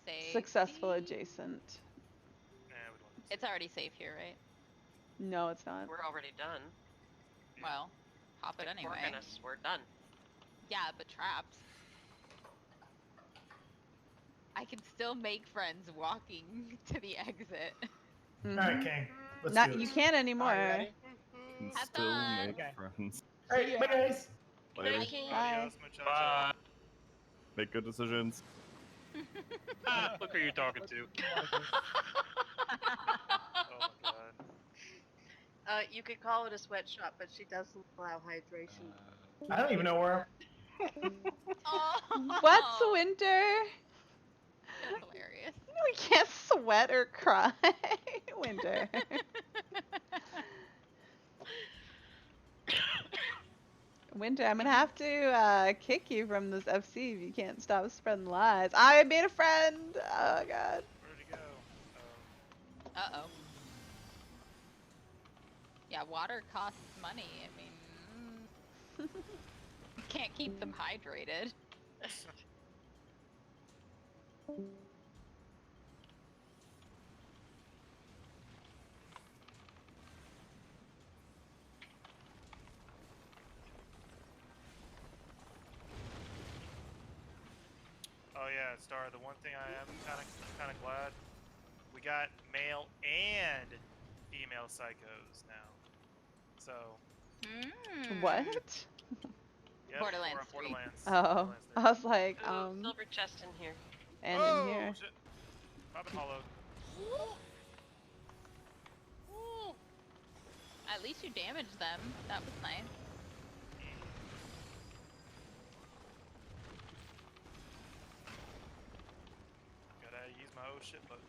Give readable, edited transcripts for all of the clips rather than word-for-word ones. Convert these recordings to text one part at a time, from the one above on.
say successful adjacent. Nah, we don't. It's already safe here, right? No, it's not. We're already done. Well, hop it anyway. We're done. Yeah, but traps. I can still make friends walking to the exit. Alright, King. Let's Not, do this. you can't anymore. Can Have still fun. make Okay. friends. Alright, bye guys. Later. Adios, muchacho. Bye. Make good decisions. Look who you're talking to. Oh my god. You could call it a sweatshop, but she doesn't allow hydration. I don't even know where. Oh, What's winter? That's hilarious. We can't sweat or cry. Winter. Winter, I'm gonna have to kick you from this FC if you can't stop spreading lies. I made a friend! Oh god. Where'd he go? Uh-oh. Yeah, water costs money. I mean, you can't keep them hydrated. Oh yeah, Star. The one thing I am kind of glad we got male and female psychos now. So. What? Yep, Borderlands 3. Borderlands. Oh, Borderlands I was like, Silver chest in here. and oh, in here. Shit. Popping hollow. At least you damaged them. That was nice. Gotta use my oh shit button.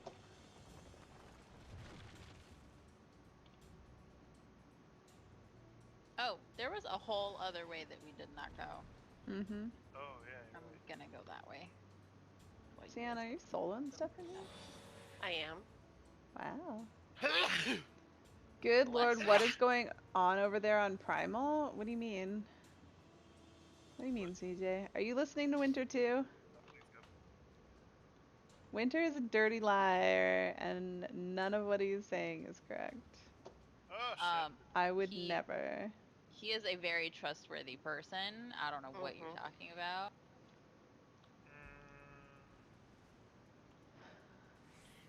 Oh, there was a whole other way that we did not go. Mm-hmm. Oh yeah. I'm gonna go that way. Sienna, are you soloing stuff in here? I am. Wow. Good lord, what is going on over there on Primal? What do you mean? What do you mean, CJ? Are you listening to Winter too? Winter is a dirty liar, and none of what he's saying is correct. Oh shit. I would never. He is a very trustworthy person. I don't know what you're talking about.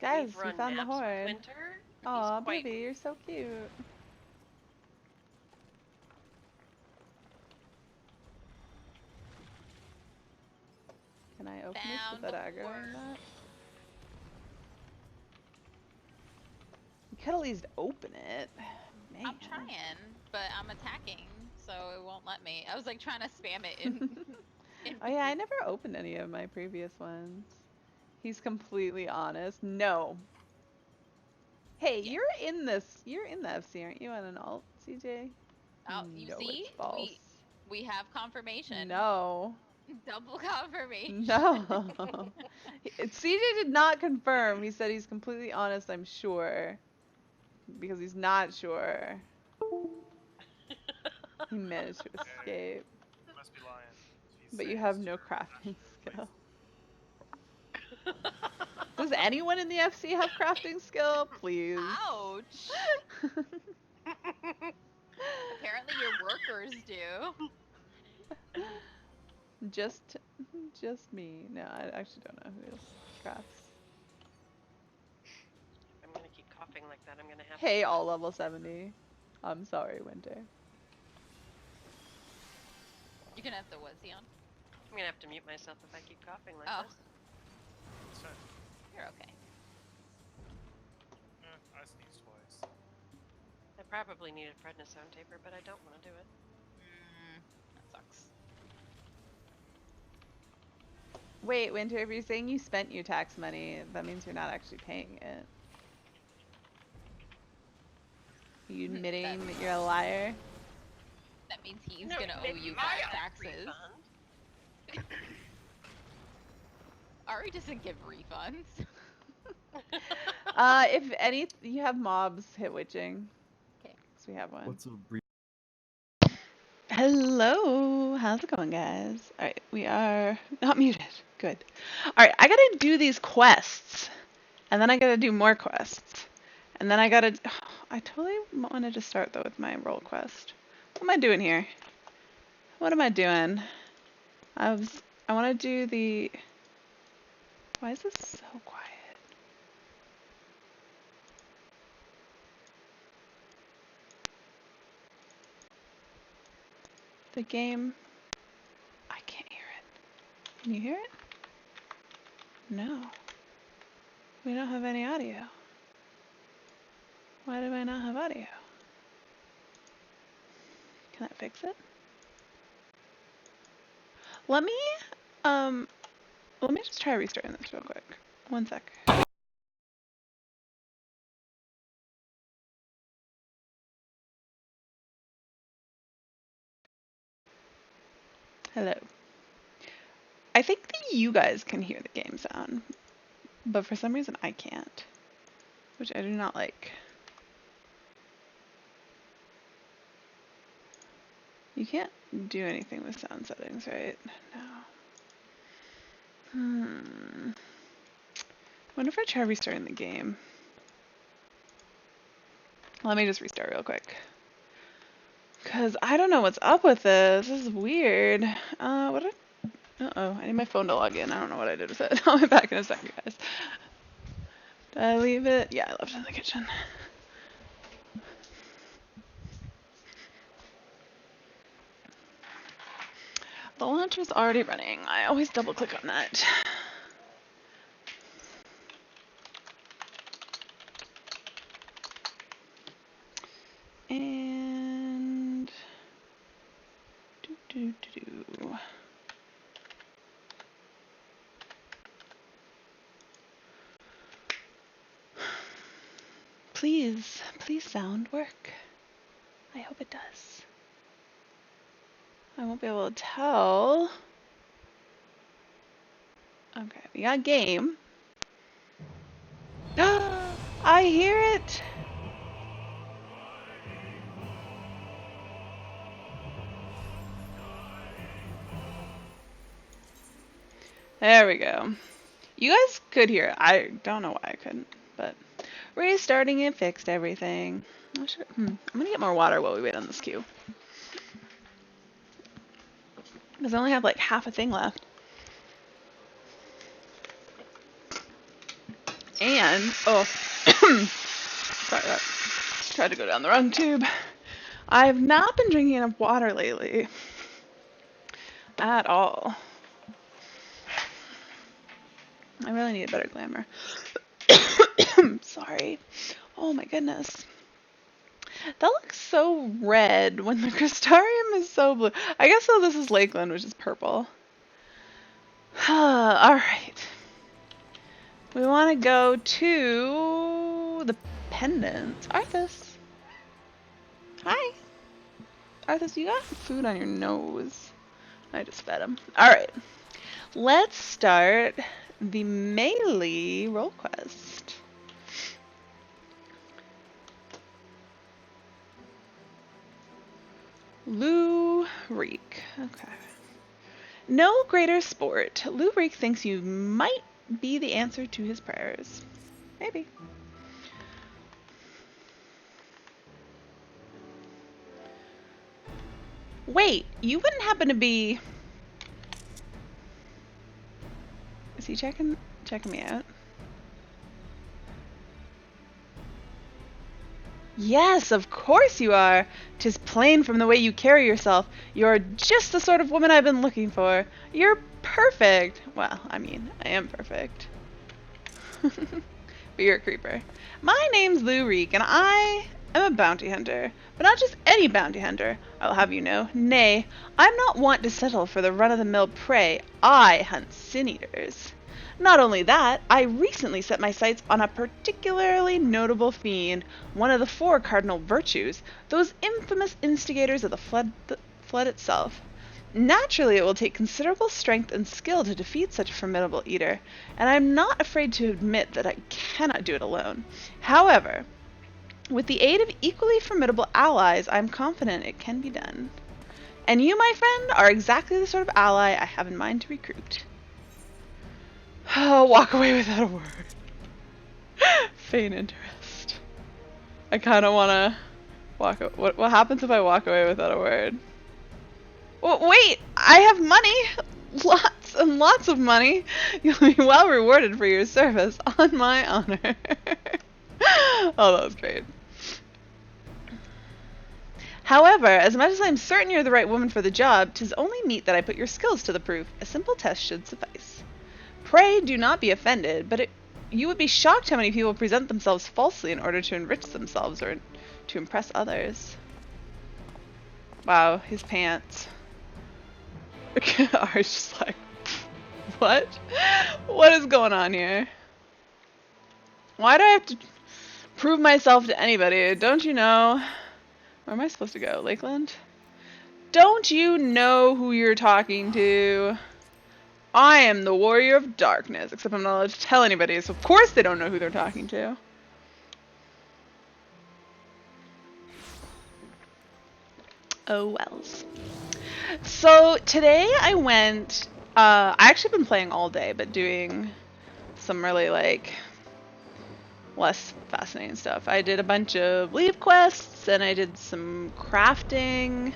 Guys, we found the horde. Winter. Aw, baby, you're so cute. Can I open this without aggroing that? You could at least open it. Man. I'm trying, but I'm attacking, so it won't let me. I was like trying to spam it in. Oh yeah, I never opened any of my previous ones. He's completely honest. No. Hey, Yeah. you're in this. You're in the FC, aren't you? On an alt, CJ? Oh, you no, see? it's false. We have confirmation. No. Double confirmation. No. CJ did not confirm. He said he's completely honest, I'm sure. Because he's not sure. He managed to escape. You must be lying. But you have no crafting skill. Does anyone in the FC have crafting skill? Please. Ouch. Apparently your workers do. Just me. No, I actually don't know who crafts. I'm gonna keep coughing like that. I'm gonna have. Hey, all level 70. I'm sorry, Winter. You can have the woodsy on. I'm gonna have to mute myself if I keep coughing like this. It's fine. You're okay. I sneezed twice. I probably needed prednisone taper, but I don't want to do it. That sucks. Wait, Winter, if you're saying you spent your tax money, that means you're not actually paying it. Are you admitting that you're a liar? That means he's gonna owe you back taxes. Ari doesn't give refunds. If any, you have mobs hit witching. Okay. So we have one. What's a Hello, how's it going, guys? All right, we are not muted. Good. Alright, I gotta do these quests. And then I gotta do more quests. And then I gotta... I totally wanted to start, though, with my role quest. What am I doing here? What am I doing? I want to do the... Why is this so quiet? The game... I can't hear it. Can you hear it? No. We don't have any audio. Why do I not have audio? Can I fix it? Let me just try restarting this real quick. One sec. Hello. I think that you guys can hear the game sound, but for some reason I can't, which I do not like. You can't do anything with sound settings, right? No. Wonder if I try restarting the game. Let me just restart real quick. Cause I don't know what's up with this. This is weird. Uh-oh, I need my phone to log in. I don't know what I did with it. I'll be back in a second, guys. Did I leave it? Yeah, I left it in the kitchen. The launcher's already running. I always double click on that. And do. Please sound work. I hope it does. I won't be able to tell. Okay, we got game. I hear it. There we go. You guys could hear it. I don't know why I couldn't, but restarting it fixed everything. I'm gonna get more water while we wait on this queue. Because I only have like half a thing left. And, oh, sorry, I tried to go down the wrong tube. I've not been drinking enough water lately. At all. I really need a better glamour. Sorry. Oh my goodness. That looks so red when the Crystarium is so blue. I guess so this is Lakeland, which is purple. Alright. We want to go to the pendants. Arthas. Hi. Arthas, you got food on your nose. I just fed him. Alright. Let's start the melee role quest. Lou Reek. Okay. No greater sport. Lou Reek thinks you might be the answer to his prayers. Maybe. Wait, you wouldn't happen to be... Is he checking me out? Yes, of course you are. 'Tis plain from the way you carry yourself. You're just the sort of woman I've been looking for. You're perfect. Well, I mean, I am perfect. But you're a creeper. My name's Lou Reek, and I am a bounty hunter. But not just any bounty hunter, I'll have you know. Nay, I'm not wont to settle for the run-of-the-mill prey. I hunt sin-eaters. Not only that, I recently set my sights on a particularly notable fiend, one of the 4 cardinal virtues, those infamous instigators of the flood itself. Naturally, it will take considerable strength and skill to defeat such a formidable eater, and I'm not afraid to admit that I cannot do it alone. However, with the aid of equally formidable allies, I'm confident it can be done. And you, my friend, are exactly the sort of ally I have in mind to recruit. Walk away without a word. Feign interest. I kind of want to walk. What happens if I walk away without a word? Well, wait, I have money, lots and lots of money. You'll be well rewarded for your service, on my honor. Oh, that was great. However, as much as I'm certain you're the right woman for the job, 'tis only meet that I put your skills to the proof. A simple test should suffice. Pray do not be offended, but you would be shocked how many people present themselves falsely in order to enrich themselves or to impress others. Wow, his pants. I was just like, what? What is going on here? Why do I have to prove myself to anybody? Don't you know? Where am I supposed to go? Lakeland? Don't you know who you're talking to? I am the warrior of darkness, except I'm not allowed to tell anybody, so of course they don't know who they're talking to. Oh wells. So today I went, I actually been playing all day, but doing some really like less fascinating stuff. I did a bunch of leave quests and I did some crafting,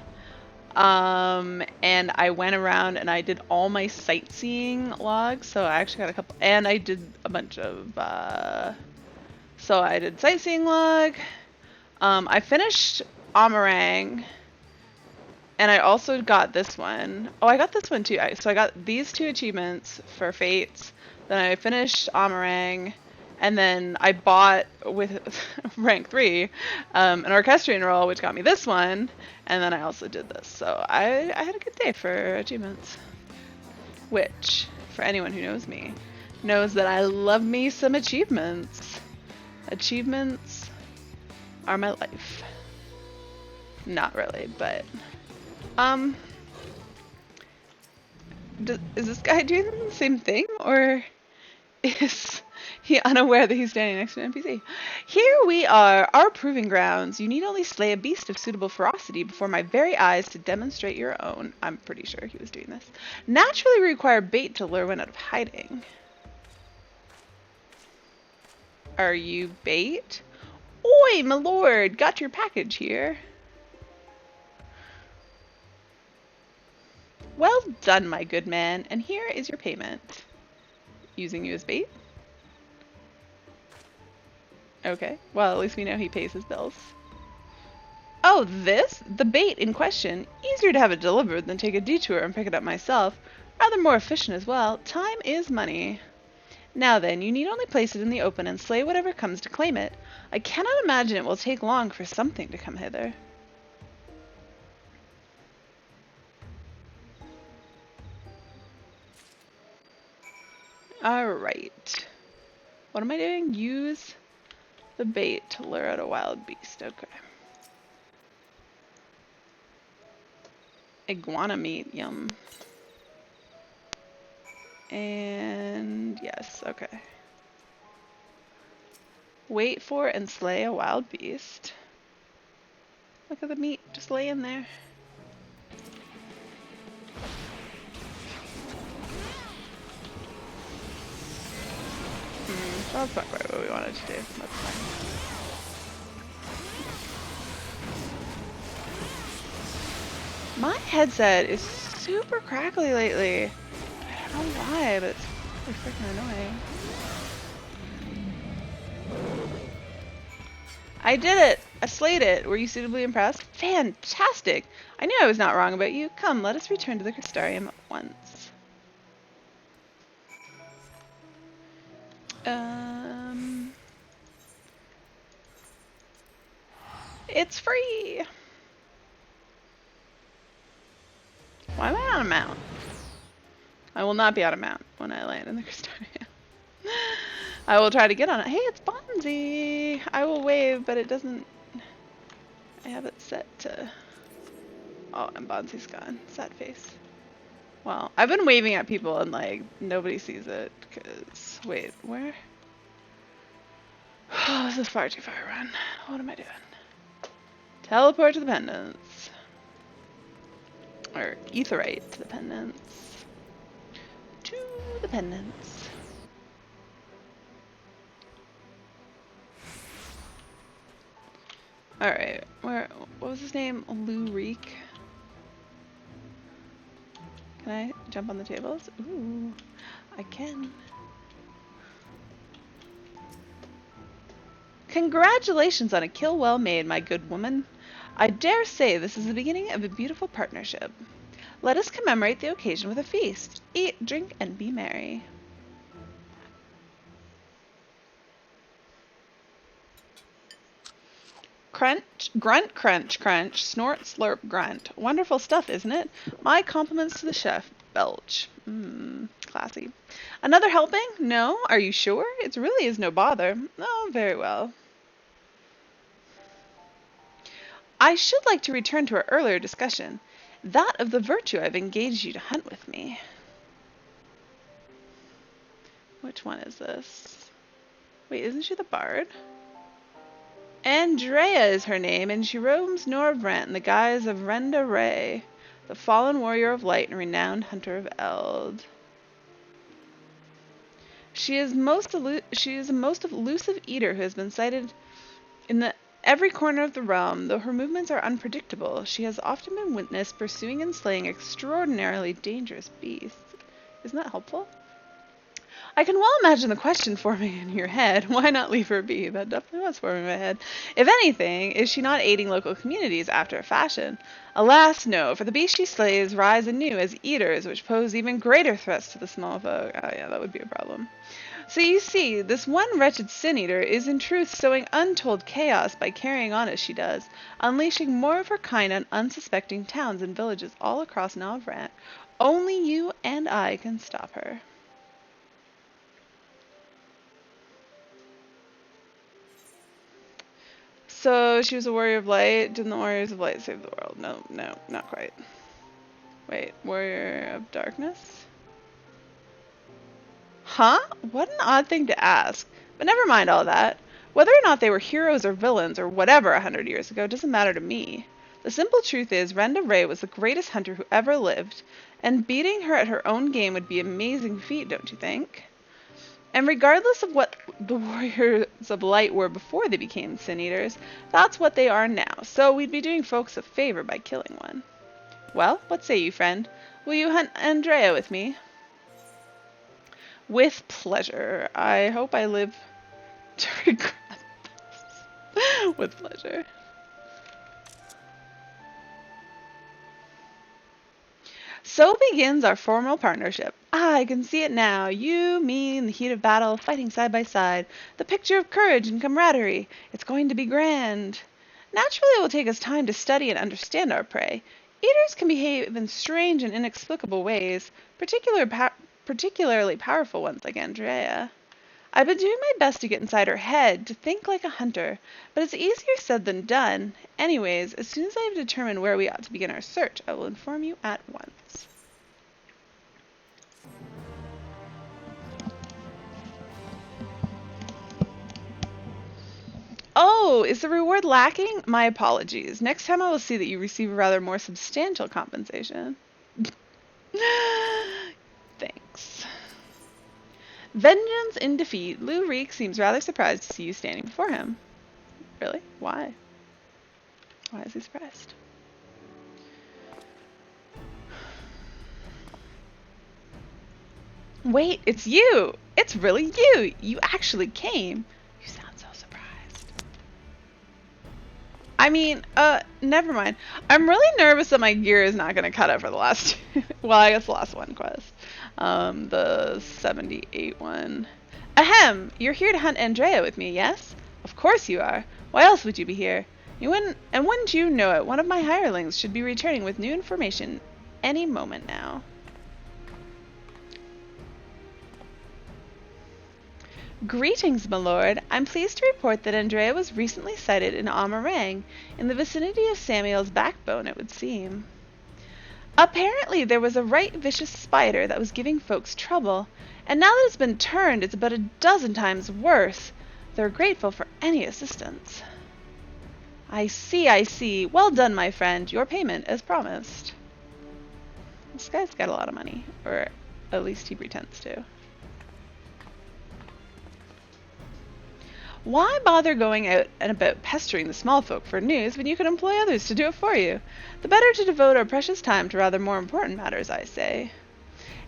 and I went around and I did all my sightseeing logs. So I actually got a couple, and I did a bunch of, so I did sightseeing log. I finished Amarang. And I also got this one. Oh, I got this one too. So I got these 2 achievements for Fates. Then I finished Amarang. And then I bought, with rank 3, an orchestrion roll, which got me this one. And then I also did this. So I had a good day for achievements. Which, for anyone who knows me, knows that I love me some achievements. Achievements are my life. Not really, but... is this guy doing the same thing, or is he unaware that he's standing next to an NPC? Here we are, our proving grounds. You need only slay a beast of suitable ferocity before my very eyes to demonstrate your own. I'm pretty sure he was doing this. Naturally require bait to lure one out of hiding. Are you bait? Oi, my lord, got your package here. Well done, my good man, and here is your payment. Using you as bait? Okay, well at least we know he pays his bills. Oh, this? The bait in question. Easier to have it delivered than take a detour and pick it up myself. Rather more efficient as well. Time is money. Now then, you need only place it in the open and slay whatever comes to claim it. I cannot imagine it will take long for something to come hither. Alright. What am I doing? Use the bait to lure out a wild beast. Okay. Iguana meat. Yum. And yes. Okay. Wait for and slay a wild beast. Look at the meat just laying there. That's not quite what we wanted to do. That's fine. My headset is super crackly lately. I don't know why, but it's really freaking annoying. I did it! I slayed it! Were you suitably impressed? Fantastic! I knew I was not wrong about you. Come, let us return to the Crystarium at once. It's free! Why am I on a mount? I will not be on a mount when I land in the Crystarium. I will try to get on it. Hey, it's Bonzi! I will wave, but it doesn't... I have it set to... Oh, and Bonzi's gone. Sad face. Well, I've been waving at people and, like, nobody sees it, because... Wait, where? Oh, this is far too far to run. What am I doing? Teleport to the pendants. Or etherite to the pendants. To the pendants. Alright, what was his name? Lou Reek. Can I jump on the tables? Ooh, I can. Congratulations on a kill well made, my good woman. I dare say this is the beginning of a beautiful partnership. Let us commemorate the occasion with a feast. Eat, drink, and be merry. Crunch, grunt, crunch, crunch, snort, slurp, grunt. Wonderful stuff, isn't it? My compliments to the chef. Belch. Classy. Another helping? No? Are you sure? It really is no bother. Oh, very well. I should like to return to our earlier discussion. That of the virtue I've engaged you to hunt with me. Which one is this? Wait, isn't she the bard? Andrea is her name, and she roams Norvrent in the guise of Renda Ray, the fallen warrior of light and renowned hunter of Eld. She is a most elusive eater who has been sighted in every corner of the realm. Though her movements are unpredictable, she has often been witnessed pursuing and slaying extraordinarily dangerous beasts. Isn't that helpful? I can well imagine the question forming in your head. Why not leave her be? That definitely was forming in my head. If anything, is she not aiding local communities after a fashion? Alas, no, for the beasts she slays rise anew as eaters, which pose even greater threats to the small folk. Oh yeah, that would be a problem. So you see, this one wretched sin-eater is in truth sowing untold chaos by carrying on as she does, unleashing more of her kind on unsuspecting towns and villages all across Norvrent. Only you and I can stop her. So she was a warrior of light. Didn't the warriors of light save the world? No, not quite. Wait, warrior of darkness? Huh? What an odd thing to ask. But never mind all that. Whether or not they were heroes or villains or whatever 100 years ago doesn't matter to me. The simple truth is Renda Ray was the greatest hunter who ever lived, and beating her at her own game would be an amazing feat, don't you think? And regardless of what the warriors of light were before they became sin-eaters, that's what they are now, so we'd be doing folks a favor by killing one. Well, what say you, friend? Will you hunt Andrea with me? With pleasure. I hope I live to regret this. With pleasure. So begins our formal partnership. Ah, I can see it now. You, me, in the heat of battle, fighting side by side. The picture of courage and camaraderie. It's going to be grand. Naturally, it will take us time to study and understand our prey. Eaters can behave in strange and inexplicable ways, particularly powerful ones like Andrea. I've been doing my best to get inside her head, to think like a hunter, but it's easier said than done. Anyways, as soon as I have determined where we ought to begin our search, I will inform you at once. Oh, is the reward lacking? My apologies. Next time I will see that you receive a rather more substantial compensation. Thanks. Vengeance in defeat. Lou Reek seems rather surprised to see you standing before him. Really? Why? Why is he surprised? Wait, it's you! It's really you! You actually came! You sound so surprised. I mean, never mind. I'm really nervous that my gear is not gonna cut it for the last well, I guess the last one quest. The 78 one. Ahem! You're here to hunt Andrea with me, yes? Of course you are. Why else would you be here? Wouldn't you know it, one of my hirelings should be returning with new information any moment now. Greetings, my lord. I'm pleased to report that Andrea was recently sighted in Amarang, in the vicinity of Samuel's backbone, it would seem. Apparently there was a right vicious spider that was giving folks trouble, and now that it's been turned, it's about a dozen times worse. They're grateful for any assistance. I see, I see. Well done, my friend. Your payment as promised. This guy's got a lot of money, or at least he pretends to. Why bother going out and about pestering the small folk for news when you can employ others to do it for you? The better to devote our precious time to rather more important matters, I say.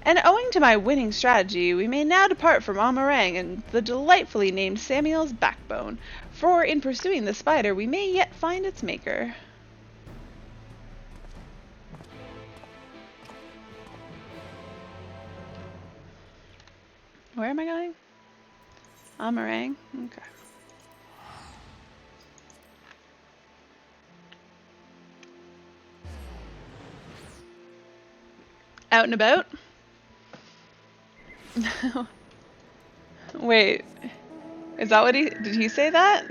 And owing to my winning strategy, we may now depart from Amarang and the delightfully named Samuel's backbone, for in pursuing the spider we may yet find its maker. Where am I going? Amarang? Okay. Out and about? Wait. Is that what did he say that?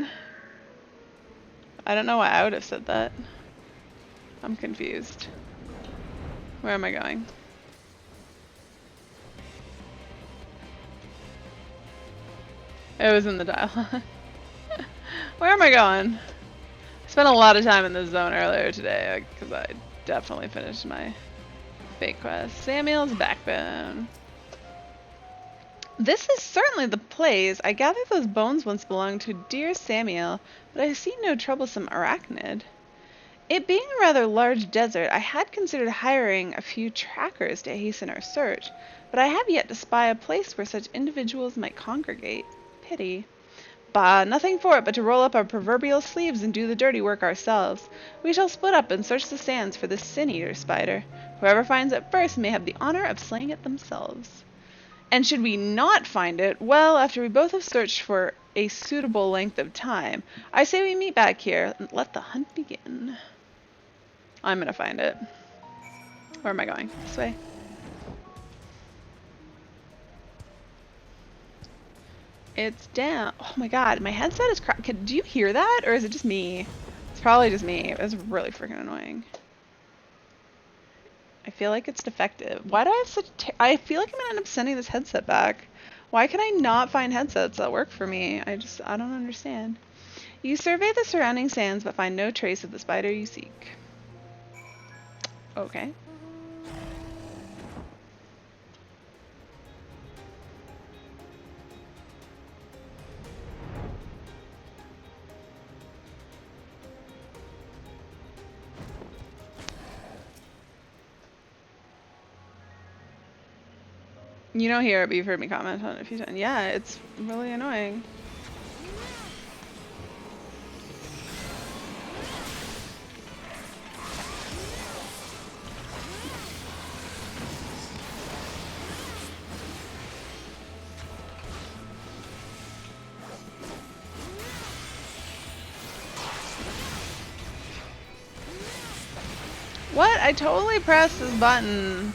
I don't know why I would have said that. I'm confused. Where am I going? It was in the dialogue. Where am I going? I spent a lot of time in this zone earlier today because I definitely finished my fake quest. Samuel's backbone. This is certainly the place. I gather those bones once belonged to dear Samuel, but I see no troublesome arachnid. It being a rather large desert, I had considered hiring a few trackers to hasten our search, but I have yet to spy a place where such individuals might congregate. Pity. Bah, nothing for it but to roll up our proverbial sleeves and do the dirty work ourselves. We shall split up and search the sands for this sin-eater spider. Whoever finds it first may have the honor of slaying it themselves. And should we not find it, well, after we both have searched for a suitable length of time, I say we meet back here and let the hunt begin. I'm gonna find it. Where am I going? This way? It's down. Oh my god, my headset is do you hear that? Or is it just me? It's probably just me. It's really freaking annoying. I feel like it's defective. Why do I have such I feel like I'm gonna end up sending this headset back. Why can I not find headsets that work for me? I don't understand. You survey the surrounding sands but find no trace of the spider you seek. Okay. You don't hear it, but you've heard me comment on it a few times. Yeah, it's really annoying. What? I totally pressed this button.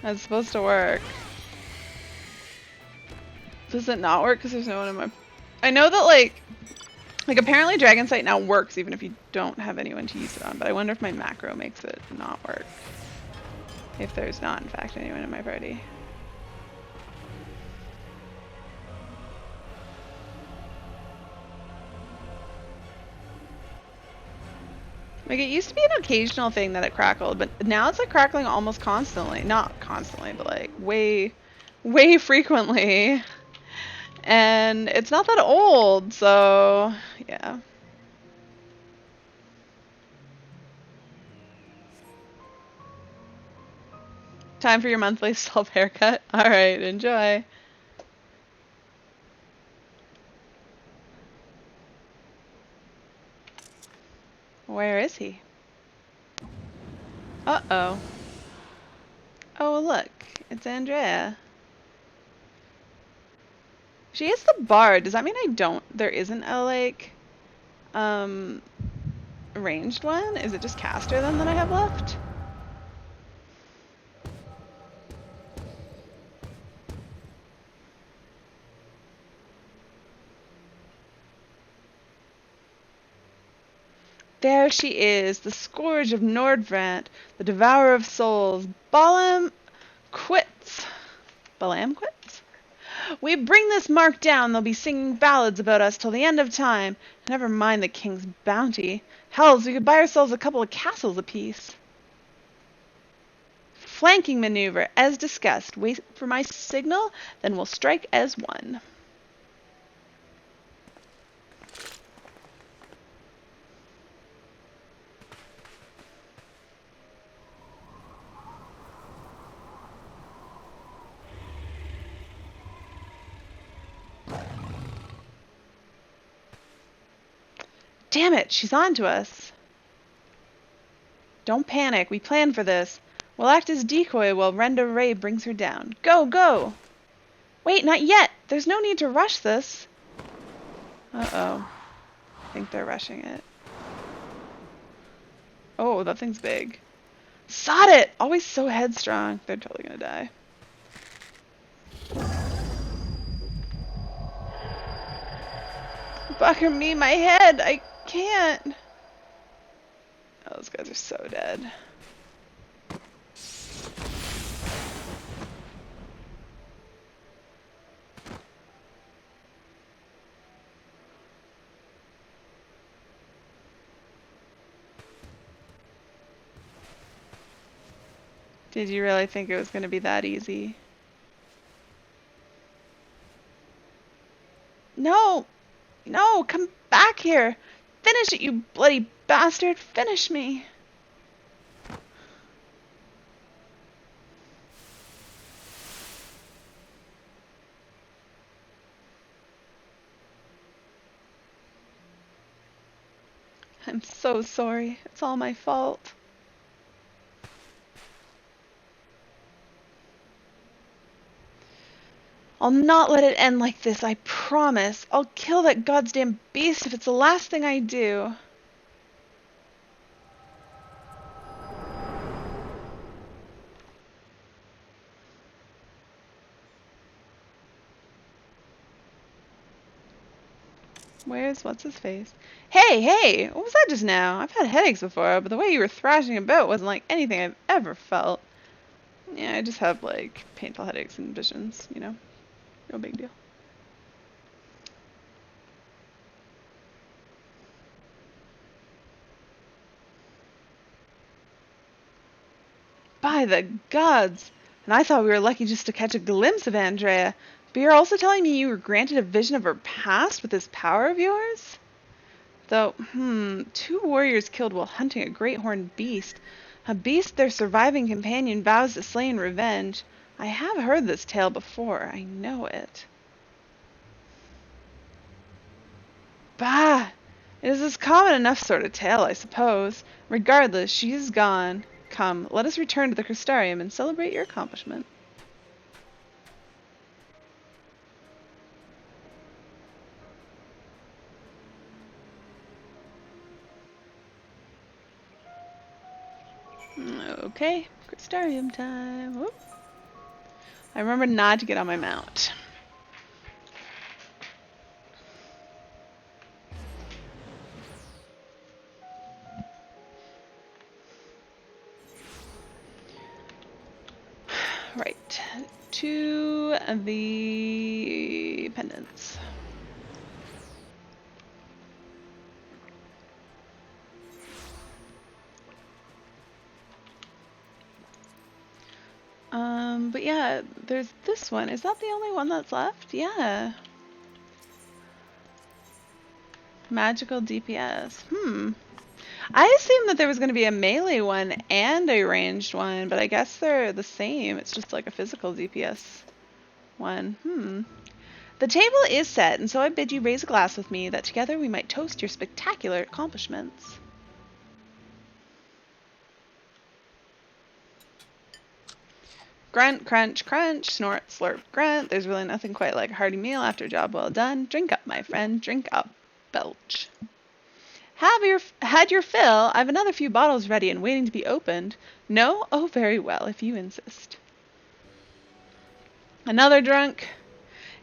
That's supposed to work. Does it not work because there's no one in my... I know that like apparently Dragon Sight now works even if you don't have anyone to use it on, but I wonder if my macro makes it not work. If there's not, in fact, anyone in my party. Like, it used to be an occasional thing that it crackled, but now it's like crackling almost constantly. Not constantly, but like way frequently. And it's not that old, so yeah. Time for your monthly self haircut. Alright, enjoy. Where is he? Uh-oh. Oh, look. It's Andrea. She is the bard. Does that mean there isn't a, like, ranged one? Is it just caster then that I have left? There she is, the scourge of Nordvant, the devourer of souls, Balam quits. Balam quits? We bring this mark down, they'll be singing ballads about us till the end of time. Never mind the king's bounty. Hells, we could buy ourselves a couple of castles apiece. Flanking maneuver, as discussed. Wait for my signal, then we'll strike as one. Damn it, she's on to us. Don't panic, we planned for this. We'll act as decoy while Renda Ray brings her down. Go, go! Wait, not yet! There's no need to rush this. Uh-oh. I think they're rushing it. Oh, that thing's big. Sod it! Always so headstrong. They're totally gonna die. Fucker me, my head! I can't! Oh, those guys are so dead. Did you really think it was going to be that easy? No! No! Come back here! Finish it, you bloody bastard! Finish me! I'm so sorry. It's all my fault. I'll not let it end like this, I promise. I'll kill that goddamn beast if it's the last thing I do. What's his face? Hey, hey! What was that just now? I've had headaches before, but the way you were thrashing about wasn't like anything I've ever felt. Yeah, I just have like painful headaches and visions, you know? No big deal. By the gods! And I thought we were lucky just to catch a glimpse of Andrea. But you're also telling me you were granted a vision of her past with this power of yours? Though, 2 warriors killed while hunting a great horned beast. A beast their surviving companion vows to slay in revenge. I have heard this tale before. I know it. Bah! It is a common enough sort of tale, I suppose. Regardless, she is gone. Come, let us return to the Crystarium and celebrate your accomplishment. Okay, Crystarium time. Whoop. I remember not to get on my mount. Right, to the pendants. But yeah, there's this one. Is that the only one that's left? Yeah. Magical DPS. I assumed that there was going to be a melee one and a ranged one, but I guess they're the same. It's just like a physical DPS one. The table is set, and so I bid you raise a glass with me that together we might toast your spectacular accomplishments. Grunt, crunch, crunch, snort, slurp, grunt. There's really nothing quite like a hearty meal after a job well done. Drink up, my friend. Drink up. Belch. Had your fill? I've another few bottles ready and waiting to be opened. No? Oh, very well, if you insist. Another drunk?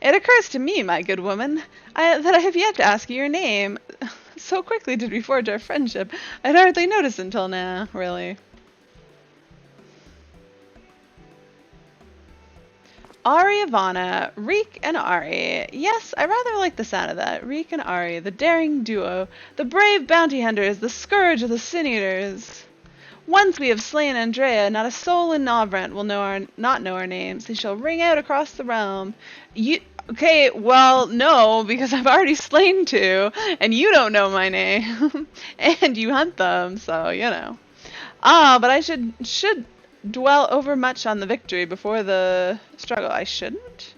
It occurs to me, my good woman, that I have yet to ask you your name. So quickly did we forge our friendship, I'd hardly noticed until now, really. Ari Ivana, Reek and Ari. Yes, I rather like the sound of that. Reek and Ari, the daring duo, the brave bounty hunters, the scourge of the sin eaters. Once we have slain Andrea, not a soul in Novrent will not know our names. They shall ring out across the realm. Okay, well, no, because I've already slain 2, and you don't know my name, and you hunt them, so, you know. But I should dwell over much on the victory before the struggle. I shouldn't?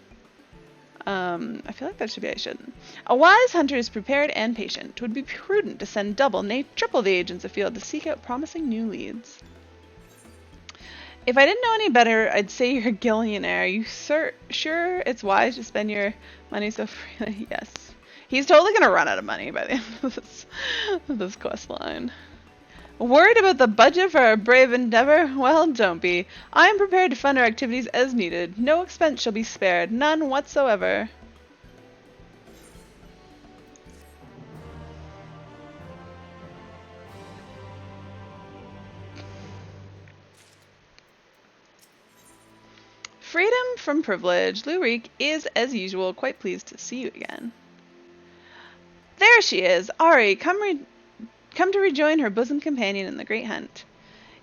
I feel like that should be I shouldn't. A wise hunter is prepared and patient. It would be prudent to send double, nay triple the agents afield to seek out promising new leads. If I didn't know any better, I'd say you're a gillionaire. You sure it's wise to spend your money so freely? Yes. He's totally gonna run out of money by the end of this quest line. Worried about the budget for our brave endeavor? Well, don't be. I am prepared to fund our activities as needed. No expense shall be spared. None whatsoever. Freedom from privilege. Lurik is, as usual, quite pleased to see you again. There she is. Ari, come to rejoin her bosom companion in the great hunt.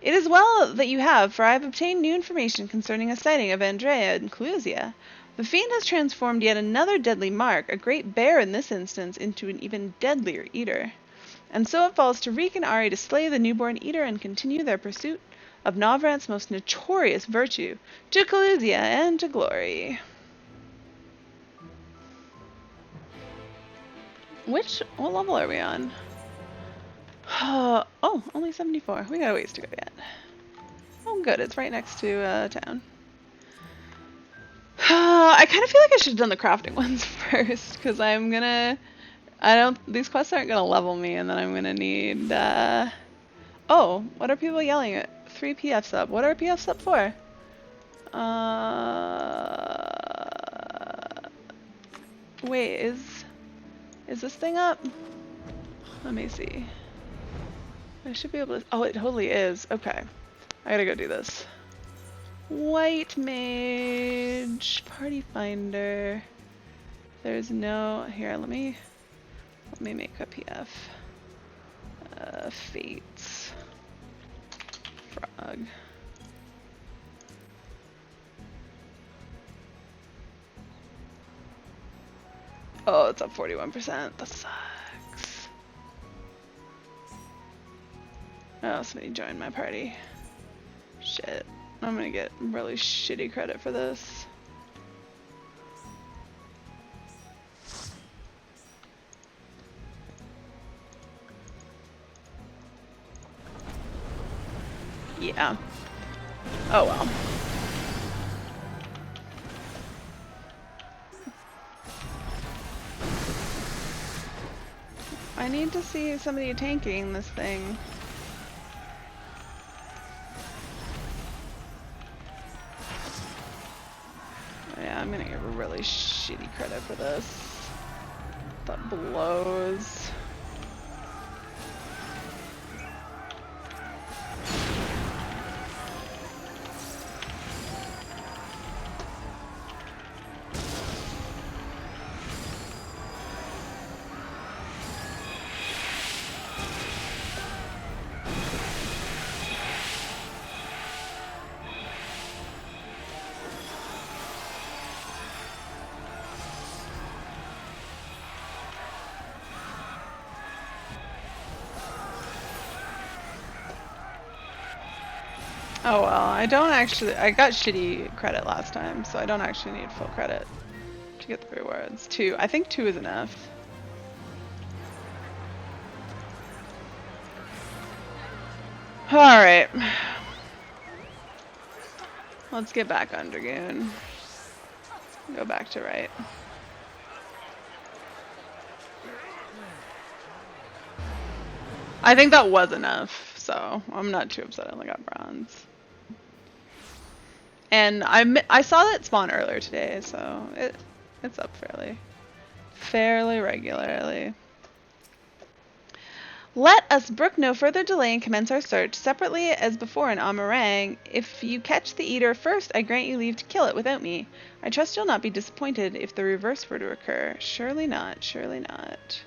It is well that you have, for I have obtained new information concerning a sighting of Andrea in Clusia. The fiend has transformed yet another deadly mark, a great bear in this instance, into an even deadlier eater. And so it falls to Reek and Ari to slay the newborn eater and continue their pursuit of Novrant's most notorious virtue, to Clusia and to glory. What level are we on? Oh, only 74. We got a ways to go yet. Oh, good. It's right next to town. I kind of feel like I should have done the crafting ones first, because these quests aren't gonna level me, and then I'm gonna need. Oh, what are people yelling at? 3 PFs up. What are PFs up for? Wait, is this thing up? Let me see. I should be able to. Oh, it totally is. Okay. I gotta go do this. White Mage. Party Finder. There's no. Here, let me make a PF. Fates. Frog. Oh, it's up 41%. That sucks. Oh, somebody joined my party. Shit. I'm gonna get really shitty credit for this. Yeah. Oh well. I need to see somebody tanking this thing. Yeah, I'm gonna get really shitty credit for this. That blows. Oh well, I got shitty credit last time, so I don't actually need full credit to get the rewards. 2, I think 2 is enough. Alright. Let's get back on Dragoon. Go back to right. I think that was enough, so I'm not too upset I only got bronze. And I saw that spawn earlier today, so it's up fairly regularly. Let us brook no further delay and commence our search separately as before in Amarang. If you catch the eater first, I grant you leave to kill it without me. I trust you'll not be disappointed if the reverse were to occur. Surely not, surely not.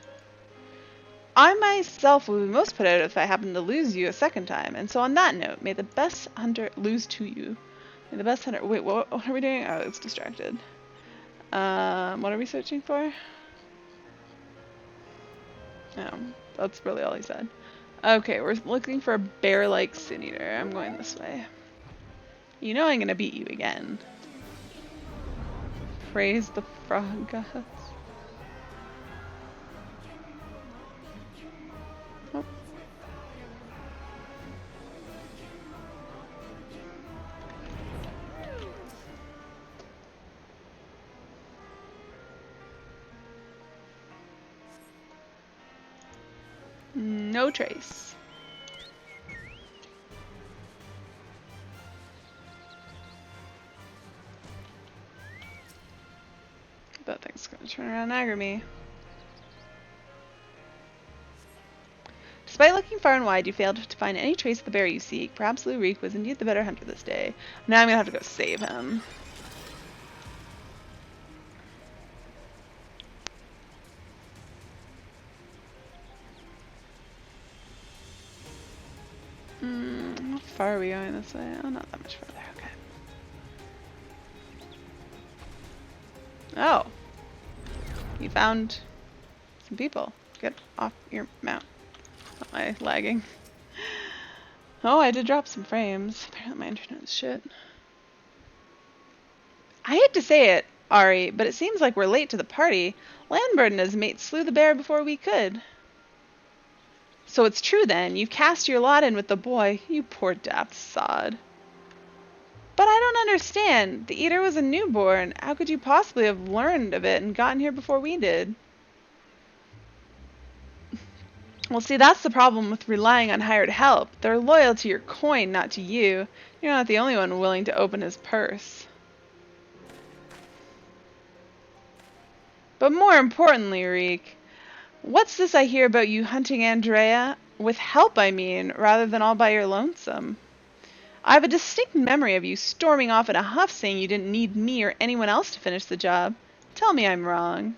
I myself will be most put out if I happen to lose you a second time, and so on that note, may the best hunter lose to you. May the best hunter. Wait, what are we doing? Oh, it's distracted. What are we searching for? Oh, that's really all he said. Okay, we're looking for a bear-like sin eater. I'm going this way. You know I'm gonna beat you again. Praise the frog gods. Oh. No trace. That thing's gonna turn around and aggro me. Despite looking far and wide, you failed to find any trace of the bear you seek. Perhaps Lurik was indeed the better hunter this day. Now I'm gonna have to go save him. How far are we going this way? Oh, not that much further. Okay. Oh. You found some people. Get off your mount. Am I lagging? Oh, I did drop some frames. Apparently my internet is shit. I hate to say it, Ari, but it seems like we're late to the party. Landbird and his mates slew the bear before we could. So it's true then. You've cast your lot in with the boy. You poor daft sod. But I don't understand. The eater was a newborn. How could you possibly have learned of it and gotten here before we did? Well, see, that's the problem with relying on hired help. They're loyal to your coin, not to you. You're not the only one willing to open his purse. But more importantly, Reek, what's this I hear about you hunting Andrea? With help, I mean, rather than all by your lonesome. I have a distinct memory of you storming off in a huff saying you didn't need me or anyone else to finish the job. Tell me I'm wrong.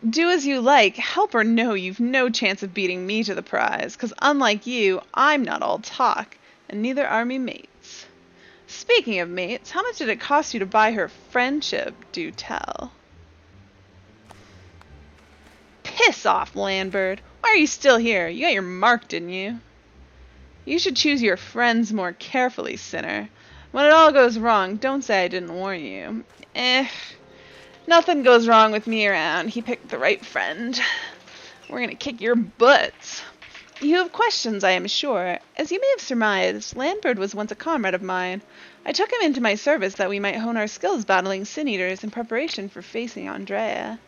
Do as you like. Help or no, you've no chance of beating me to the prize, 'cause unlike you, I'm not all talk, and neither are me mates. Speaking of mates, how much did it cost you to buy her friendship? Do tell. Piss off, Landbird. Why are you still here? You got your mark, didn't you? You should choose your friends more carefully, sinner. When it all goes wrong, don't say I didn't warn you. Nothing goes wrong with me around. He picked the right friend. We're gonna kick your butts. You have questions, I am sure. As you may have surmised, Landbird was once a comrade of mine. I took him into my service that we might hone our skills battling sin-eaters in preparation for facing Andrea.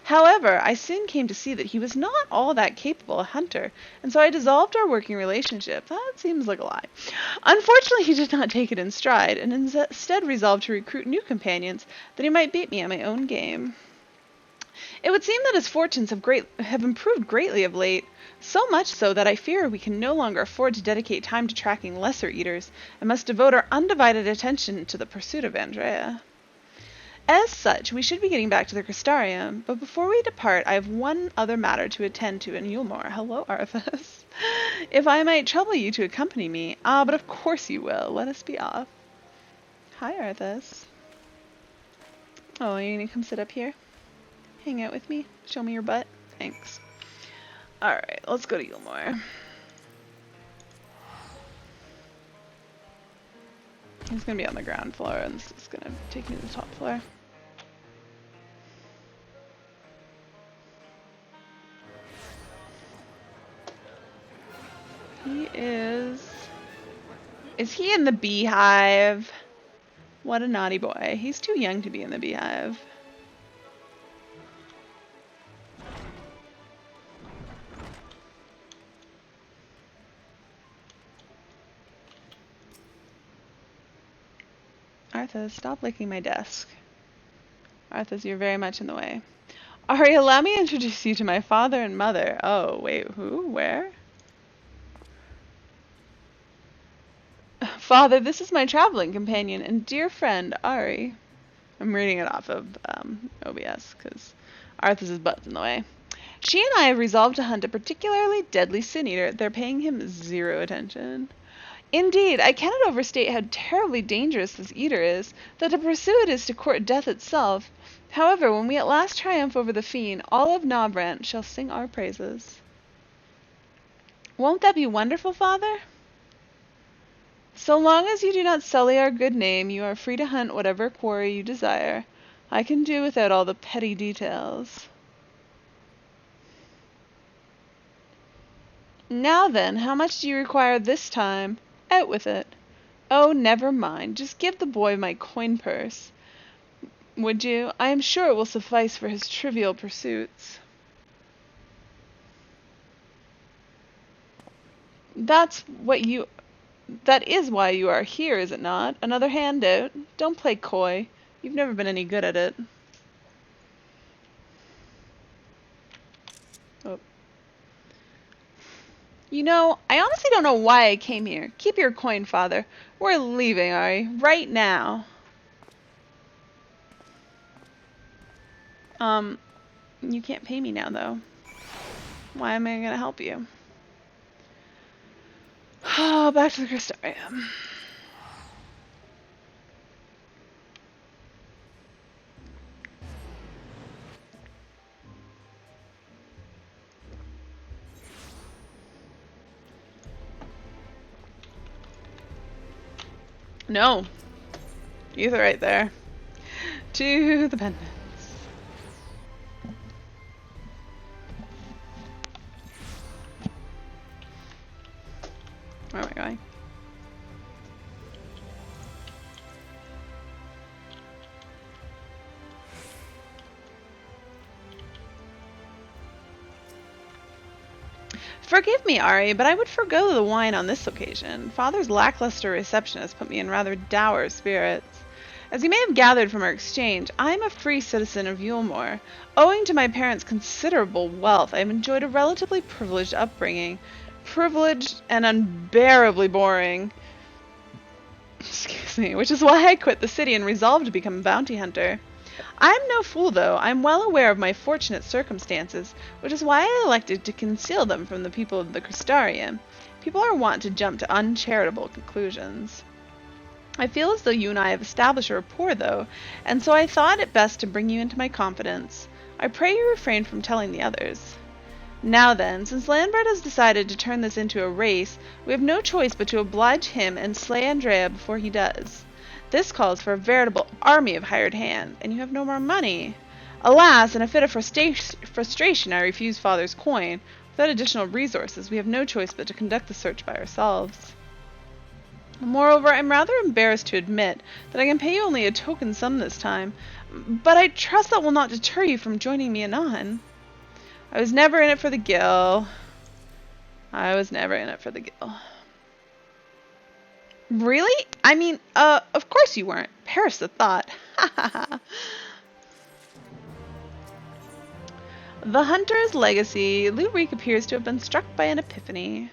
However, I soon came to see that he was not all that capable a hunter, and so I dissolved our working relationship. That seems like a lie. Unfortunately, he did not take it in stride, and instead resolved to recruit new companions, that he might beat me at my own game. It would seem that his fortunes have improved greatly of late, so much so that I fear we can no longer afford to dedicate time to tracking lesser eaters, and must devote our undivided attention to the pursuit of Andrea. As such, we should be getting back to the Crystarium, but before we depart, I have one other matter to attend to in Yulmore. Hello, Arthas. If I might trouble you to accompany me. Ah, but of course you will. Let us be off. Hi, Arthas. Oh, are you gonna come sit up here? Hang out with me? Show me your butt? Thanks. Alright, let's go to Yulmore. He's gonna be on the ground floor, and this is gonna take me to the top floor. He is... Is he in the beehive? What a naughty boy. He's too young to be in the beehive. Arthas, stop licking my desk. Arthas, you're very much in the way. Ari, allow me to introduce you to my father and mother. Oh, wait, who? Where? Father, this is my traveling companion and dear friend, Ari. I'm reading it off of OBS, because Arthas' butt's in the way. She and I have resolved to hunt a particularly deadly sin-eater. They're paying him zero attention. Indeed, I cannot overstate how terribly dangerous this eater is, that to pursue it is to court death itself. However, when we at last triumph over the fiend, all of Nobrant shall sing our praises. Won't that be wonderful, Father? So long as you do not sully our good name, you are free to hunt whatever quarry you desire. I can do without all the petty details. Now then, how much do you require this time? Out with it. Oh, never mind. Just give the boy my coin purse. Would you? I am sure it will suffice for his trivial pursuits. That is why you are here, is it not? Another handout? Don't play coy. You've never been any good at it. Oh. You know, I honestly don't know why I came here. Keep your coin, father. We're leaving, Ari. Right now. You can't pay me now, though. Why am I gonna help you? Oh, back to the Crystarium. No. You're right there. To the pendants. Where am I going? Forgive me, Ari, but I would forgo the wine on this occasion. Father's lackluster reception has put me in rather dour spirits. As you may have gathered from our exchange, I am a free citizen of Yulemoor. Owing to my parents' considerable wealth, I have enjoyed a relatively privileged upbringing. Privileged and unbearably boring. Excuse me, which is why I quit the city and resolved to become a bounty hunter. I am no fool, though. I am well aware of my fortunate circumstances, which is why I elected to conceal them from the people of the Crystarium. People are wont to jump to uncharitable conclusions. I feel as though you and I have established a rapport, though, and so I thought it best to bring you into my confidence. I pray you refrain from telling the others. Now then, since Lambert has decided to turn this into a race, we have no choice but to oblige him and slay Andrea before he does. This calls for a veritable army of hired hands, and you have no more money. Alas, in a fit of frustration, I refuse Father's coin. Without additional resources, we have no choice but to conduct the search by ourselves. Moreover, I'm rather embarrassed to admit that I can pay you only a token sum this time, but I trust that will not deter you from joining me anon. I was never in it for the gil. I was never in it for the gil. Really? I mean, of course you weren't. Perish the thought. Ha ha ha. The Hunter's Legacy. Lurik appears to have been struck by an epiphany.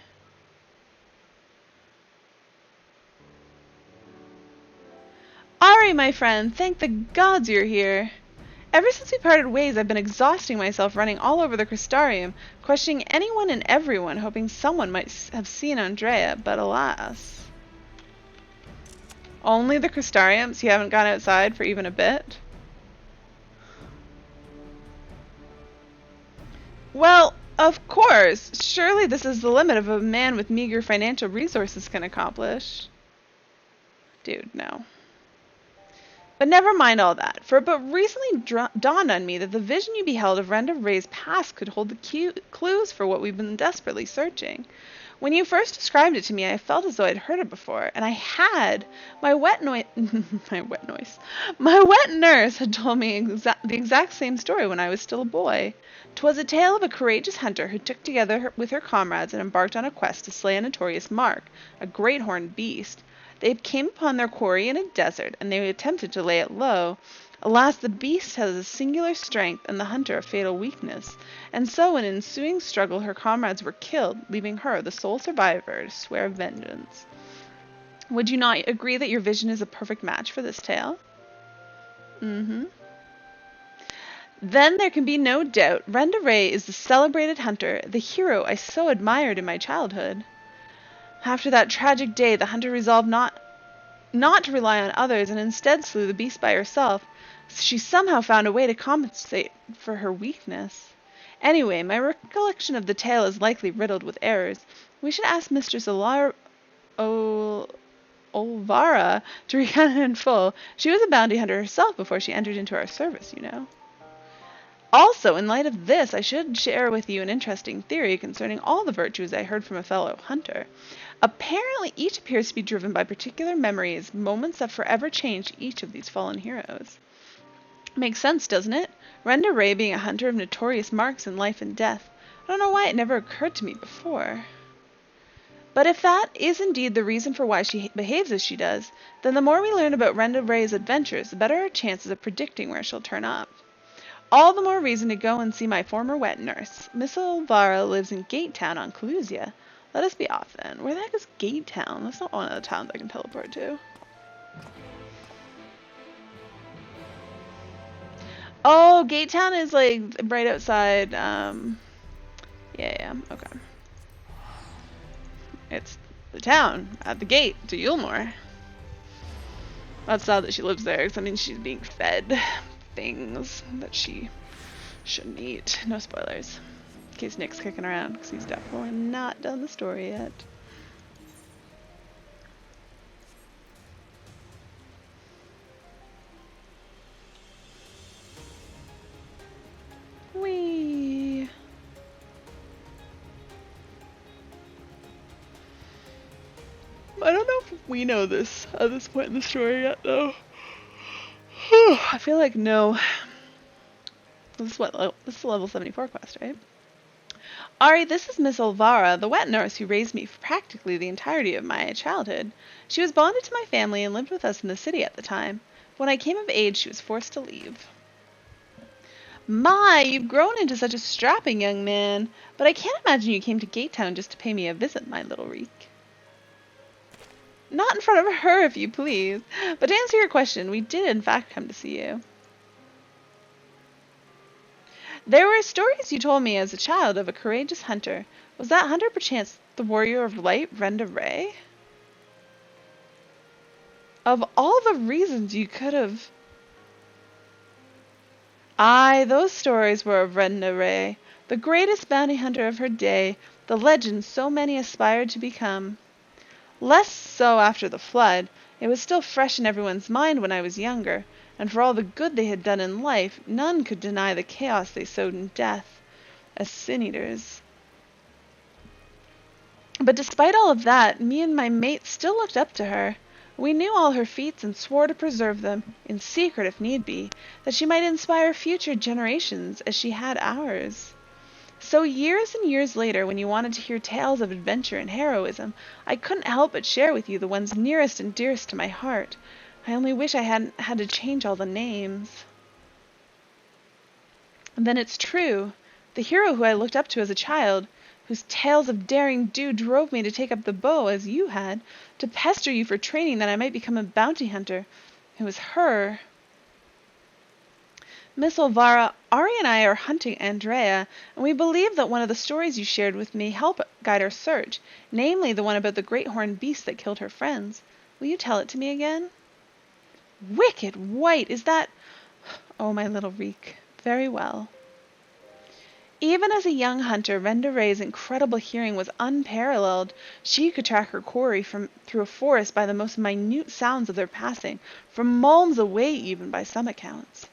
Ari, my friend, thank the gods you're here. Ever since we parted ways, I've been exhausting myself running all over the Crystarium, questioning anyone and everyone, hoping someone might have seen Andrea, but alas. Only the Crystarium, so you haven't gone outside for even a bit? Well, of course. Surely this is the limit of a man with meager financial resources can accomplish. Dude, no. But never mind all that, for it but recently dawned on me that the vision you beheld of Renda Ray's past could hold the clues for what we've been desperately searching. When you first described it to me, I felt as though I'd heard it before, and I had. My wet nurse had told me the exact same story when I was still a boy. 'Twas a tale of a courageous hunter who took together with her comrades and embarked on a quest to slay a notorious mark, a great horned beast. They came upon their quarry in a desert, and they attempted to lay it low. Alas, the beast has a singular strength, and the hunter a fatal weakness, and so in ensuing struggle her comrades were killed, leaving her, the sole survivor, to swear vengeance. Would you not agree that your vision is a perfect match for this tale? Mm-hmm. Then there can be no doubt Renda Ray is the celebrated hunter, the hero I so admired in my childhood. After that tragic day, the hunter resolved not to rely on others, and instead slew the beast by herself. She somehow found a way to compensate for her weakness. Anyway, my recollection of the tale is likely riddled with errors. We should ask Mistress Olvara to recount it in full. She was a bounty hunter herself before she entered into our service, you know. Also, in light of this, I should share with you an interesting theory concerning all the virtues I heard from a fellow hunter. Apparently, each appears to be driven by particular memories, moments that forever change each of these fallen heroes. Makes sense, doesn't it? Renda Ray being a hunter of notorious marks in life and death. I don't know why it never occurred to me before. But if that is indeed the reason for why she behaves as she does, then the more we learn about Renda Ray's adventures, the better our chances of predicting where she'll turn up. All the more reason to go and see my former wet nurse. Miss Elvira lives in Gate Town on Clusia. Let us be off then. Where the heck is Gate Town? That's not one of the towns I can teleport to. Oh, Gate Town is like right outside, yeah, okay. It's the town at the gate to Yulmore. That's sad that she lives there, because I mean she's being fed things that she shouldn't eat. No spoilers. In case Nick's kicking around, because he's definitely not done the story yet. Whee! I don't know if we know this at this point in the story yet, though. I feel like no. This is what? This is a level 74 quest, right? Ari, this is Miss Elvira, the wet nurse who raised me for practically the entirety of my childhood. She was bonded to my family and lived with us in the city at the time. When I came of age, she was forced to leave. My, you've grown into such a strapping young man, but I can't imagine you came to Gate Town just to pay me a visit, my little Reek. Not in front of her, if you please. But to answer your question, we did in fact come to see you. There were stories you told me as a child of a courageous hunter. Was that hunter perchance the warrior of light, Renda Ray? Of all the reasons you could have... Aye, those stories were of Renda Ray, the greatest bounty hunter of her day, the legend so many aspired to become. Less so after the flood. It was still fresh in everyone's mind when I was younger, and for all the good they had done in life, none could deny the chaos they sowed in death, as sin-eaters. But despite all of that, me and my mate still looked up to her. We knew all her feats and swore to preserve them, in secret if need be, that she might inspire future generations as she had ours. So years and years later, when you wanted to hear tales of adventure and heroism, I couldn't help but share with you the ones nearest and dearest to my heart. I only wish I hadn't had to change all the names. And then it's true. The hero who I looked up to as a child, whose tales of daring do drove me to take up the bow as you had, to pester you for training that I might become a bounty hunter, it was her. Miss Elvira, Ari and I are hunting Andrea, and we believe that one of the stories you shared with me helped guide our search, namely the one about the great horned beast that killed her friends. Will you tell it to me again? Wicked white, is that... Oh, my little Reek. Very well. Even as a young hunter, Renda Ray's incredible hearing was unparalleled. She could track her quarry through a forest by the most minute sounds of their passing, from malms away even by some accounts.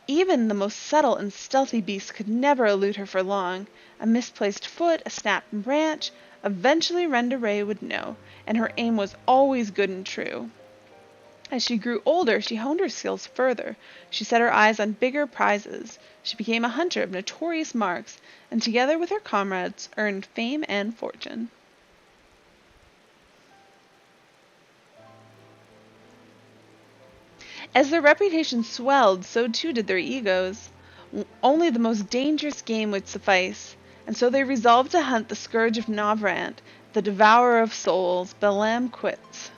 Even the most subtle and stealthy beast could never elude her for long. A misplaced foot, a snapped branch, eventually Renda Ray would know, and her aim was always good and true. As she grew older, she honed her skills further. She set her eyes on bigger prizes. She became a hunter of notorious marks, and together with her comrades, earned fame and fortune. As their reputation swelled, so too did their egos. Only the most dangerous game would suffice, and so they resolved to hunt the scourge of Navrant, the devourer of souls, Balam Quits.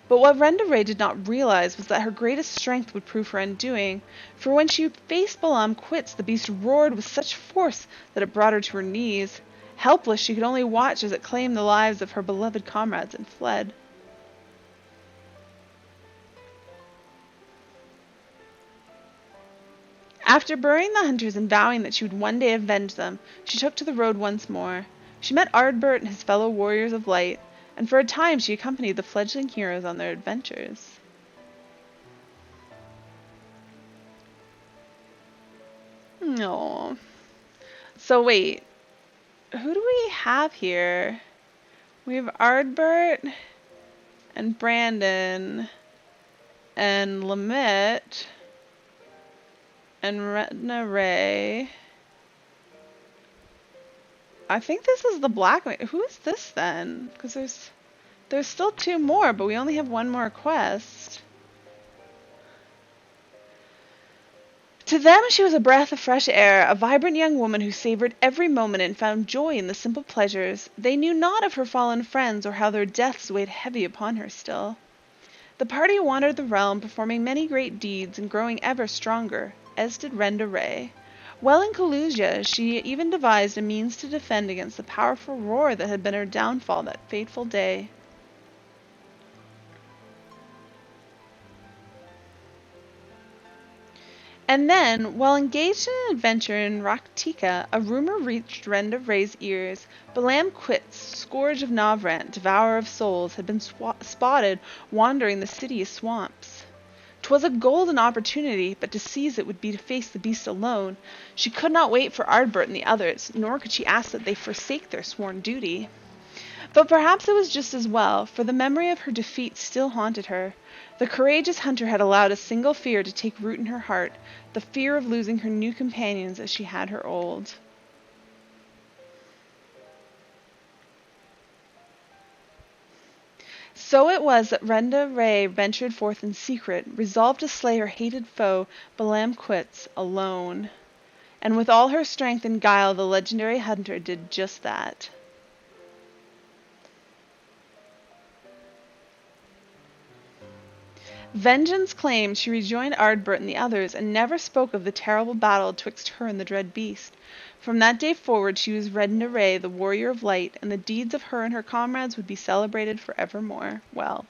But what Renda Ray did not realize was that her greatest strength would prove her undoing, for when she faced Balam Quits, the beast roared with such force that it brought her to her knees. Helpless, she could only watch as it claimed the lives of her beloved comrades and fled. After burying the hunters and vowing that she would one day avenge them, she took to the road once more. She met Ardbert and his fellow warriors of light, and for a time she accompanied the fledgling heroes on their adventures. No. So wait, who do we have here? We have Ardbert and Brandon and Lamette and Retina Ray. I think this is the black. Who is this then? Because there's still 2 more, but we only have 1 more quest. To them, she was a breath of fresh air, a vibrant young woman who savored every moment and found joy in the simple pleasures. They knew not of her fallen friends or how their deaths weighed heavy upon her still. The party wandered the realm, performing many great deeds and growing ever stronger, as did Renda Ray. While in Kalusia, she even devised a means to defend against the powerful roar that had been her downfall that fateful day. And then, while engaged in an adventure in Raktika, a rumor reached Renda Ray's ears. Balam Quits, scourge of Navrant, devourer of souls, had been spotted wandering the city's swamps. 'Twas a golden opportunity, but to seize it would be to face the beast alone. She could not wait for Ardbert and the others, nor could she ask that they forsake their sworn duty. But perhaps it was just as well, for the memory of her defeat still haunted her. The courageous hunter had allowed a single fear to take root in her heart, the fear of losing her new companions as she had her old. So it was that Renda Ray ventured forth in secret, resolved to slay her hated foe, Balam Quits, alone. And with all her strength and guile, the legendary hunter did just that. Vengeance claimed, she rejoined Ardbert and the others, and never spoke of the terrible battle twixt her and the dread beast. From that day forward she was Renda Ray, the warrior of light, and the deeds of her and her comrades would be celebrated forevermore. Well,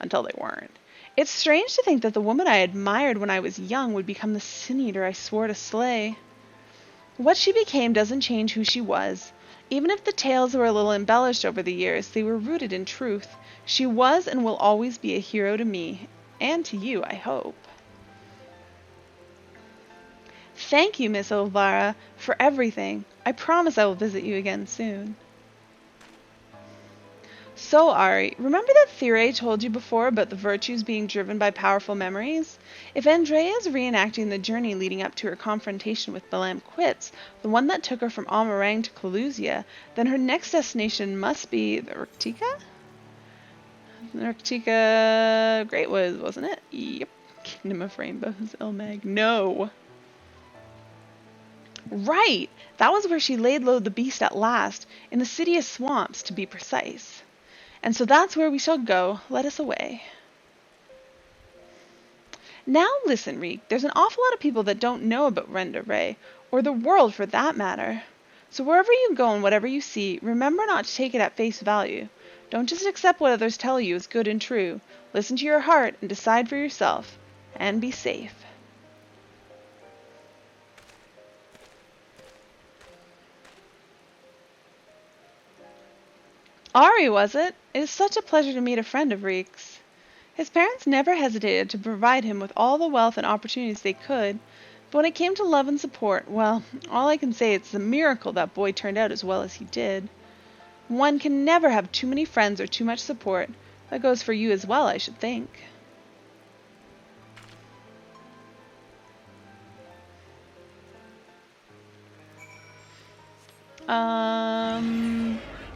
until they weren't. It's strange to think that the woman I admired when I was young would become the sin-eater I swore to slay. What she became doesn't change who she was. Even if the tales were a little embellished over the years, they were rooted in truth. She was and will always be a hero to me. And to you, I hope. Thank you, Miss Olvara, for everything. I promise I will visit you again soon. So, Ari, remember that theory I told you before about the virtues being driven by powerful memories? If Andrea is reenacting the journey leading up to her confrontation with Balam Quits, the one that took her from Amarang to Kalusia, then her next destination must be the Raktika? Raktika Greatwoods, wasn't it? Yep. Kingdom of Rainbows, Ilmag. No. Right! That was where she laid low the beast at last, in the city of swamps, to be precise. And so that's where we shall go. Let us away. Now listen, Reek, there's an awful lot of people that don't know about Renda Ray, or the world for that matter. So wherever you go and whatever you see, remember not to take it at face value. Don't just accept what others tell you is good and true. Listen to your heart and decide for yourself. And be safe. Ari, was it? It is such a pleasure to meet a friend of Reek's. His parents never hesitated to provide him with all the wealth and opportunities they could, but when it came to love and support, well, all I can say it's a miracle that boy turned out as well as he did. One can never have too many friends or too much support. That goes for you as well, I should think.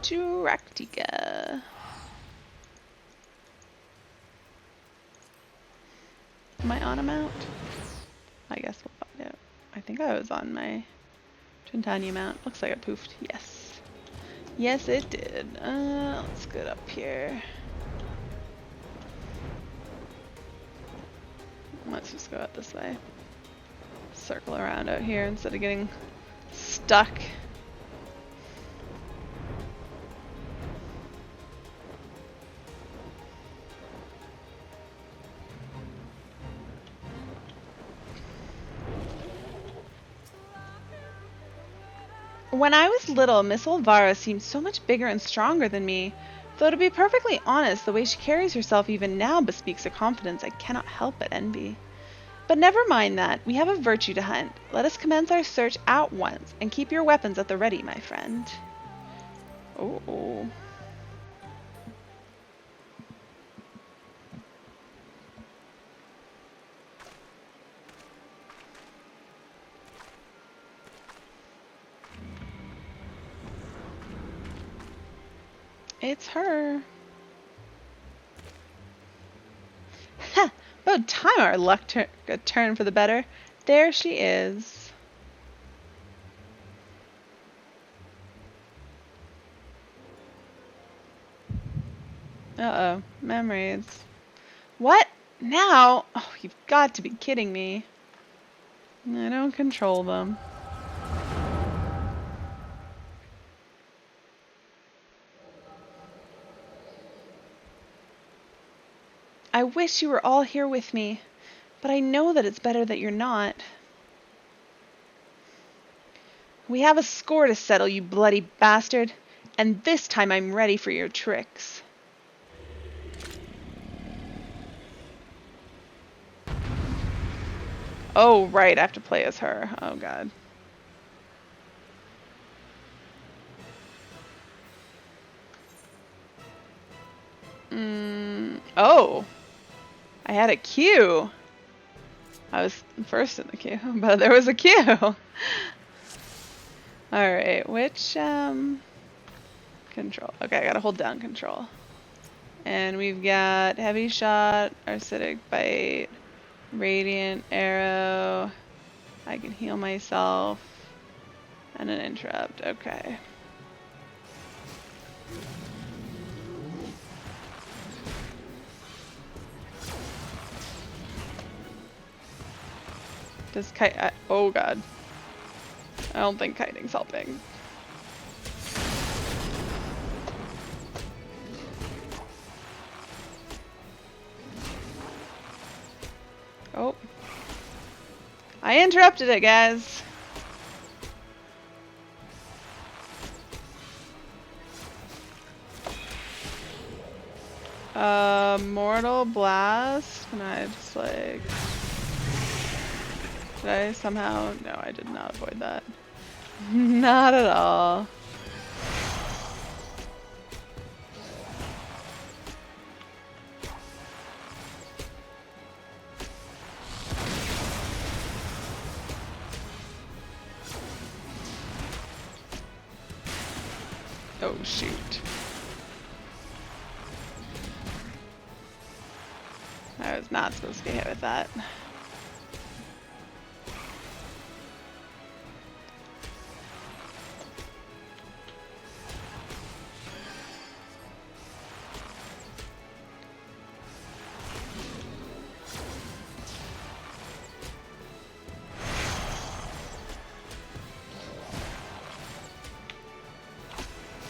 To Raktika. Am I on a mount? I guess we'll find out. I think I was on my Trentania mount. Looks like it poofed. Yes. Yes, it did. Let's get up here. Let's just go out this way. Circle around out here instead of getting stuck. When I was little, Miss Olvara seemed so much bigger and stronger than me, Though to be perfectly honest, the way she carries herself even now bespeaks a confidence I cannot help but envy. But never mind that. We have a virtue to hunt. Let us commence our search at once, and keep your weapons at the ready, my friend. Oh. It's her. Ha! About time our luck turned for the better. There she is. Uh-oh. Memories. What? Now? Oh, you've got to be kidding me. I don't control them. I wish you were all here with me, but I know that it's better that you're not. We have a score to settle, you bloody bastard, and this time I'm ready for your tricks. Oh, right, I have to play as her. Oh, God. Oh. I had a queue. I was first in the queue, but there was a queue. Alright, which, control. Okay, I gotta hold down control. And we've got heavy shot, acidic bite, radiant arrow. I can heal myself. And an interrupt. Okay. Does kite? Oh God. I don't think kiting's helping. Oh. I interrupted it, guys. Mortal Blast? Can I just like... Did I somehow... No, I did not avoid that. Not at all. Oh, shoot. I was not supposed to be hit with that.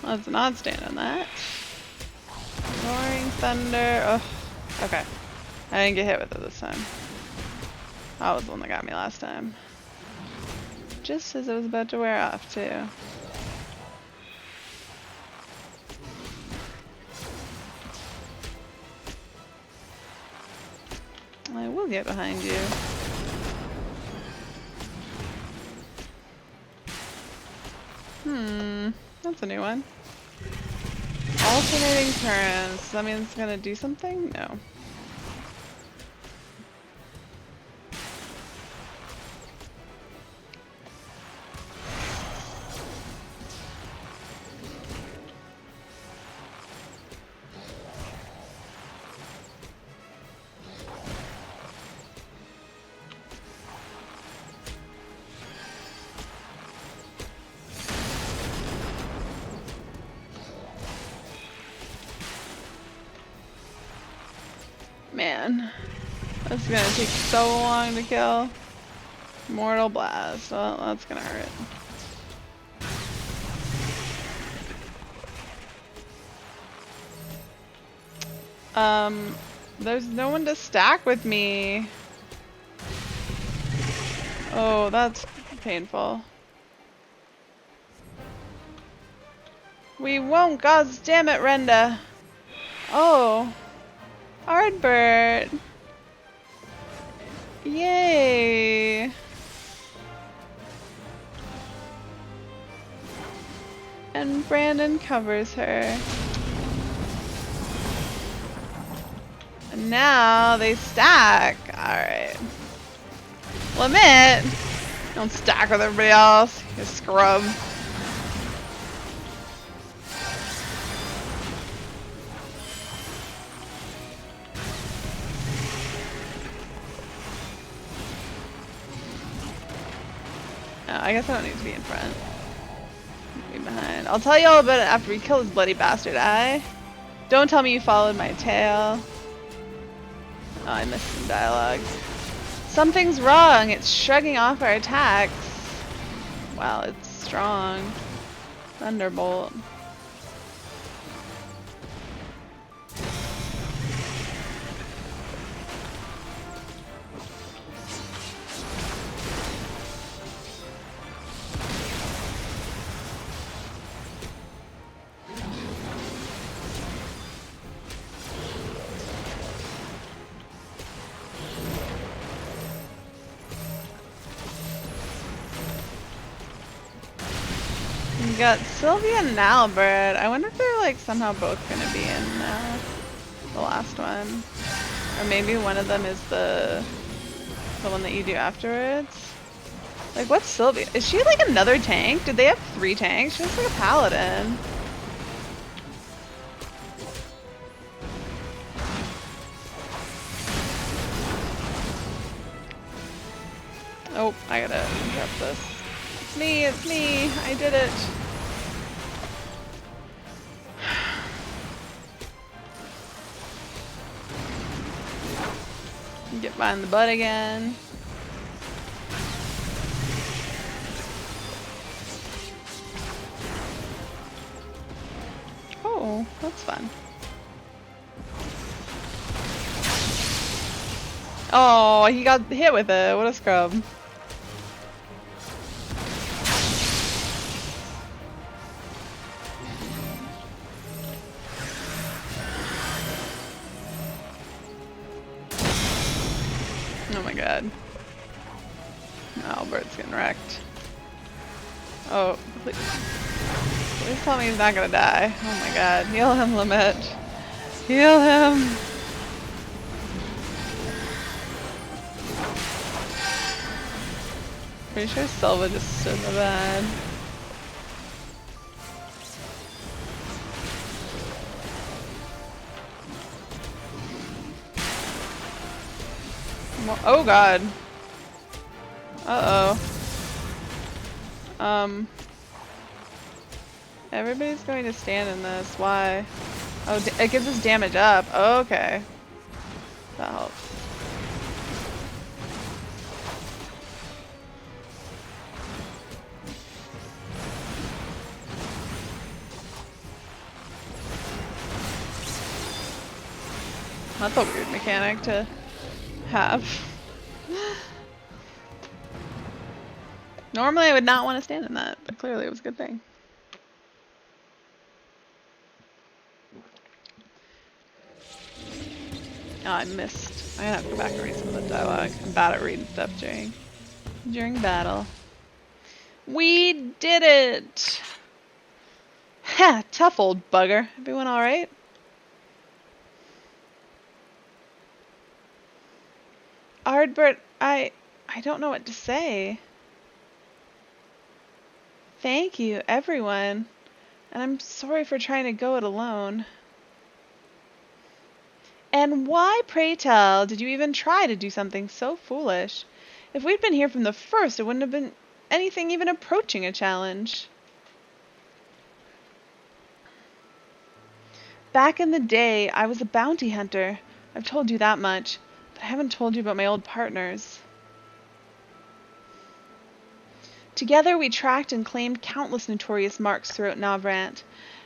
Let's not stand on that. Roaring Thunder. Ugh. Okay. I didn't get hit with it this time. That was the one that got me last time. Just as it was about to wear off, too. I will get behind you. That's a new one. Alternating turns. Does that mean it's gonna do something? No. Man, that's gonna take so long to kill. Mortal Blast. Well, that's gonna hurt. There's no one to stack with me. Oh, that's painful. We won't, god damn it, Renda. Oh, Ardbert. Yay. And Brandon covers her. And now they stack. Alright. Limit! Don't stack with everybody else, you scrub. Oh, I guess I don't need to be in front. Be behind. I'll tell you all about it after we kill this bloody bastard, Don't tell me you followed my tail. Oh, I missed some dialogue. Something's wrong. It's shrugging off our attacks. Wow, it's strong. Thunderbolt. We got Sylvia and Albert. I wonder if they're like somehow both gonna be in the last one. Or maybe one of them is the one that you do afterwards. Like, what's Sylvia? Is she like another tank? Did they have 3 tanks? She looks like a paladin. Oh, I gotta interrupt this. It's me, I did it. Get behind the butt again. Oh, that's fun. Oh, he got hit with it. What a scrub. Oh my god. Albert's getting wrecked. Oh, please tell me he's not gonna die. Oh my god. Heal him, Limit. Heal him! Pretty sure Silva just stood in the bed. Oh god. Uh-oh. Everybody's going to stand in this. Why? Oh, it gives us damage up. Oh, okay. That helps. That's a weird mechanic to have. Normally I would not want to stand in that, but clearly it was a good thing. Oh, I missed. I'm gonna have to go back and read some of the dialogue. I'm bad at reading stuff during battle. We did it! Ha! Tough old bugger. Everyone alright? Ardbert, I don't know what to say. Thank you, everyone. And I'm sorry for trying to go it alone. And why, pray tell, did you even try to do something so foolish? If we'd been here from the first, it wouldn't have been anything even approaching a challenge. Back in the day, I was a bounty hunter. I've told you that much, but I haven't told you about my old partners. Together we tracked and claimed countless notorious marks throughout Navrant,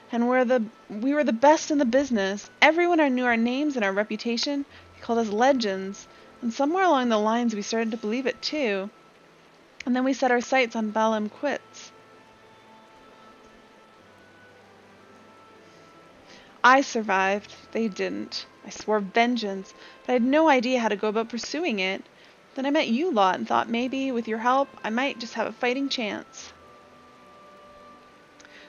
and we were the best in the business. Everyone knew our names and our reputation. They called us legends, and somewhere along the lines we started to believe it too. And then we set our sights on Balam Quits. I survived. They didn't. I swore vengeance, but I had no idea how to go about pursuing it. Then I met you lot and thought maybe, with your help, I might just have a fighting chance.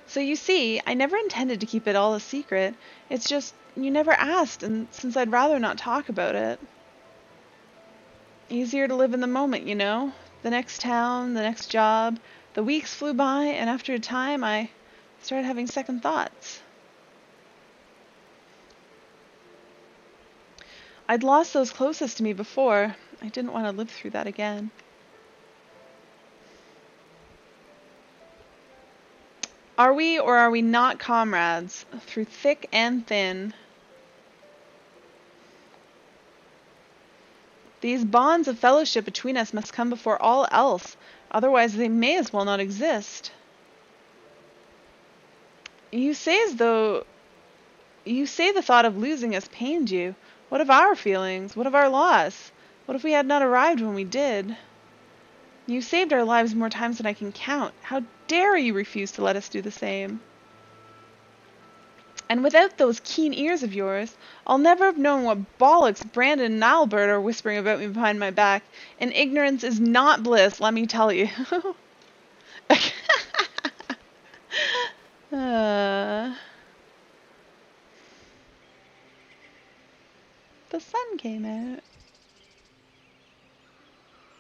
So you see, I never intended to keep it all a secret. It's just, you never asked, and since I'd rather not talk about it. Easier to live in the moment, you know? The next town, the next job. The weeks flew by, and after a time, I started having second thoughts. I'd lost those closest to me before. I didn't want to live through that again. Are we or are we not comrades? Through thick and thin. These bonds of fellowship between us must come before all else. Otherwise, they may as well not exist. You say the thought of losing us pained you. What of our feelings? What of our loss? What if we had not arrived when we did? You saved our lives more times than I can count. How dare you refuse to let us do the same? And without those keen ears of yours, I'll never have known what bollocks Brandon and Albert are whispering about me behind my back. And ignorance is not bliss, let me tell you. The sun came out.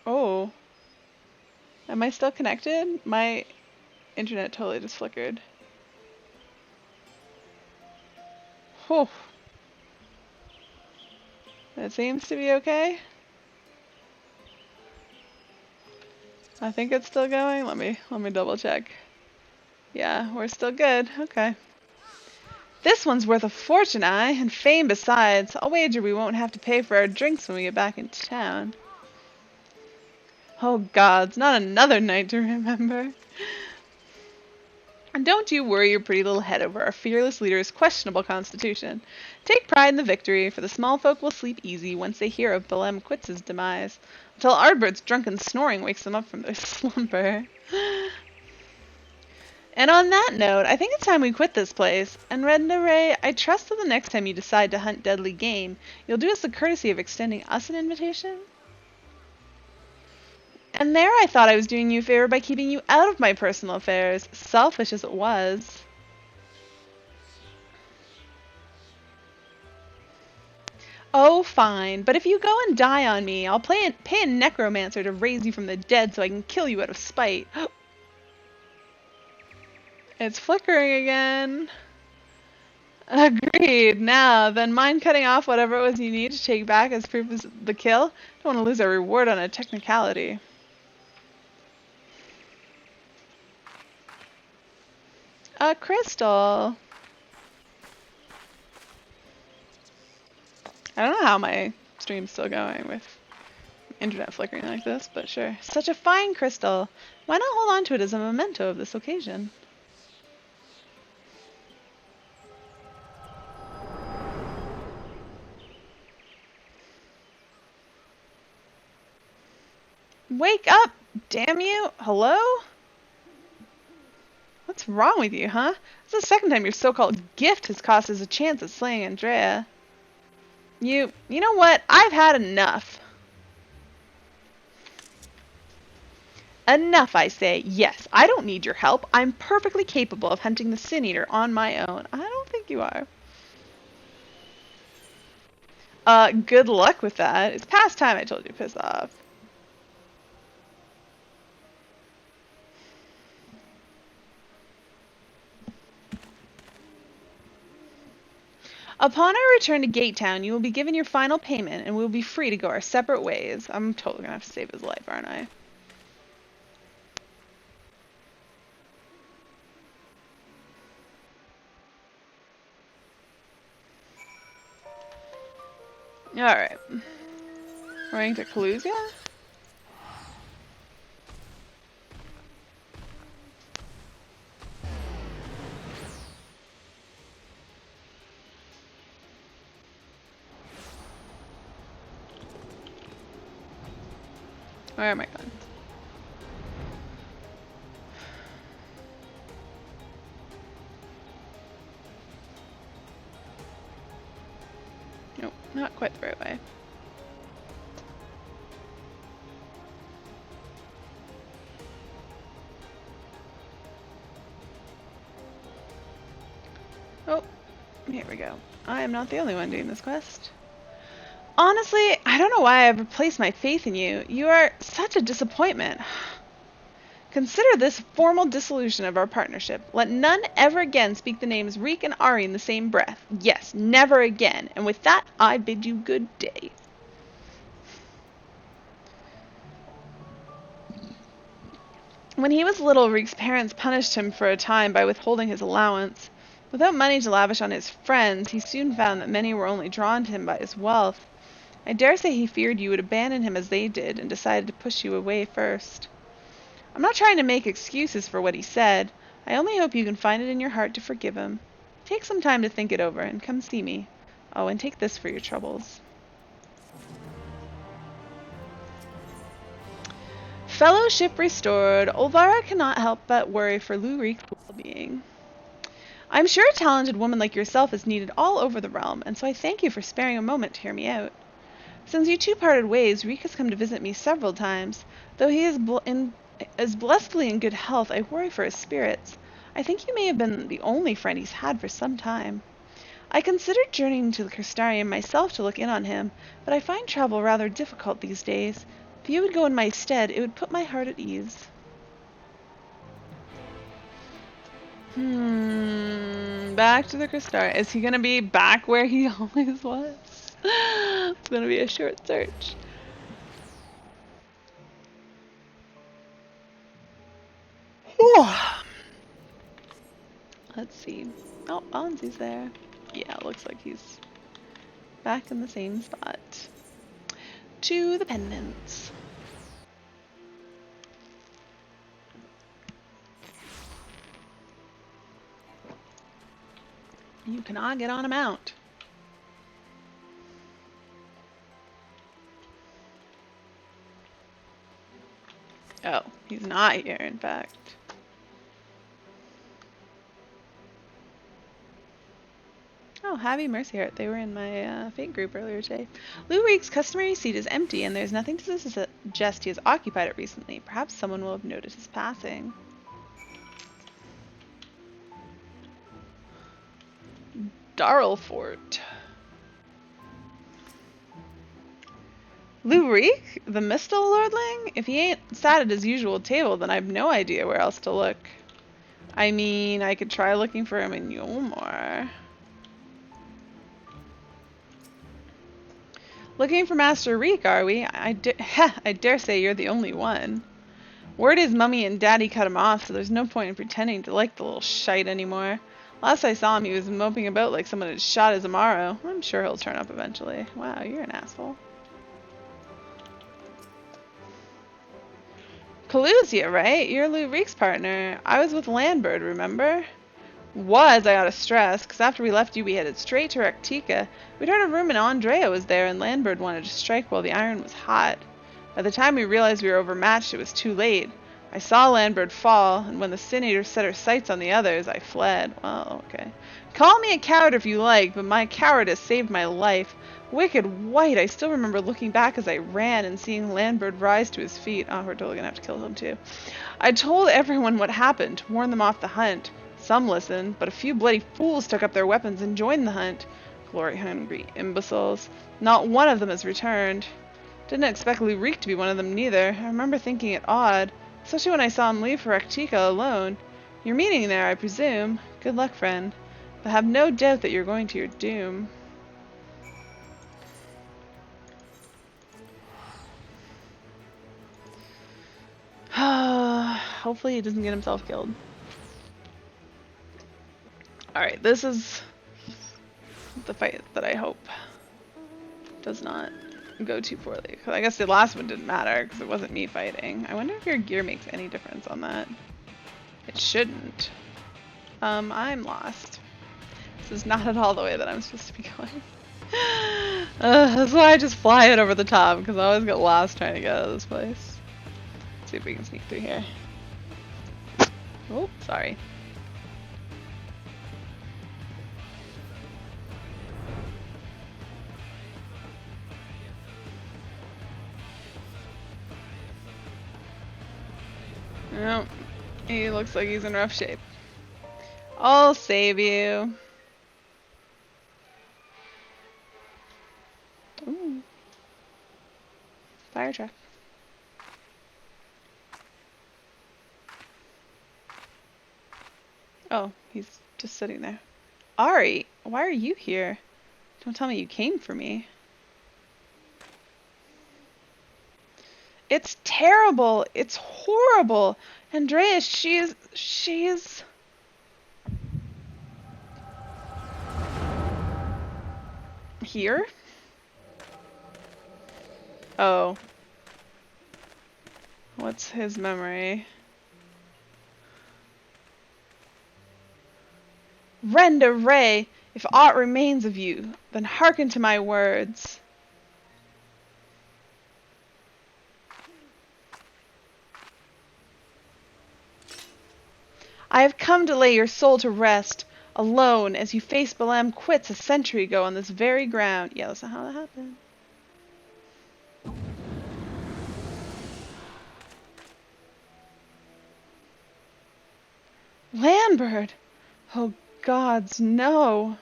Oh. Am I still connected? My internet totally just flickered. Whew. That seems to be okay. I think it's still going. Let me double check. Yeah, we're still good. Okay. This one's worth a fortune, and fame besides. I'll wager we won't have to pay for our drinks when we get back into town. Oh gods, not another night to remember. And don't you worry your pretty little head over our fearless leader's questionable constitution. Take pride in the victory, for the small folk will sleep easy once they hear of Belem Quitz's demise, until Ardbert's drunken snoring wakes them up from their slumber. And on that note, I think it's time we quit this place. And Redna Ray, I trust that the next time you decide to hunt deadly game, you'll do us the courtesy of extending us an invitation? And there I thought I was doing you a favor by keeping you out of my personal affairs, selfish as it was. Oh, fine, but if you go and die on me, I'll pay a necromancer to raise you from the dead so I can kill you out of spite. It's flickering again. Agreed. Now, then mind cutting off whatever it was you need to take back as proof of the kill? Don't want to lose our reward on a technicality. A crystal. I don't know how my stream's still going with internet flickering like this, but sure. Such a fine crystal. Why not hold on to it as a memento of this occasion? Wake up, damn you! Hello? What's wrong with you, huh? It's the second time your so-called gift has cost us a chance at slaying Andrea. You know what? I've had enough. Enough, I say. Yes, I don't need your help. I'm perfectly capable of hunting the Sin Eater on my own. I don't think you are. Good luck with that. It's past time I told you to piss off. Upon our return to Gate Town, you will be given your final payment, and we will be free to go our separate ways. I'm totally gonna have to save his life, aren't I? Alright. We're going to Kalusia? Where are my guns? Not quite the right way. Oh, here we go. I am not the only one doing this quest. Honestly, I don't know why I've replaced my faith in you. You are such a disappointment. Consider this formal dissolution of our partnership. Let none ever again speak the names Reek and Ari in the same breath. Yes, never again. And with that, I bid you good day. When he was little, Reek's parents punished him for a time by withholding his allowance. Without money to lavish on his friends, he soon found that many were only drawn to him by his wealth. I dare say he feared you would abandon him as they did, and decided to push you away first. I'm not trying to make excuses for what he said. I only hope you can find it in your heart to forgive him. Take some time to think it over, and come see me. Oh, and take this for your troubles. Fellowship restored. Olvara cannot help but worry for Lurik's well-being. I'm sure a talented woman like yourself is needed all over the realm, and so I thank you for sparing a moment to hear me out. Since you two parted ways, Reek has come to visit me several times. Though he is blessedly in good health, I worry for his spirits. I think you may have been the only friend he's had for some time. I considered journeying to the Crystarium myself to look in on him, but I find travel rather difficult these days. If you would go in my stead, it would put my heart at ease. Back to the Crystarium. Is he gonna be back where he always was? It's gonna be a short search. Let's see. Oh, Bonzi's there. Yeah, looks like he's back in the same spot. To the pendants. You cannot get on a mount. Oh, he's not here, in fact. Oh, Happy Mercyheart. They were in my fate group earlier today. Lou Reek's customary seat is empty, and there's nothing to suggest he has occupied it recently. Perhaps someone will have noticed his passing. Darlfort. Lou Reek? The Mistal Lordling? If he ain't sat at his usual table, then I've no idea where else to look. I mean, I could try looking for him in Yulmore. Looking for Master Reek, are we? I dare say you're the only one. Word is Mummy and Daddy cut him off, so there's no point in pretending to like the little shite anymore. Last I saw him, he was moping about like someone had shot his Amaro. I'm sure he'll turn up eventually. Wow, you're an asshole. Collusia, right? You're Lou Reek's partner. I was with Landbird, remember? I gotta stress, because after we left you, we headed straight to Rectica. We'd heard a rumor Andrea was there, and Landbird wanted to strike while the iron was hot. By the time we realized we were overmatched, it was too late. I saw Landbird fall, and when the Sin Eater set her sights on the others, I fled. Well, okay. Call me a coward if you like, but my cowardice saved my life. Wicked white, I still remember looking back as I ran and seeing Landbird rise to his feet. Oh, we're totally gonna have to kill him too. I told everyone what happened, to warn them off the hunt. Some listened, but a few bloody fools took up their weapons and joined the hunt. Glory-hungry imbeciles. Not one of them has returned. Didn't expect Lou Reek to be one of them neither. I remember thinking it odd, especially when I saw him leave for Rectica alone. You're meeting there, I presume. Good luck, friend. But have no doubt that you're going to your doom. Hopefully he doesn't get himself killed. Alright, this is the fight that I hope does not go too poorly. Because I guess the last one didn't matter because it wasn't me fighting. I wonder if your gear makes any difference on that. It shouldn't. I'm lost. This is not at all the way that I'm supposed to be going. That's why I just fly it over the top, because I always get lost trying to get out of this place. Let's see if we can sneak through here. Oh, sorry. Nope. He looks like he's in rough shape. I'll save you. Ooh. Fire truck. Oh, he's just sitting there. Ari, why are you here? Don't tell me you came for me. It's terrible. It's horrible. Andreas, she's here? Oh. What's his memory? Renda Ray, if aught remains of you, then hearken to my words. I have come to lay your soul to rest, alone, as you face Balaam quits a century ago on this very ground. Yeah, that's not how that happened. Landbird! Oh gods, no!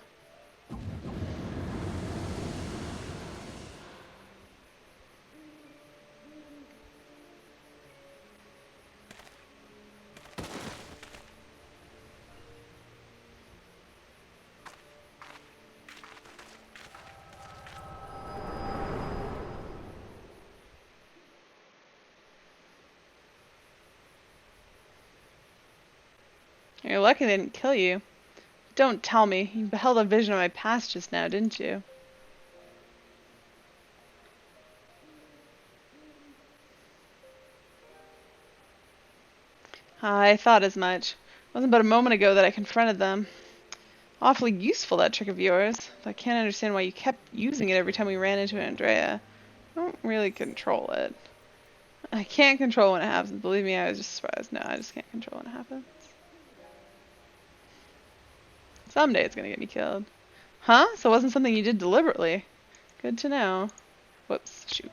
You're lucky they didn't kill you. Don't tell me. You beheld a vision of my past just now, didn't you? I thought as much. It wasn't but a moment ago that I confronted them. Awfully useful, that trick of yours. I can't understand why you kept using it every time we ran into Andrea. I don't really control it. I can't control when it happens. Believe me, I was just surprised. No, I just can't control when it happens. Someday it's gonna get me killed. Huh? So it wasn't something you did deliberately. Good to know. Whoops, shoot.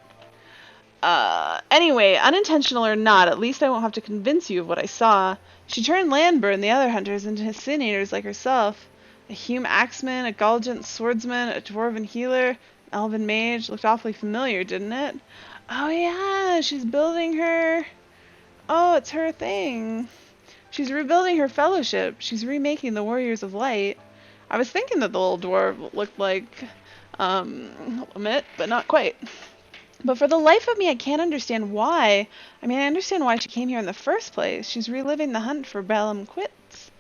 Anyway, unintentional or not, at least I won't have to convince you of what I saw. She turned Landbird and the other hunters into Hasidians like herself. A Hume axeman, a Galgant swordsman, a dwarven healer, an elven mage. Looked awfully familiar, didn't it? Oh yeah, she's building her... Oh, it's her thing. She's rebuilding her fellowship. She's remaking the Warriors of Light. I was thinking that the little dwarf looked like, Limit, but not quite. But for the life of me, I can't understand why. I mean, I understand why she came here in the first place. She's reliving the hunt for Balaam Quits.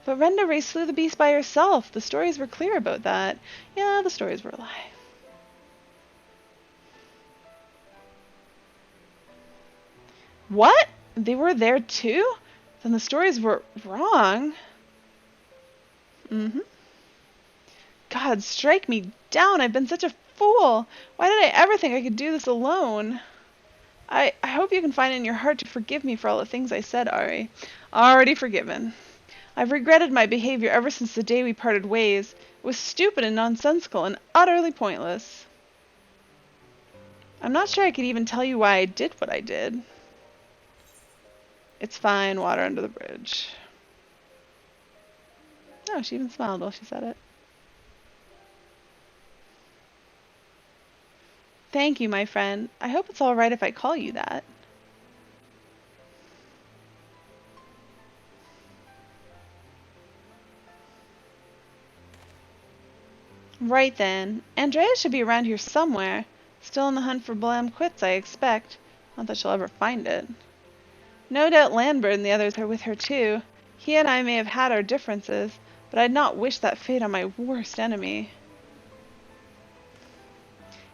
But Renda Ray slew the beast by herself. The stories were clear about that. Yeah, the stories were a lie. What? They were there too? Then the stories were wrong. God, strike me down. I've been such a fool. Why did I ever think I could do this alone? I hope you can find it in your heart to forgive me for all the things I said, Ari. Already forgiven. I've regretted my behavior ever since the day we parted ways. It was stupid and nonsensical and utterly pointless. I'm not sure I could even tell you why I did what I did. It's fine, water under the bridge. Oh, she even smiled while she said it. Thank you, my friend. I hope it's all right if I call you that. Right then. Andrea should be around here somewhere. Still on the hunt for Blam Quits, I expect. Not that she'll ever find it. No doubt Landbird and the others are with her too. He and I may have had our differences, but I'd not wish that fate on my worst enemy.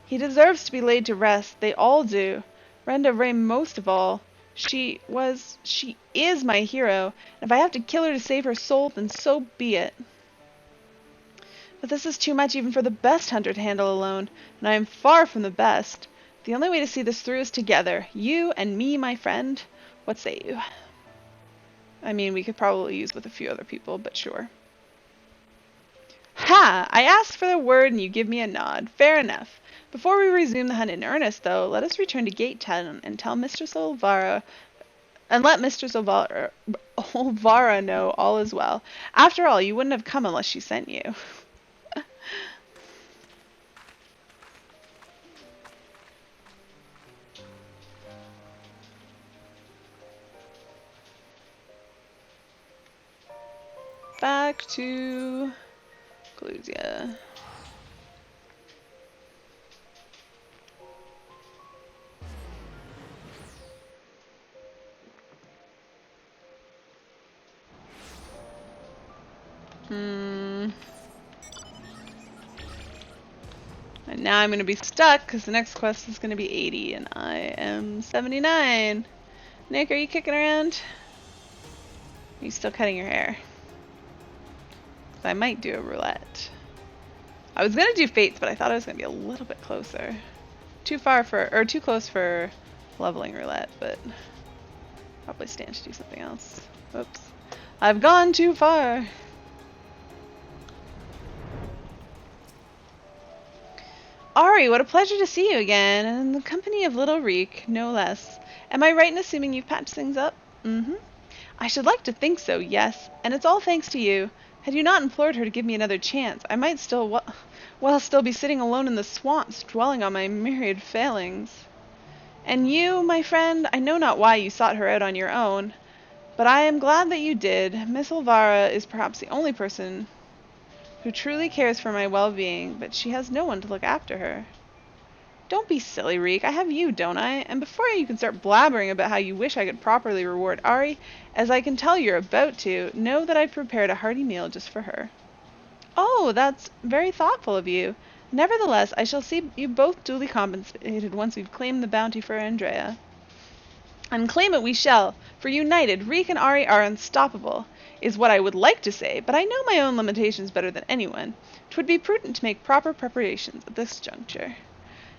He deserves to be laid to rest. They all do. Renda Ray most of all. She is my hero, and if I have to kill her to save her soul, then so be it. But this is too much even for the best hunter to handle alone, and I am far from the best. The only way to see this through is together. You and me, my friend. What say you? I mean, we could probably use with a few other people, but sure. Ha! I asked for the word and you give me a nod. Fair enough. Before we resume the hunt in earnest, though, let us return to Gate Town and tell Mistress Olvara And let Mistress Olvara know all is well. After all, you wouldn't have come unless she sent you. Back to Clusia. And now I'm going to be stuck because the next quest is going to be 80 and I am 79. Nick, are you kicking around? Are you still cutting your hair? I might do a roulette. I was gonna do fates, but I thought I was gonna be a little bit closer. Too close for leveling roulette, but probably stand to do something else. Oops. I've gone too far. Ari, what a pleasure to see you again, and in the company of little Reek, no less. Am I right in assuming you've patched things up? Mm-hmm. I should like to think so, yes, and it's all thanks to you. Had you not implored her to give me another chance, I might still be sitting alone in the swamps, dwelling on my myriad failings. And you, my friend, I know not why you sought her out on your own, but I am glad that you did. Miss Olvara is perhaps the only person who truly cares for my well-being, but she has no one to look after her. Don't be silly, Reek. I have you, don't I? And before you can start blabbering about how you wish I could properly reward Ari, as I can tell you're about to, know that I've prepared a hearty meal just for her. Oh, that's very thoughtful of you. Nevertheless, I shall see you both duly compensated once we've claimed the bounty for Andrea. And claim it we shall, for united, Reek and Ari are unstoppable, is what I would like to say, but I know my own limitations better than anyone. 'Twould be prudent to make proper preparations at this juncture.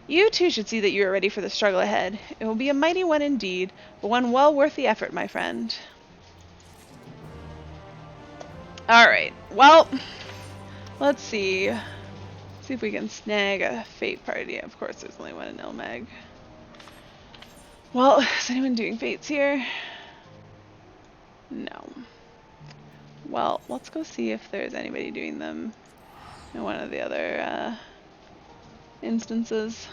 You too should see that you are ready for the struggle ahead. It will be a mighty one indeed, but one well worth the effort, my friend. Alright, well, let's see. See if we can snag a fate party. Of course, there's only one in Ilmag. Well, is anyone doing fates here? No. Well, let's go see if there's anybody doing them in one of the other instances.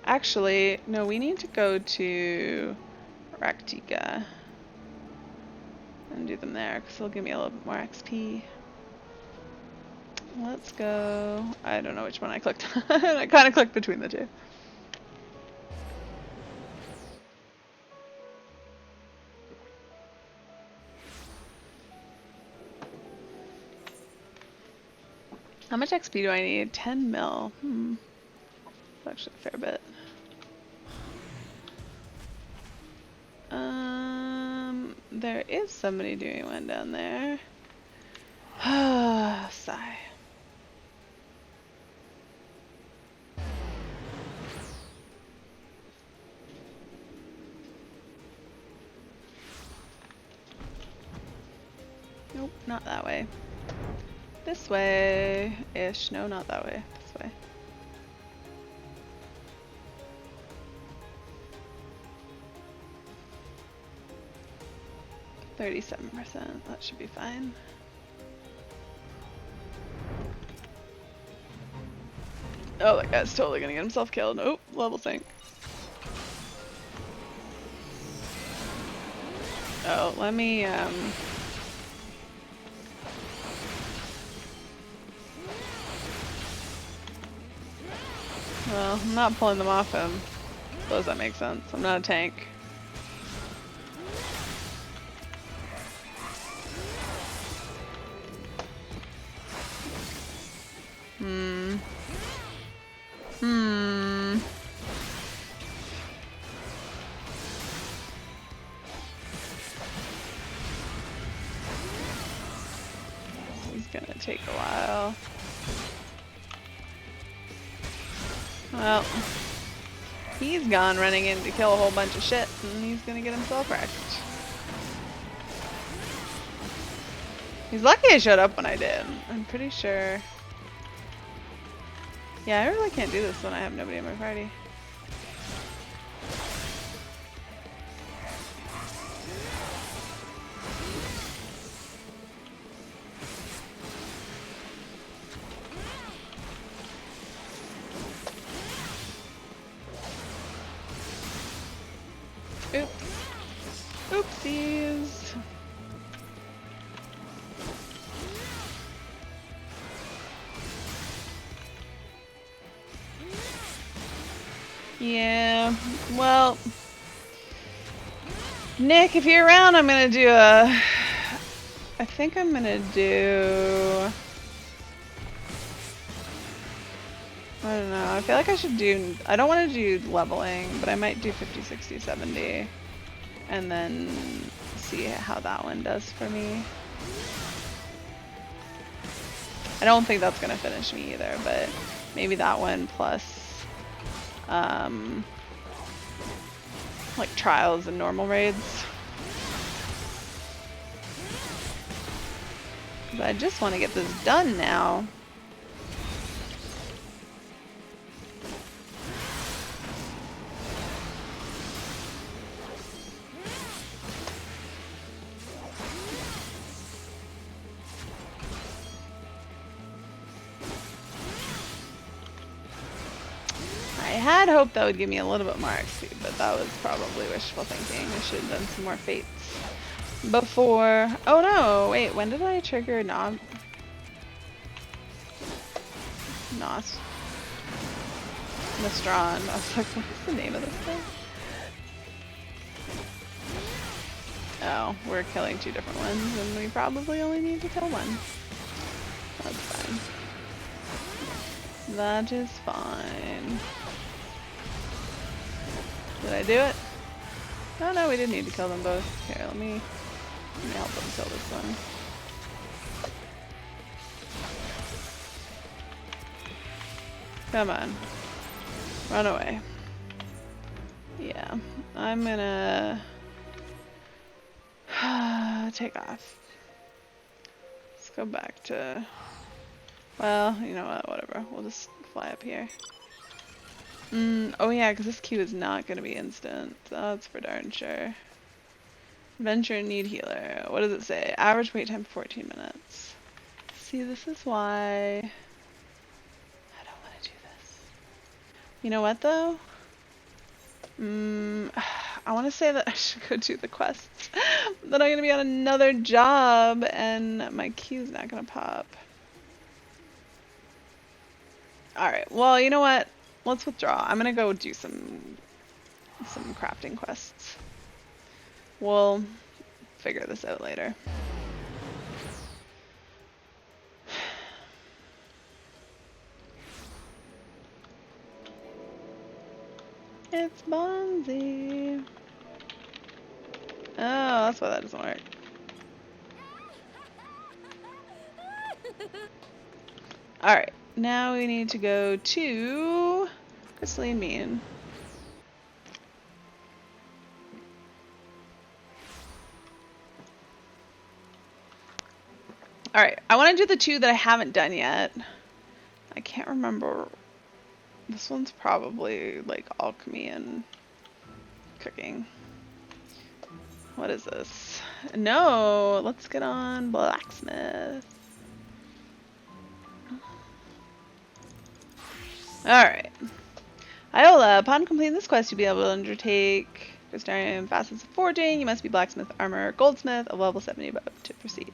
Actually, no, we need to go to Raktika and do them there because they'll give me a little bit more XP. Let's go. I don't know which one I clicked. I kind of clicked between the two. How much XP do I need? 10 mil. That's actually a fair bit. There is somebody doing one down there. Sigh. Nope, not that way. This way-ish. No, not that way. This way. %. That should be fine. Oh, that guy's totally gonna get himself killed. Oh, level sink. Oh, let me, well, I'm not pulling them off him. Does that make sense? I'm not a tank. This is gonna take a while. Well, he's gone running in to kill a whole bunch of shit, and he's gonna get himself wrecked. He's lucky I showed up when I did. I'm pretty sure Yeah, I really can't do this when I have nobody in my party. Oops. Oopsies. Yeah, well, Nick, if you're around, I'm gonna do a... I think I'm gonna do... I don't know, I feel like I should do... I don't want to do leveling, but I might do 50, 60, 70. And then see how that one does for me. I don't think that's gonna finish me either, but maybe that one plus... like trials and normal raids. But I just want to get this done now. I had hoped that would give me a little bit more XP, but that was probably wishful thinking. I should have done some more fates before. Oh no, wait, when did I trigger Nos? Nostron. I was like, what's the name of this thing? Oh, we're killing two different ones, and we probably only need to kill one. That's fine. That is fine. Did I do it? Oh no, we didn't need to kill them both. Here, let me help them kill this one. Come on. Run away. Yeah, I'm gonna take off. Let's go back to... Well, you know what, whatever. We'll just fly up here. Oh yeah, because this queue is not going to be instant. That's for darn sure. Adventure need healer. What does it say? Average wait time 14 minutes. See, this is why I don't want to do this. You know what though? I want to say that I should go do the quests. Then I'm going to be on another job and my queue's not going to pop. Alright, well, you know what? Let's withdraw. I'm gonna go do some crafting quests. We'll figure this out later. It's Bonzi. Oh, that's why that doesn't work. Alright, now we need to go to Crystalline Mean. Alright, I want to do the two that I haven't done yet. I can't remember. This one's probably like alchemy and cooking. What is this? No, let's get on blacksmith. Alright. Iola, upon completing this quest, you'll be able to undertake Crystarian facets of forging. You must be blacksmith, armor, goldsmith, of level 70 above to proceed.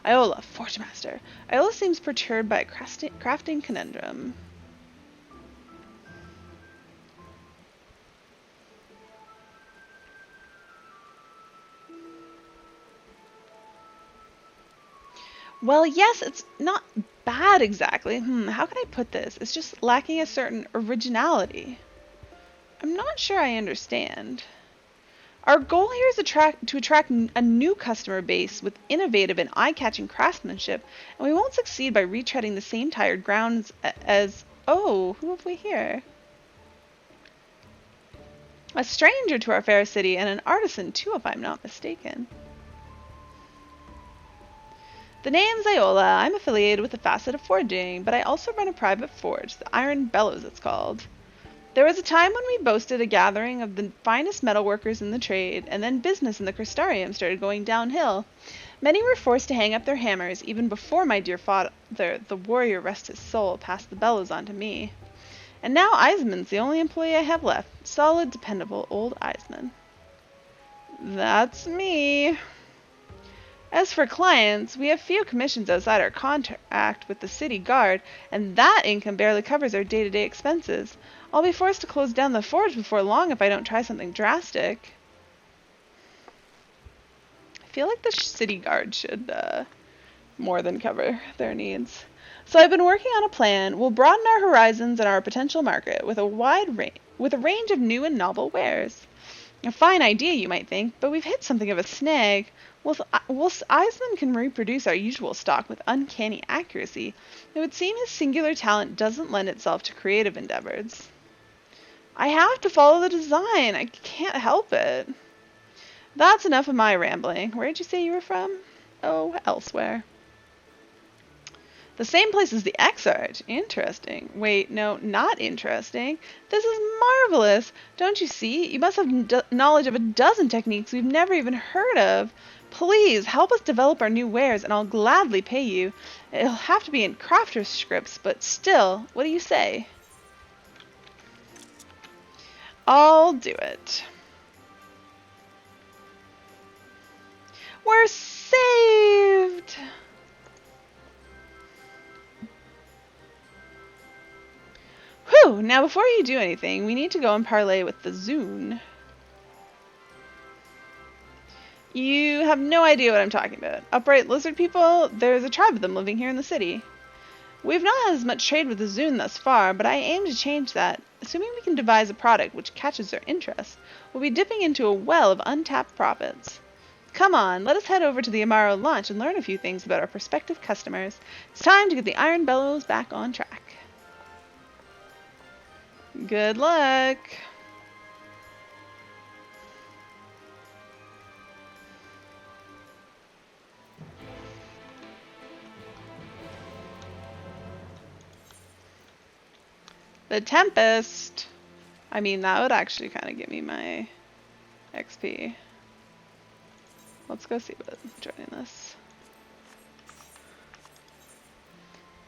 Iola, Forge Master. Iola seems perturbed by a crafting conundrum. Well, yes, it's not bad exactly. How can I put this? It's just lacking a certain originality. I'm not sure I understand. Our goal here is to attract a new customer base with innovative and eye-catching craftsmanship, and we won't succeed by retreading the same tired grounds as... Oh, who have we here? A stranger to our fair city, and an artisan too, if I'm not mistaken. The name's Iola. I'm affiliated with the facet of forging, but I also run a private forge, the Iron Bellows it's called. There was a time when we boasted a gathering of the finest metalworkers in the trade, and then business in the Crystarium started going downhill. Many were forced to hang up their hammers even before my dear father, the warrior rest his soul, passed the bellows on to me. And now Eisman's the only employee I have left. Solid, dependable old Eisman. That's me. As for clients, we have few commissions outside our contract with the city guard, and that income barely covers our day-to-day expenses. I'll be forced to close down the forge before long if I don't try something drastic. I feel like the city guard should more than cover their needs. So I've been working on a plan. We'll broaden our horizons and our potential market with a range of new and novel wares. A fine idea, you might think, but we've hit something of a snag. Whilst Eisman can reproduce our usual stock with uncanny accuracy, it would seem his singular talent doesn't lend itself to creative endeavors. I have to follow the design. I can't help it. That's enough of my rambling. Where did you say you were from? Oh, elsewhere. The same place as the X-Arch. Interesting. Wait, no, not interesting. This is marvelous. Don't you see? You must have knowledge of a dozen techniques we've never even heard of. Please, help us develop our new wares, and I'll gladly pay you. It'll have to be in crafter's scripts, but still, what do you say? I'll do it. We're saved! Whew! Now before you do anything, we need to go and parley with the Zune. You have no idea what I'm talking about. Upright lizard people? There's a tribe of them living here in the city. We've not had as much trade with the Zune thus far, but I aim to change that. Assuming we can devise a product which catches their interest, we'll be dipping into a well of untapped profits. Come on, let us head over to the Amaro launch and learn a few things about our prospective customers. It's time to get the Iron Bellows back on track. Good luck! The Tempest. I mean, that would actually kind of give me my XP. Let's go see what's joining this.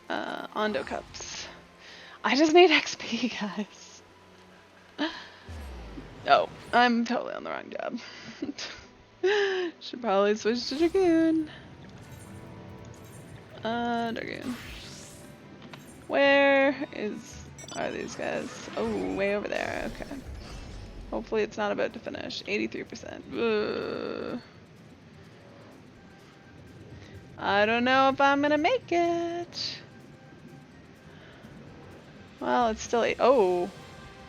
Ondo Cups. I just need XP, guys. Oh, I'm totally on the wrong job. Should probably switch to Dragoon. Dragoon. Where are these guys? Oh, way over there. Okay. Hopefully it's not about to finish. 83%. Ugh. I don't know if I'm gonna make it. Well, it's still oh,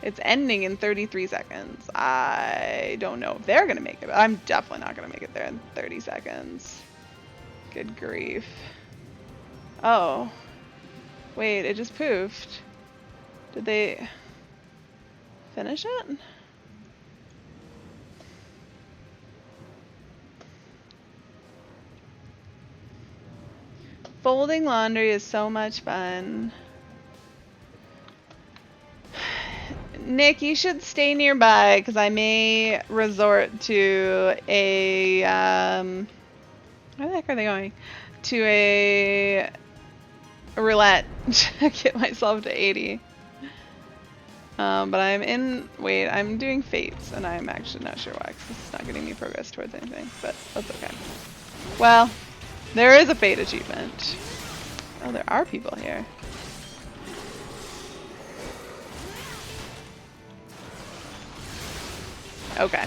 it's ending in 33 seconds. I don't know if they're gonna make it, but I'm definitely not gonna make it there in 30 seconds. Good grief. Oh. Wait, it just poofed. Did they finish it? Folding laundry is so much fun. Nick, you should stay nearby because I may resort to a where the heck are they going? To a roulette to get myself to 80. But I'm doing fates, and I'm actually not sure why, because this is not getting me progress towards anything, but that's okay. Well, there is a fate achievement. Oh, there are people here. Okay.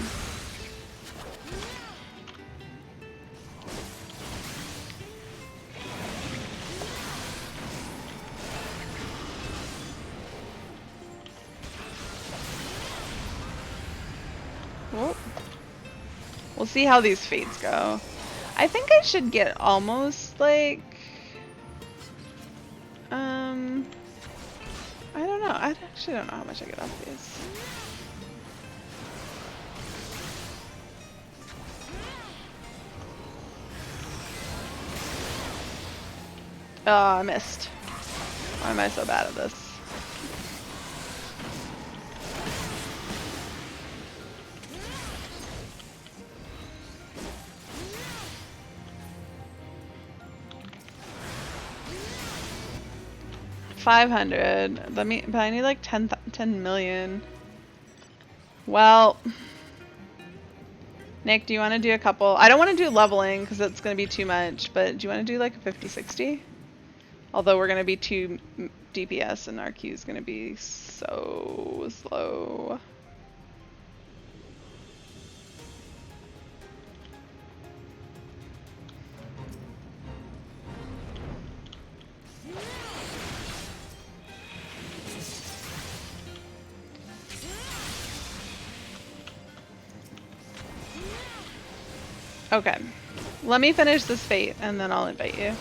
Well, we'll see how these fates go. I think I should get almost like I don't know. I actually don't know how much I get off these. Oh, I missed. Why am I so bad at this? $500. But I need like 10 million. Well, Nick, do you want to do a couple? I don't want to do leveling because it's going to be too much, but do you want to do like a 50-60? Although we're going to be 2 DPS and our Q is going to be so slow. Okay, let me finish this fate and then I'll invite you.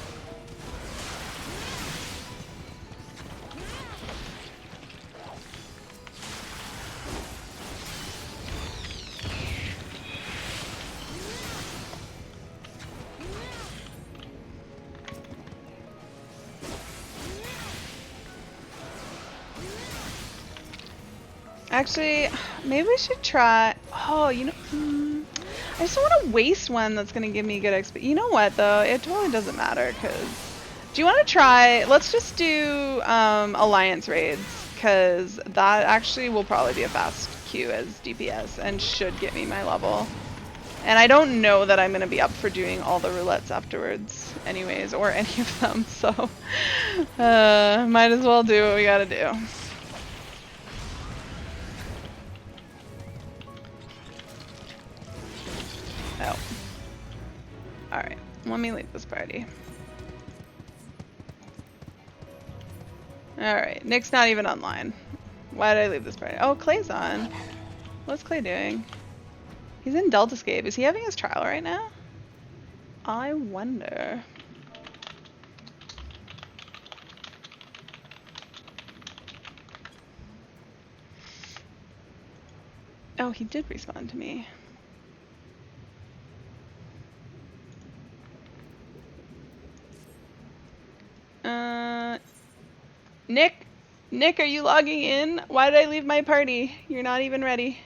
Actually, maybe we should try. Oh, you know, I just don't want to waste one that's going to give me good XP. You know what, though? It totally doesn't matter, because... Do you want to try... Let's just do Alliance raids, because that actually will probably be a fast queue as DPS, and should get me my level. And I don't know that I'm going to be up for doing all the roulettes afterwards, anyways, or any of them, so... might as well do what we gotta do. Oh. Alright, let me leave this party. Alright, Nick's not even online. Why did I leave this party? Oh, Clay's on. What's Clay doing? He's in Deltascape. Is he having his trial right now? I wonder. Oh, he did respond to me. Nick, are you logging in? Why did I leave my party? You're not even ready.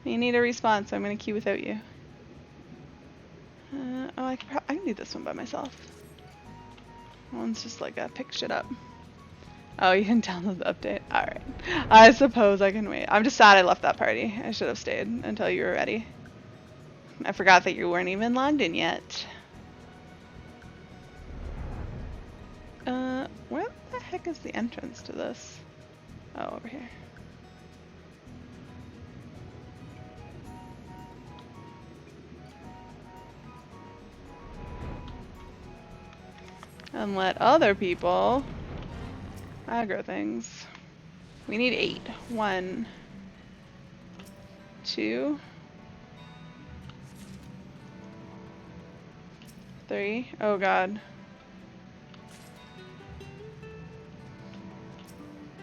You need a response, so I'm gonna queue without you. Oh, I can do this one by myself. One's just like a pick shit up. Oh, you can download the update. Alright. I suppose I can wait. I'm just sad I left that party. I should have stayed until you were ready. I forgot that you weren't even logged in yet. Where the heck is the entrance to this? Oh, over here. And let other people aggro things. We need 8. 1, 2, 3. Oh god.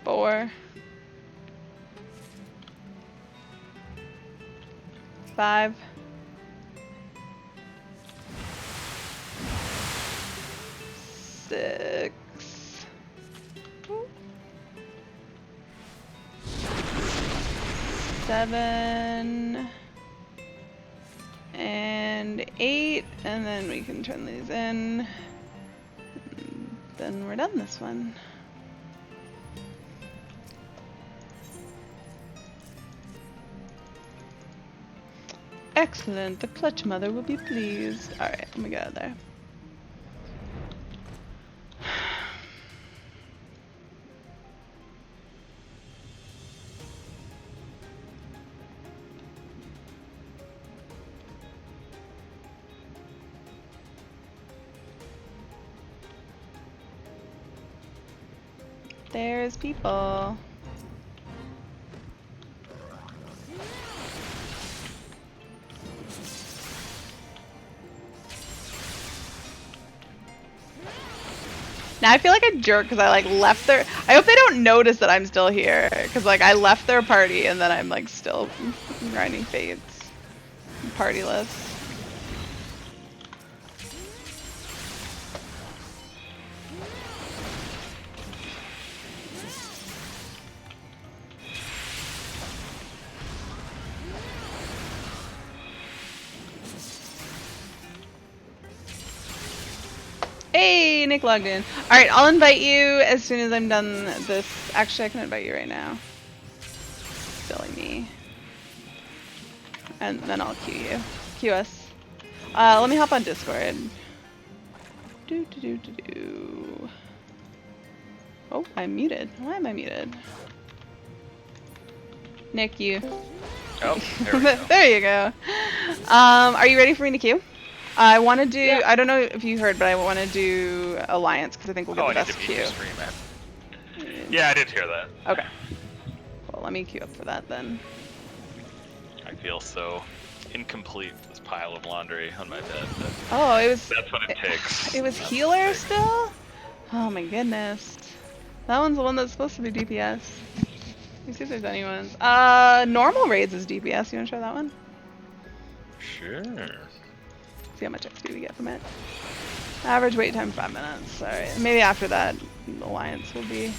4, 5, 6, 7, and 8, and then we can turn these in. And then we're done this one. Excellent, the clutch mother will be pleased. Alright, let me get out of there. There's people. Now I feel like a jerk because I like left their. I hope they don't notice that I'm still here because like I left their party and then I'm like still grinding fates, partyless. Nick logged in. Alright, I'll invite you as soon as I'm done this. Actually, I can invite you right now. Silly me. And then I'll queue you. Queue us. Let me hop on Discord. Oh, I'm muted. Why am I muted? Nick, you. Oh, there we go. There you go. Are you ready for me to queue? I want to do. Yeah. I don't know if you heard, but I want to do Alliance because I think we'll get Oh, the I need best to mute your queue. screen, man. Yeah, I did hear that. Okay. Well, let me queue up for that then. I feel so incomplete, this pile of laundry on my bed. But Oh, it was. that's what it takes. It was That's healer what it takes. still. Oh my goodness. That one's the one that's supposed to be DPS. Let me see if there's any ones. Normal raids is DPS. You wanna try that one? Sure. See how much XP we get from it. Average wait time 5 minutes. Alright, maybe after that, Alliance will be.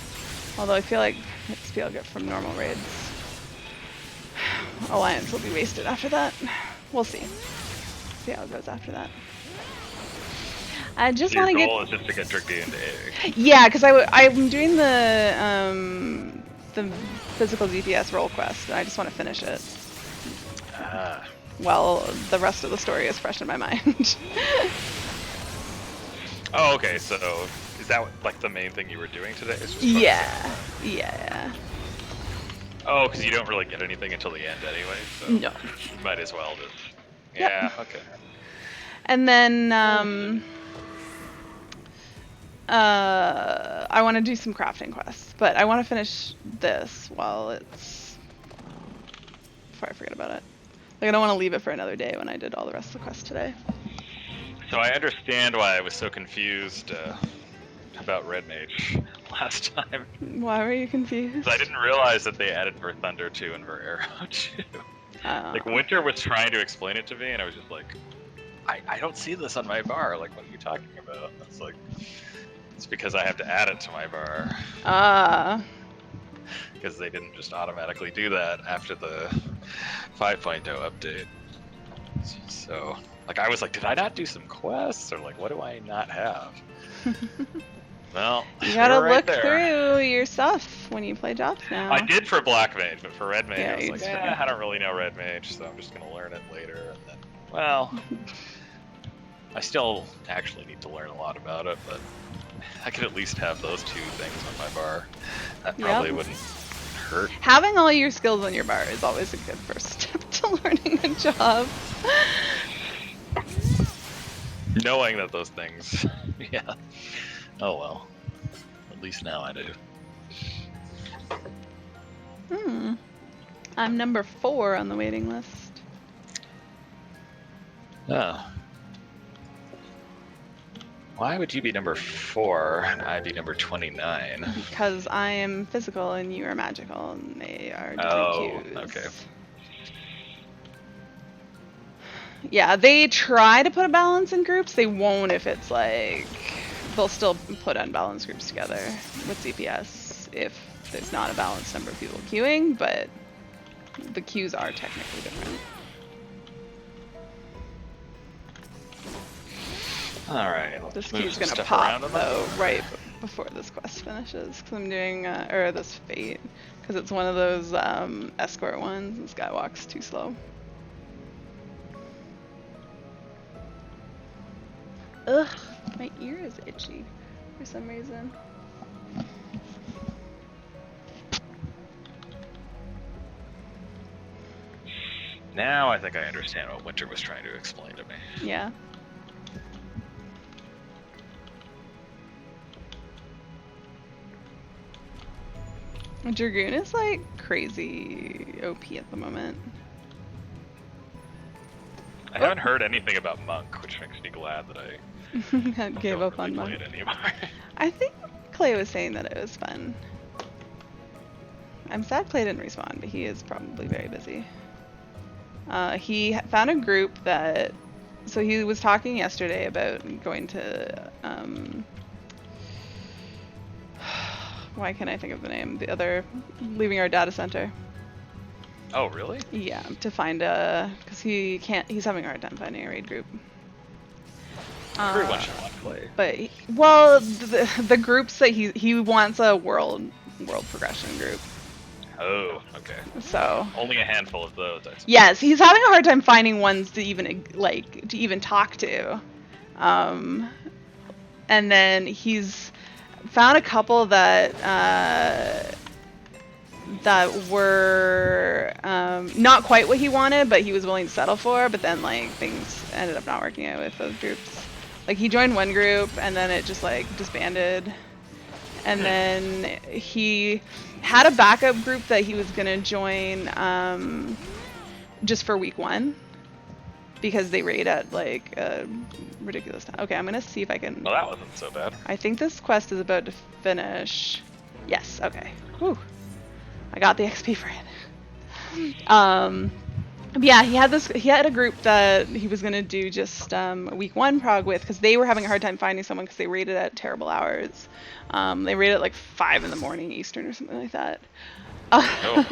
Although I feel like XP I'll get from normal raids. Alliance will be wasted after that. We'll see. See how it goes after that. I just So your want to goal get. is just to get Drug D into egg. Yeah, because I'm doing the physical DPS role quest, and I just want to finish it. Ah. While the rest of the story is fresh in my mind. Oh, okay. So is that like the main thing you were doing today? Is just Yeah. Yeah. Oh, because you don't really get anything until the end anyway. So No. you might as well just. Yep. Yeah. Okay. And then I want to do some crafting quests, but I want to finish this while it's before I forget about it. Like I don't want to leave it for another day when I did all the rest of the quests today. So I understand why I was so confused about Red Mage last time. Why were you confused? 'Cause I didn't realize that they added Ver Thunder 2 and Ver Arrow 2. Like Winter was trying to explain it to me, and I was just like, I don't see this on my bar. Like, what are you talking about? It's like, it's because I have to add it to my bar. Because they didn't just automatically do that after the 5.0 update. So, like, I was like, did I not do some quests? Or, like, what do I not have? Well, You gotta they were right look there. through your stuff when you play jobs now. I did for Black Mage, but for Red Mage, Yeah, I was you like, just I don't really know Red Mage, so I'm just gonna learn it later. And then, well, I still actually need to learn a lot about it, but I could at least have those two things on my bar. That probably Yep. wouldn't hurt. Having all your skills on your bar is always a good first step to learning a job. Knowing that those things, yeah. Oh well. At least now I do. I'm number 4 on the waiting list. Oh. Why would you be number 4 and I be number 29? Because I am physical and you are magical, and they are different Oh, cues. okay. Yeah, they try to put a balance in groups. They won't if it's like they'll still put unbalanced groups together with DPS if there's not a balanced number of people queuing, but the queues are technically different. Alright, This move queue's some gonna stuff pop around on that. though right before this quest finishes because I'm doing or this fate because it's one of those escort ones and Skywalk's too slow. Ugh, my ear is itchy for some reason. Now I think I understand what Winter was trying to explain to me. Yeah. Dragoon is like crazy OP at the moment. I haven't heard anything about Monk, which makes me glad that I Gave don't up really on play Monk. it anymore. I think Clay was saying that it was fun. I'm sad Clay didn't respond, but he is probably very busy. He found a group that, so he was talking yesterday about going to, why can't I think of the name? The other, leaving our data center. Oh, really? Yeah, to find because he's having a hard time finding a raid group. Everyone should want play? But well, the groups that he wants a world progression group. Oh, okay. So Only a handful of those, I suppose. yes, he's having a hard time finding ones to even talk to. And then he's found a couple that were not quite what he wanted, but he was willing to settle for. But then like things ended up not working out with those groups. Like he joined one group and then it just like disbanded. And then he had a backup group that he was gonna join just for week 1 because they raid at like a ridiculous time. Okay, I'm gonna see if I can. Well, that wasn't so bad. I think this quest is about to finish. Yes. Okay. Whew. I got the XP for it. But yeah, he had a group that he was gonna do just week 1 prog with because they were having a hard time finding someone because they raided at terrible hours. They raided at like 5 in the morning Eastern or something like that. Oh,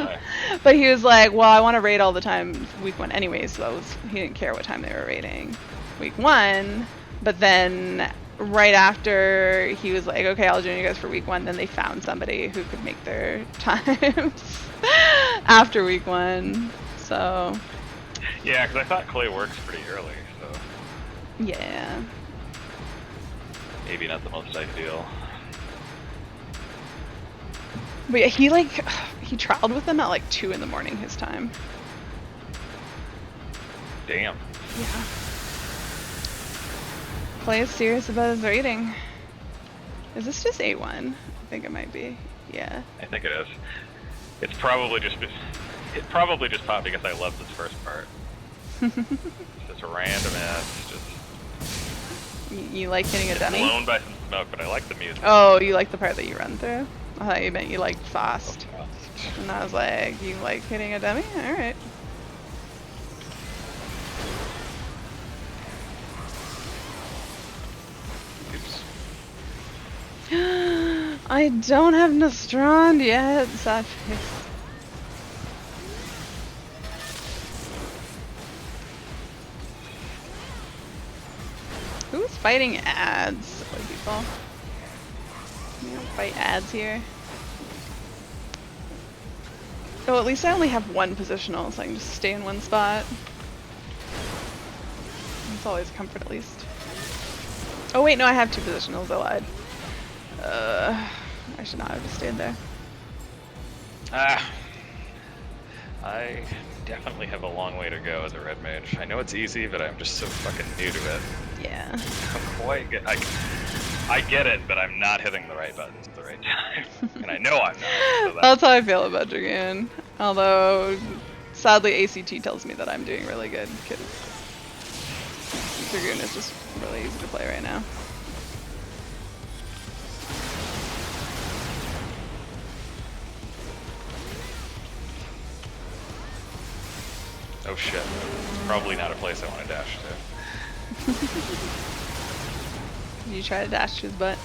But he was like, well, I want to raid all the time week 1 anyway, so he didn't care what time they were raiding week 1. But then right after he was like, okay, I'll join you guys for week 1, then they found somebody who could make their times after week 1. So yeah, because I thought Clay works pretty early, so yeah. maybe not the most ideal. But yeah, he traveled with them at like 2 in the morning his time. Damn. Yeah. Clay is serious about his rating. Is this just A1? I think it might be. Yeah. I think it is. It's probably just popped because I love this first part. Just random ass, just You like hitting a dummy? blown by some smoke, but I like the music. Oh, you like the part that you run through? I thought you meant you liked fast. And I was like, you like hitting a dummy? Alright. Oops. I don't have Nostrand yet, sad face. Who's fighting ads? Silly people. You don't fight ads here. Oh, at least I only have 1 positional, so I can just stay in one spot. It's always a comfort, at least. Oh wait, no, I have 2 positionals. I lied. I should not have just stayed there. I definitely have a long way to go as a red mage. I know it's easy, but I'm just so fucking new to it. Yeah. I get it, but I'm not hitting the right buttons at the right time. And I know I'm not. So That's how I feel about Dragoon. Although, sadly, ACT tells me that I'm doing really good, because Dragoon is just really easy to play right now. oh shit. Probably not a place I want to dash to. Did you try to dash to his butt?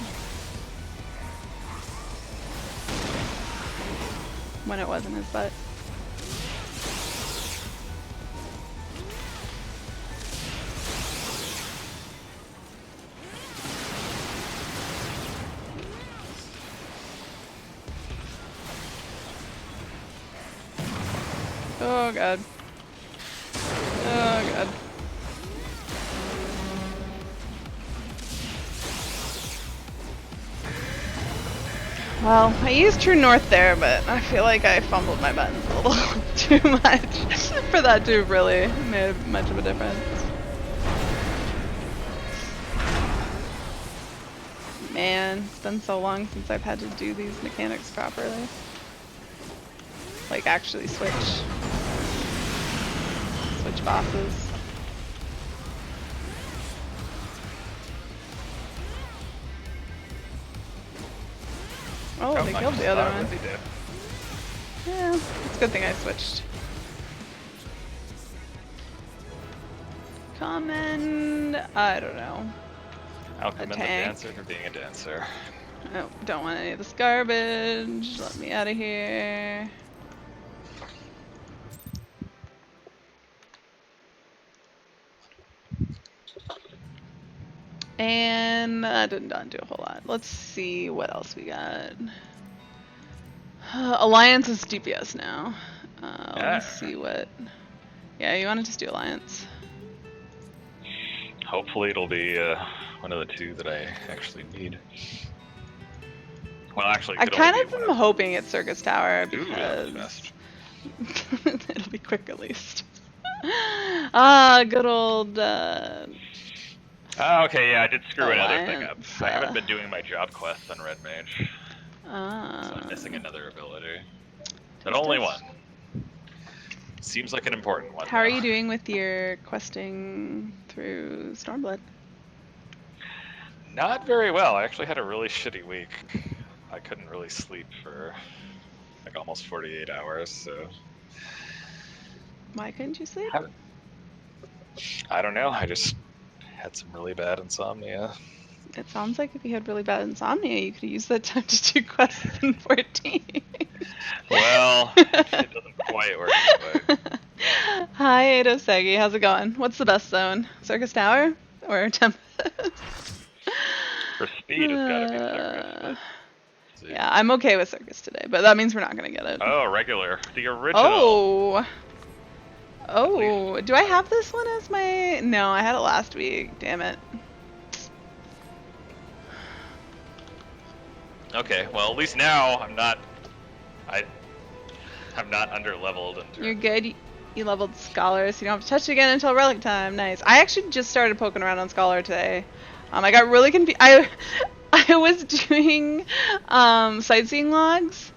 When it wasn't his butt. Oh god. Oh god. Well, I used True North there, but I feel like I fumbled my buttons a little too much for that to have really made much of a difference. Man, it's been so long since I've had to do these mechanics properly. Like, actually switch bosses. Oh, they killed the other one. Yeah, it's a good thing I switched. Command, I don't know. I'll commend the tank. dancer for being a dancer. Oh, don't want any of this garbage. Let me out of here. And that did not do a whole lot. Let's see what else we got. Alliance is DPS now. Let's see what... Yeah, you want to just do Alliance. Hopefully it'll be one of the two that I actually need. Well, actually, I could kind only of be am one of hoping it's Circus Tower Ooh, that was because fast. it'll be quick at least. Ah, good old Oh, okay, yeah, I did screw another thing up. Alliance, I haven't been doing my job quests on Red Mage, so I'm missing um, another ability. But only one. Seems like an important one. How are though. you doing with your questing through Stormblood? Not very well. I actually had a really shitty week. I couldn't really sleep for like almost 48 hours, so Why couldn't you sleep? I don't know. I just had some really bad insomnia. It sounds like if you had really bad insomnia, you could use that time to do quests in 14. Well, it doesn't quite work that way. Hi, Adosegi. How's it going? What's the best zone? Circus Tower or Tempest? For speed, it's gotta be Circus. But let's see. Yeah, I'm okay with Circus today, but that means we're not gonna get it. Oh, regular. The original. Oh, do I have this one as my... No, I had it last week. Damn it. Okay, well at least now I'm not under leveled. You're good. You leveled Scholar, so you don't have to touch it again until Relic time. Nice. I actually just started poking around on Scholar today. I got really confused. I was doing sightseeing logs,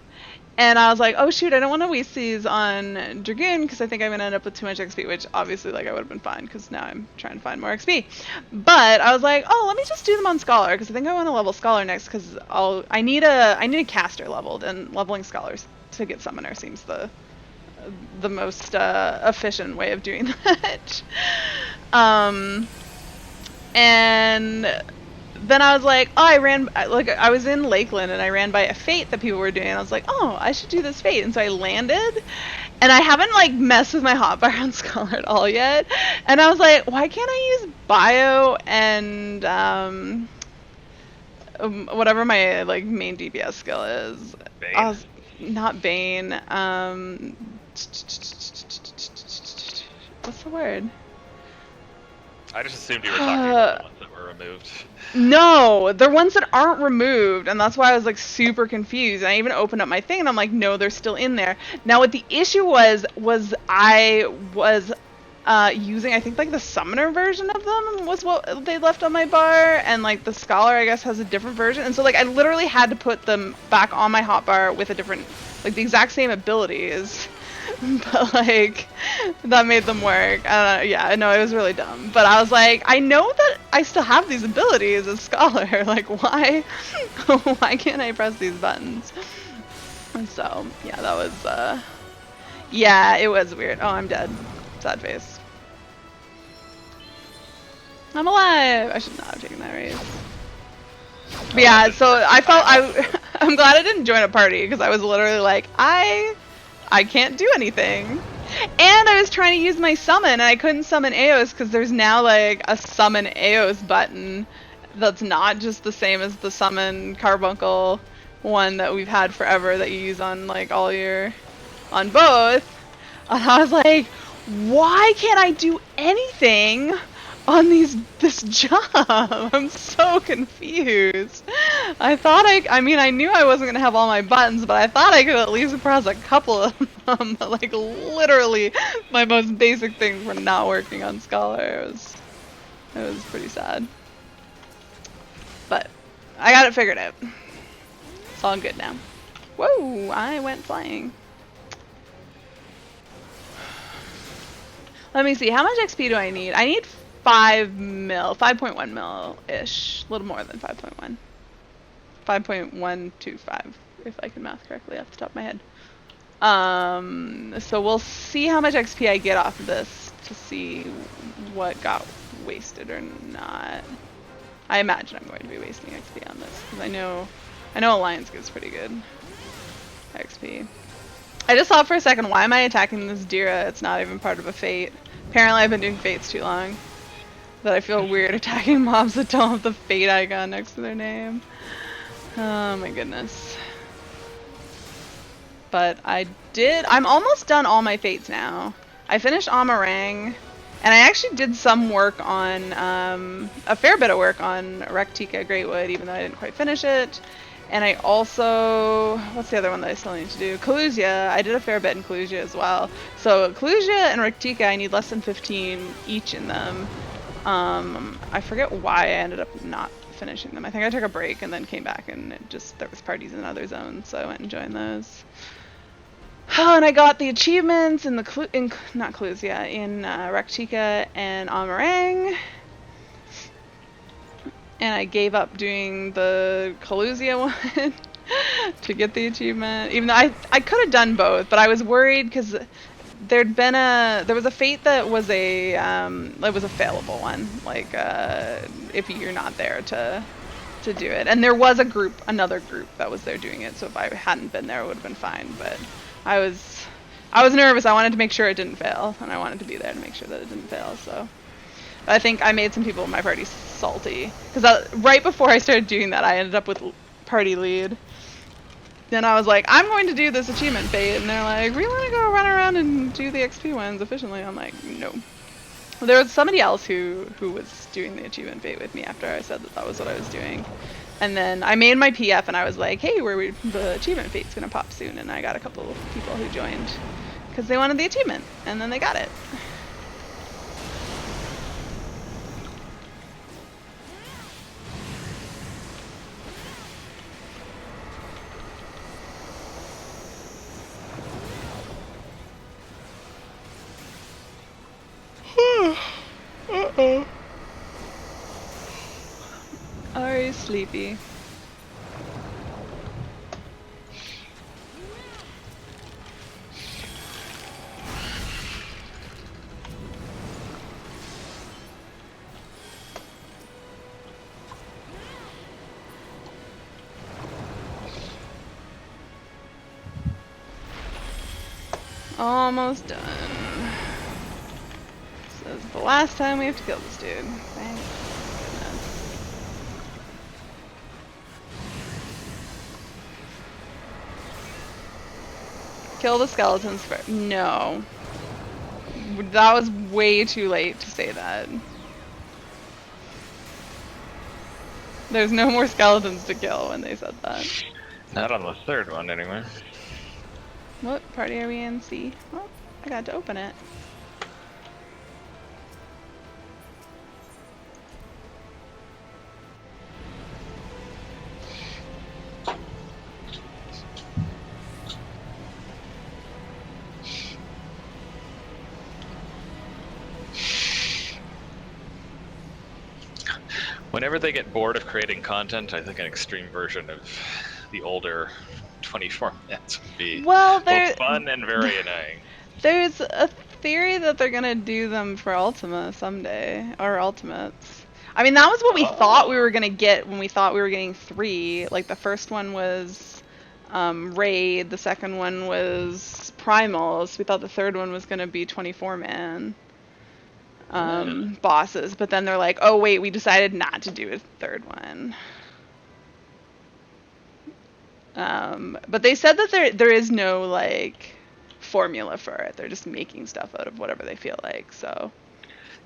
and I was like, oh shoot, I don't want to waste these on Dragoon because I think I'm gonna end up with too much XP, which obviously like I would have been fine because now I'm trying to find more XP. But I was like, oh, let me just do them on Scholar because I think I want to level Scholar next because I need a caster leveled, and leveling Scholars to get Summoner seems the most efficient way of doing that. And then I was like, oh, I was in Lakeland and I ran by a fate that people were doing. And I was like, oh, I should do this fate. And so I landed, and I haven't like messed with my hotbar on Scholar at all yet. And I was like, why can't I use bio and whatever my like main DPS skill is? Bane? Not Bane. What's the word? I just assumed you were talking about the ones that were removed. No, they're ones that aren't removed, and that's why I was like super confused. And I even opened up my thing, and I'm like, no, they're still in there. Now, what the issue was I was using, I think like the Summoner version of them was what they left on my bar, and like the Scholar, I guess, has a different version. And so like I literally had to put them back on my hotbar with a different, like the exact same abilities. But like that made them work. Yeah, no, it was really dumb. But I was like, I know that I still have these abilities as Scholar. Like, why can't I press these buttons? And so yeah, that was yeah, it was weird. Oh, I'm dead. Sad face. I'm alive. I should not have taken that race. But yeah, so I'm glad I didn't join a party because I was literally like, I can't do anything. And I was trying to use my summon, and I couldn't summon Eos because there's now like a summon Eos button that's not just the same as the summon Carbuncle one that we've had forever that you use on like all your, on both. And I was like, why can't I do anything on this job? I'm so confused. I mean, I knew I wasn't gonna have all my buttons, but I thought I could at least press a couple of them. But like literally, my most basic things were not working on Scholar. It was pretty sad. But I got it figured out. It's all good now. Whoa! I went flying. Let me see. How much XP do I need? I need 5.1 mil-ish. A little more than 5.1. 5.125, if I can math correctly off the top of my head. So we'll see how much XP I get off of this to see what got wasted or not. I imagine I'm going to be wasting XP on this, because I know Alliance gives pretty good XP. I just thought for a second, why am I attacking this Dira? It's not even part of a fate. Apparently I've been doing fates too long. that I feel weird attacking mobs that don't have the fate icon next to their name. Oh my goodness. But I'm almost done all my fates now. I finished Amarang, and I actually did some work on, a fair bit of work on Rectica Greatwood, even though I didn't quite finish it. And I also, what's the other one that I still need to do? Kalusia. I did a fair bit in Kalusia as well. So Kalusia and Rectica, I need less than 15 each in them. I forget why I ended up not finishing them. I think I took a break and then came back, and there was parties in other zones, so I went and joined those. Oh, and I got the achievements in Rectica and Amarang. And I gave up doing the Kalusia one to get the achievement. Even though I could have done both, but I was worried because there was a fate that was it was a failable one, like if you're not there to do it. And there was another group that was there doing it, so if I hadn't been there, it would have been fine. But I was nervous. I wanted to make sure it didn't fail, and I wanted to be there to make sure that it didn't fail. So I think I made some people in my party salty, because right before I started doing that, I ended up with party lead. Then I was like, I'm going to do this achievement fate, and they're like, we want to go run around and do the XP ones efficiently. I'm like, no. Well, there was somebody else who was doing the achievement fate with me after I said that was what I was doing. And then I made my PF, and I was like, hey, the achievement fate's going to pop soon. And I got a couple of people who joined because they wanted the achievement, and then they got it. Uh-oh. Are you sleepy? Almost done. This is the last time we have to kill this dude. Thank goodness. Kill the skeletons first. No. That was way too late to say that. There's no more skeletons to kill when they said that. Not on the third one, anyway. What party are we in? C? Well, I got to open it. Whenever they get bored of creating content, I think an extreme version of the older 24 minutes would be both fun and very annoying. There's a theory that they're gonna do them for Ultima someday, or Ultimates. I mean, that was what we thought we were gonna get when we thought we were getting 3. Like, the first one was Raid, the second one was Primals. We thought the third one was gonna be 24-man. Bosses, but then they're like, oh wait, we decided not to do a third one. But they said that there is no like formula for it. They're just making stuff out of whatever they feel like. So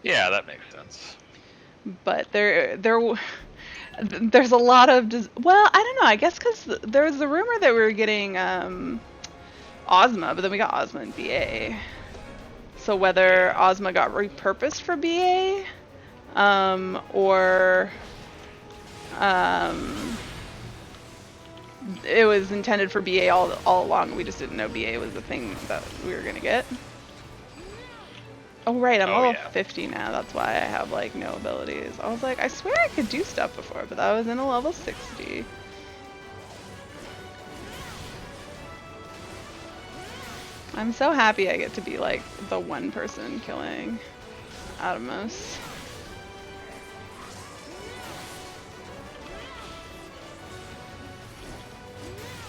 yeah, that makes sense. But there's a lot of well, I don't know. I guess because there was the rumor that we were getting Ozma, but then we got Ozma and BA. So whether Ozma got repurposed for BA, or it was intended for BA all along. We just didn't know BA was the thing that we were gonna get. Oh right, I'm level 50 now. That's why I have like no abilities. I was like, I swear I could do stuff before, but I was in a level 60. I'm so happy I get to be like the one person killing Atomos.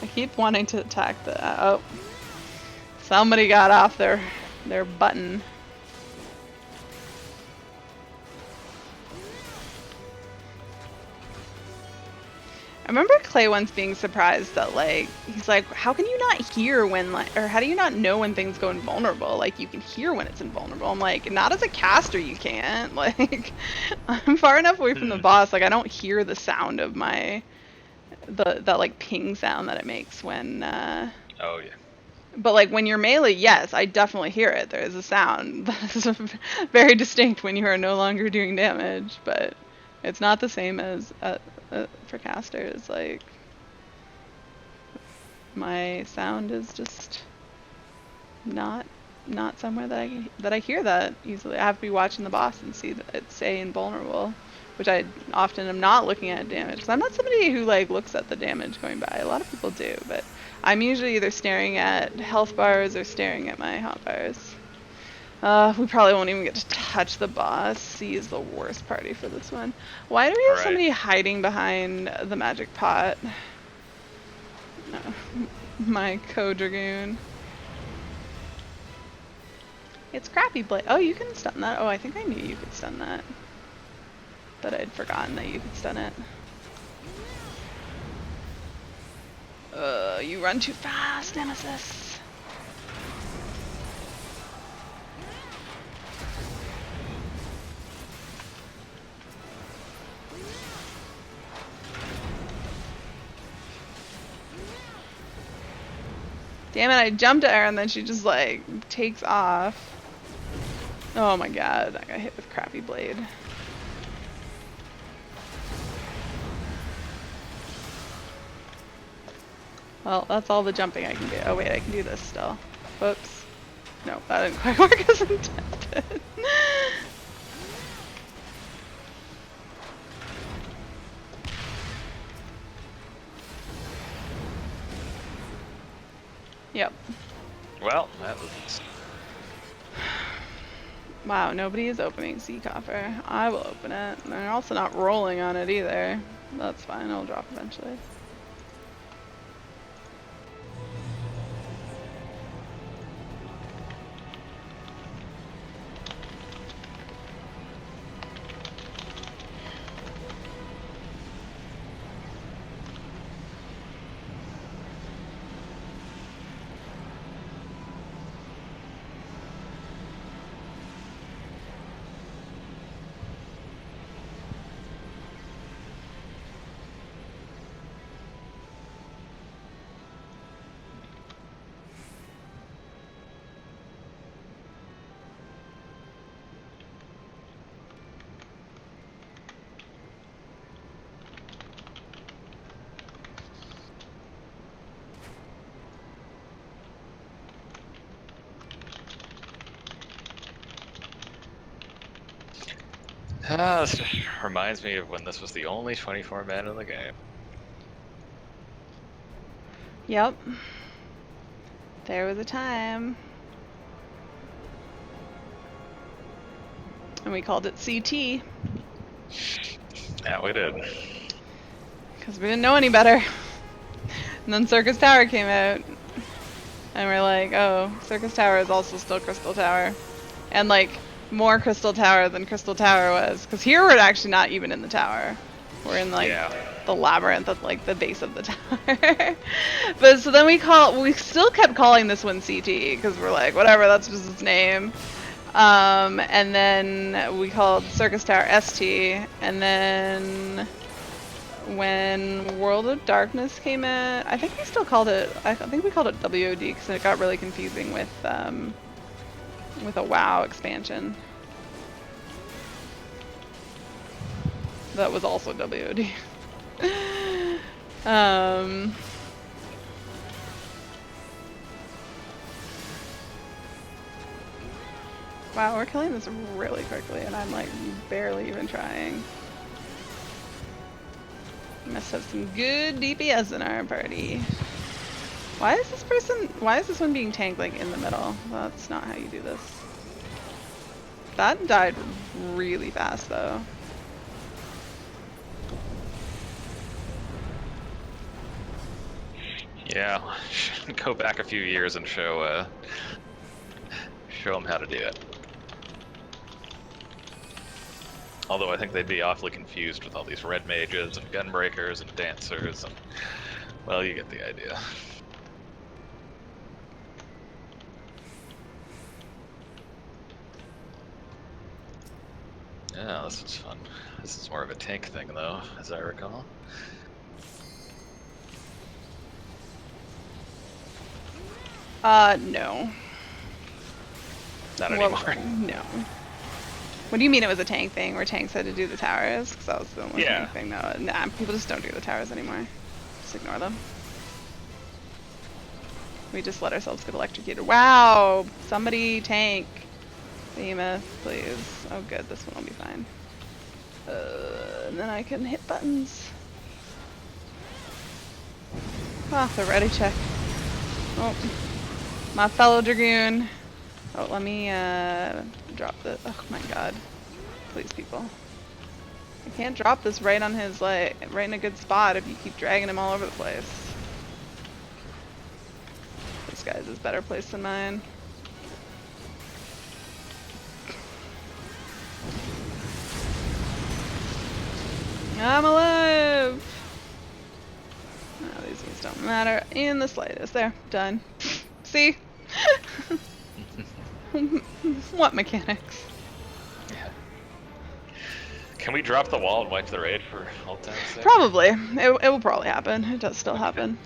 I keep wanting to attack the oh, somebody got off their button. remember Clay once being surprised that, like, he's like, how can you not hear when, like, or how do you not know when things go invulnerable? Like, you can hear when it's invulnerable. I'm like, not as a caster you can't. Like, I'm far enough away from the boss, like, I don't hear the sound of that, like, ping sound that it makes when, Oh yeah. But, like, when you're melee, yes, I definitely hear it. There is a sound that is very distinct when you are no longer doing damage, but it's not the same as for casters. Like, my sound is just not somewhere that I hear that easily. I have to be watching the boss and see that it say invulnerable, which I often am not looking at damage, because I'm not somebody who, like, looks at the damage going by. A lot of people do, but I'm usually either staring at health bars or staring at my hot bars. We probably won't even get to touch the boss. C is the worst party for this one. Why do we have somebody hiding behind the magic pot? My co-dragoon. It's Crappy Blade. Oh, you can stun that. Oh, I think I knew you could stun that. But I'd forgotten that you could stun it. You run too fast, Nemesis. Damn it, I jumped at her and then she just, like, takes off. Oh my god, I got hit with Crappy Blade. Well, that's all the jumping I can do. Oh wait, I can do this still. Whoops. No, that didn't quite work as intended. Yep. Well, that was. Wow, nobody is opening Sea Copper. I will open it. They're also not rolling on it either. That's fine, it'll drop eventually. This just reminds me of when this was the only 24 man in the game. Yep. There was a time. And we called it CT. Yeah, we did. Because we didn't know any better. And then Circus Tower came out. And we're like, oh, Circus Tower is also still Crystal Tower. And, like, more Crystal Tower than Crystal Tower was. Because here we're actually not even in the tower. We're in, like, the labyrinth at, like, the base of the tower. But so then we still kept calling this one CT. Because we're like, whatever, that's just its name. And then we called Circus Tower ST. And then when World of Darkness came out, I think we still called it, I think we called it WOD because it got really confusing with a WoW expansion. That was also WOD. Wow, we're killing this really quickly and I'm like barely even trying. Must have some good DPS in our party. Why is this one being tanked like in the middle? That's not how you do this. That died really fast though. Yeah, go back a few years and show them how to do it. Although I think they'd be awfully confused with all these red mages and gunbreakers and dancers and, well, you get the idea. Yeah, this is fun. This is more of a tank thing, though, as I recall. No. Not Well, anymore. no. What do you mean it was a tank thing where tanks had to do the towers? Because that was the only Yeah. tank thing. No, nah, people just don't do the towers anymore. Just ignore them. We just let ourselves get electrocuted. Wow! Somebody tank. Behemoth, please. Oh good, this one will be fine. And then I can hit buttons. Ah, the ready check. Oh, my fellow Dragoon. Oh, let me drop this. Oh my god. Please, people. I can't drop this right on his, like, right in a good spot if you keep dragging him all over the place. This guy's is better place than mine. I'm alive! No, these things don't matter in the slightest. There, done. See? What mechanics? Yeah. Can we drop the wall and wipe the raid for all time's sake? Probably. It will probably happen. It does still happen.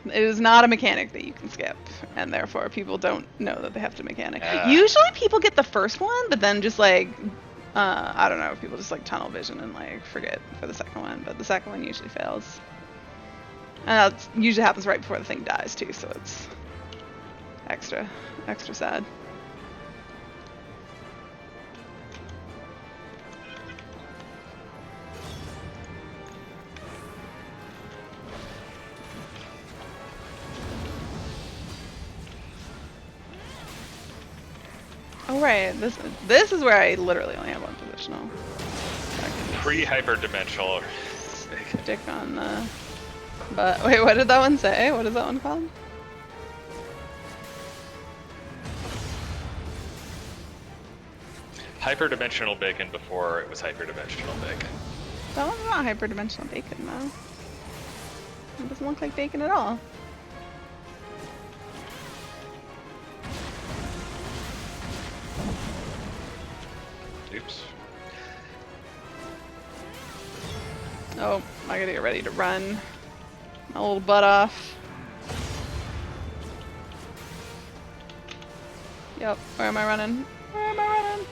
It is not a mechanic that you can skip, and therefore people don't know that they have to mechanic. Usually people get the first one, but then just like, I don't know, people just like tunnel vision and like forget for the second one, but the second one usually fails. And that usually happens right before the thing dies too, so it's extra sad. Oh right, this is where I literally only have one positional. Pre-hyperdimensional. Stick on the. But wait, what did that one say? What is that one called? Hyperdimensional bacon before it was hyperdimensional bacon. That one's not hyperdimensional bacon though. It doesn't look like bacon at all. Oops. Oh, I gotta get ready to run my little butt off. Yep, where am I running? Where am I running?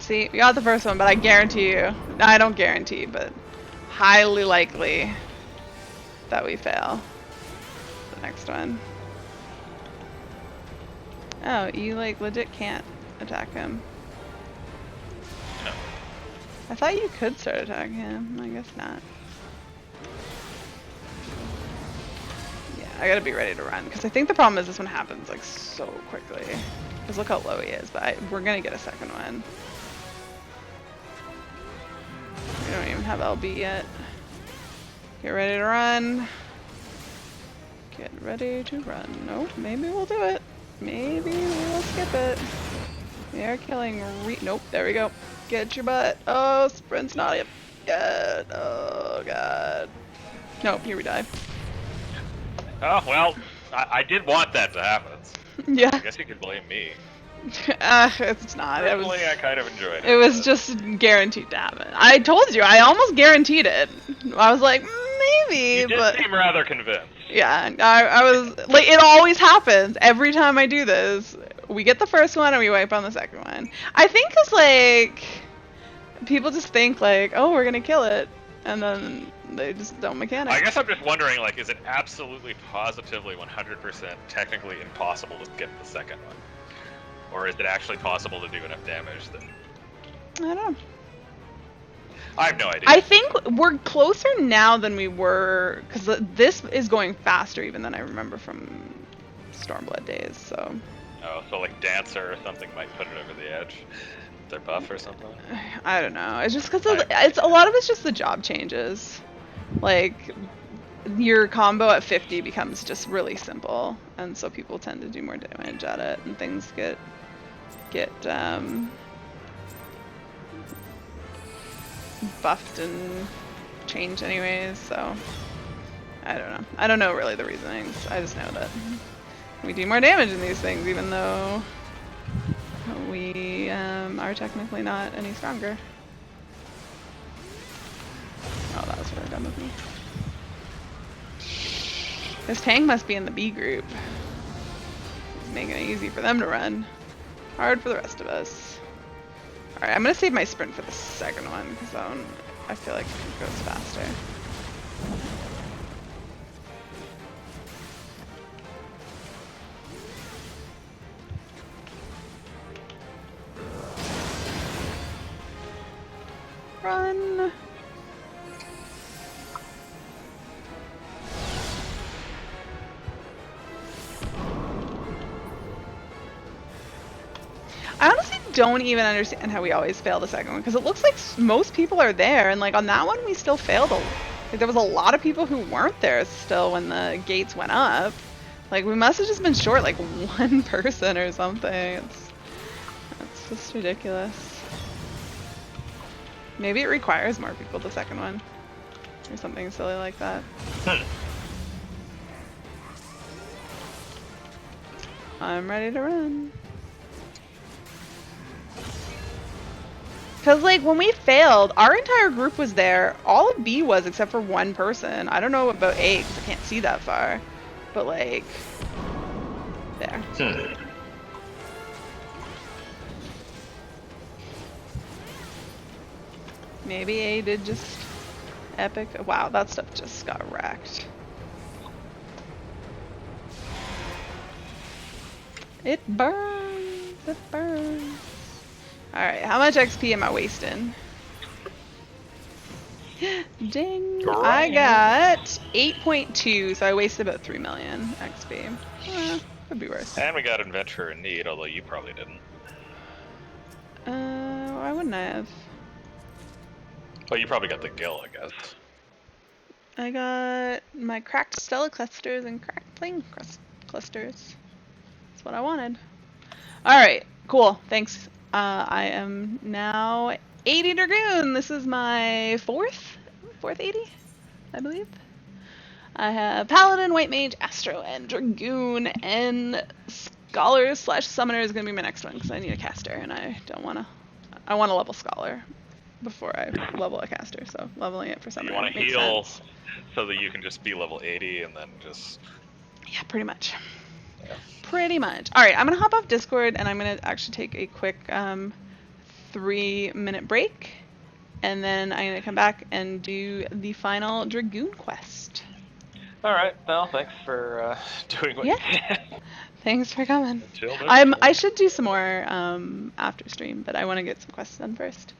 See, we got the first one, but I guarantee you, I don't guarantee, but highly likely that we fail the next one. Oh, you like legit can't attack him. No. I thought you could start attacking him. I guess not. Yeah, I gotta be ready to run because I think the problem is this one happens like so quickly. Because look how low he is, but we're gonna get a second one. We don't even have LB yet. Get ready to run. Get ready to run. Nope, maybe we'll do it. Maybe we'll skip it. We are killing nope, there we go. Get your butt. Oh, sprint's not it. Good. Oh, God. Nope, here we die. Oh, well, I did want that to happen. Yeah. I guess you could blame me. It's not. Personally, I kind of enjoyed it. It was just guaranteed to happen. I told you, I almost guaranteed it. I was like, maybe, You did but seem rather convinced. yeah, I was like, it always happens every time I do this. We get the first one and we wipe on the second one. I think 'cause like people just think like, oh, we're gonna kill it, and then they just don't mechanic. I guess I'm just wondering, like, is it absolutely, positively, 100% technically impossible to get the second one? Or is it actually possible to do enough damage that... I don't know. I have no idea. I think we're closer now than we were, because this is going faster even than I remember from Stormblood days, so... Oh, so like Dancer or something might put it over the edge. Their buff or something? I don't know. It's just because it's a lot of it's just the job changes. Like, your combo at 50 becomes just really simple, and so people tend to do more damage at it, and things get buffed and changed anyways. So I don't know. I don't know really the reasonings. I just know that we do more damage in these things, even though we are technically not any stronger. Oh, that was really dumb of me. This tank must be in the B group. It's making it easy for them to run. Hard for the rest of us. Alright, I'm gonna save my sprint for the second one, because that one, I feel like it goes faster. Run! I honestly don't even understand how we always fail the second one, because it looks like most people are there, and like on that one we still failed. Like, there was a lot of people who weren't there still when the gates went up. Like, we must have just been short like one person or something. It's just ridiculous. Maybe it requires more people the second one, or something silly like that. I'm ready to run. Cause like when we failed, our entire group was there. All of B was except for one person. I don't know about A because I can't see that far. But like, there. Maybe A did just epic. Wow, that stuff just got wrecked. It burns. It burns. Alright, how much XP am I wasting? Ding! I got 8.2, so I wasted about 3 million XP. Could be worse. And we got Adventure in Need, although you probably didn't. Why wouldn't I have? Well, you probably got the Gill, I guess. I got my cracked Stella clusters and cracked plane clusters. That's what I wanted. Alright, cool. Thanks. I am now 80 Dragoon. This is my fourth 80, I believe. I have Paladin, White Mage, Astro, and Dragoon, and Scholar / Summoner is going to be my next one because I need a caster, and I don't want to. I want to level Scholar before I level a caster, so leveling it for Summoner You want to makes heal sense. so that you can just be level 80 and then just... Yeah, pretty much. Yeah. Pretty much. Alright, I'm going to hop off Discord, and I'm going to actually take a quick 3-minute break, and then I'm going to come back and do the final Dragoon quest. Alright, well, thanks for doing what you can. Thanks for coming. Until next I time. should do some more after stream, but I want to get some quests done first.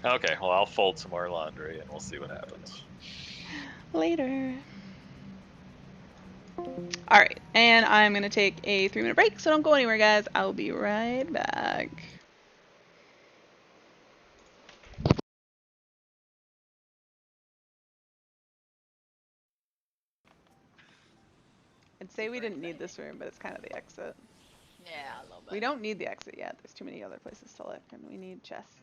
Okay, well, I'll fold some more laundry and we'll see what happens. Later. Alright, and I'm going to take a 3-minute break, so don't go anywhere, guys. I'll be right back. I'd say we didn't need this room, but it's kind of the exit. Yeah, a little bit. We don't need the exit yet. There's too many other places to look, and we need chests.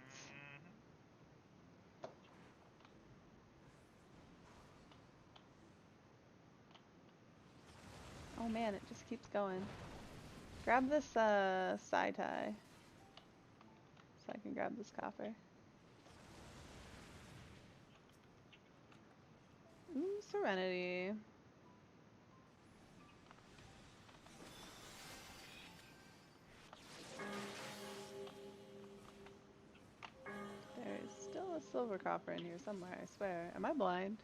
Oh man, it just keeps going. Grab this side tie, so I can grab this copper. Ooh, Serenity. There's still a silver copper in here somewhere, I swear. Am I blind?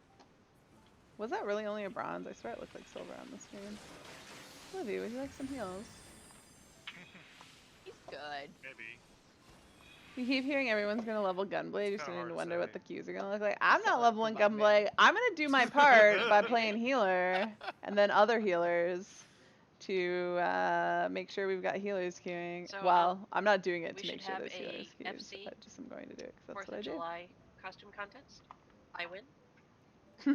Was that really only a bronze? I swear it looked like silver on the screen. Livy, would you like some heals? He's good. Maybe. You keep hearing everyone's gonna level Gunblade, you're starting to wonder what the say. queues are gonna look like. I'm not leveling Gunblade. I'm gonna do my part by playing healer, and then other healers to make sure we've got healers queuing. So, well, I'm not doing it we to make should sure have there's healers a queued. FC I just am going to do it because that's 4th what I of do. July costume contest. I win. I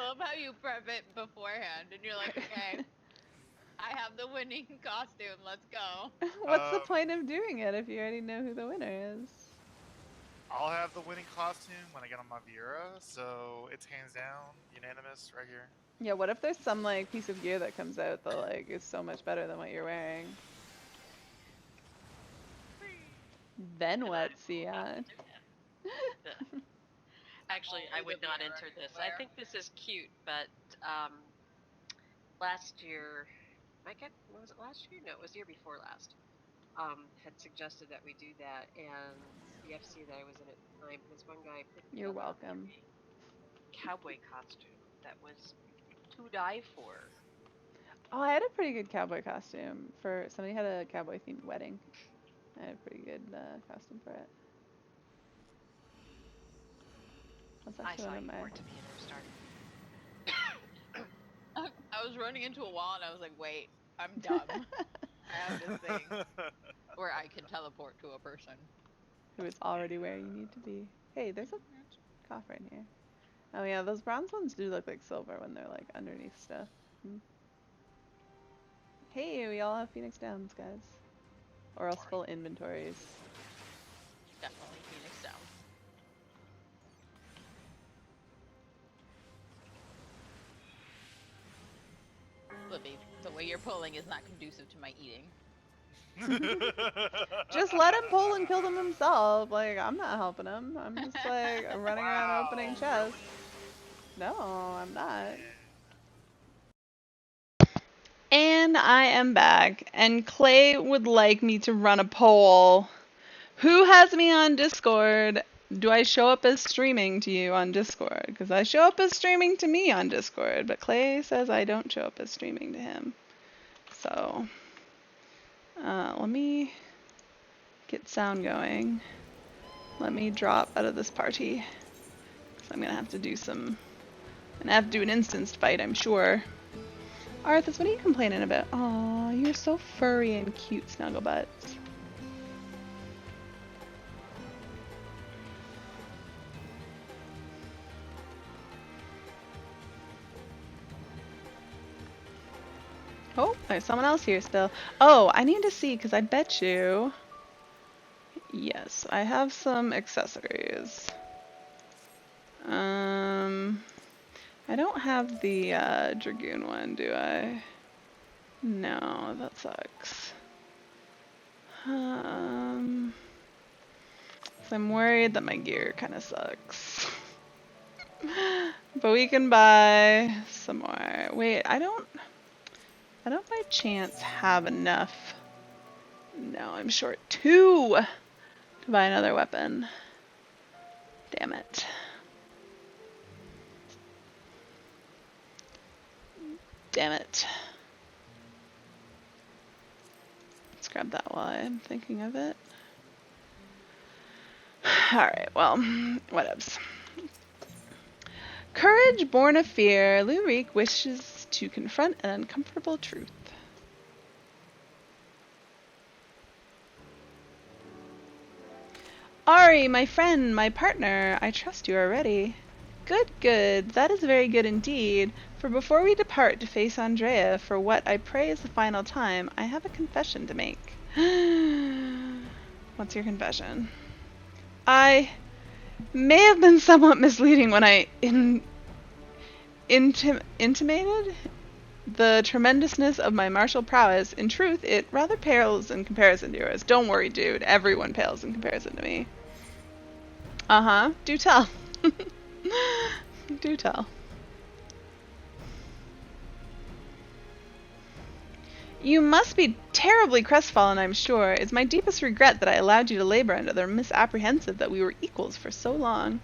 love how you prep it beforehand, and you're like, okay, I have the winning costume. Let's go. What's the point of doing it if you already know who the winner is? I'll have the winning costume when I get on my Viera, so it's hands down unanimous right here. Yeah, what if there's some like piece of gear that comes out that like is so much better than what you're wearing? Then what, Sion? Actually, I would not enter this. I think this is cute, but last year, was it last year? No, it was the year before last. Had suggested that we do that, and the FC that I was in at the time, this one guy picked You're up welcome. a cowboy costume that was to die for. Oh, I had a pretty good cowboy costume for somebody had a cowboy themed wedding. I had a pretty good costume for it. That's I actually saw one of you my. for it to be an starter. I was running into a wall, and I was like, wait, I'm dumb. I have this thing where I can teleport to a person. Who is already where you need to be. Hey, there's a coffer in here. Oh yeah, those bronze ones do look like silver when they're like underneath stuff. Hey, we all have Phoenix Downs, guys. Or else full inventories. Definitely Phoenix down. Libby, the way you're pulling is not conducive to my eating. Just let him pull and kill them himself. Like, I'm not helping him. I'm just like running around opening chests. No, I'm not. And I am back, and Clay would like me to run a poll. Who has me on Discord? Do I show up as streaming to you on Discord? Because I show up as streaming to me on Discord, but Clay says I don't show up as streaming to him. So, let me get sound going. Let me drop out of this party. Because I'm going to have to do some... I'm going to have to do an instanced fight, I'm sure. Arthas, what are you complaining about? Aw, you're so furry and cute, Snugglebutts. Oh, there's someone else here still. Oh, I need to see, because I bet you... Yes, I have some accessories. I don't have the Dragoon one, do I? No, that sucks. So I'm worried that my gear kind of sucks. But we can buy some more. Wait, I don't by chance have enough. No, I'm short 2 to buy another weapon. Damn it. Damn it. Let's grab that while I'm thinking of it. Alright, well, whatevs. Courage born of fear, Lurik wishes to confront an uncomfortable truth. Ari, my friend, my partner, I trust you are ready. Good, good. That is very good indeed. For before we depart to face Andrea for what I pray is the final time, I have a confession to make. What's your confession? I may have been somewhat misleading when I intimated the tremendousness of my martial prowess. In truth, it rather pales in comparison to yours. Don't worry, dude. Everyone pales in comparison to me. Uh-huh. Do tell. Do tell. You must be terribly crestfallen, I'm sure. It's my deepest regret that I allowed you to labor under the misapprehensive that we were equals for so long.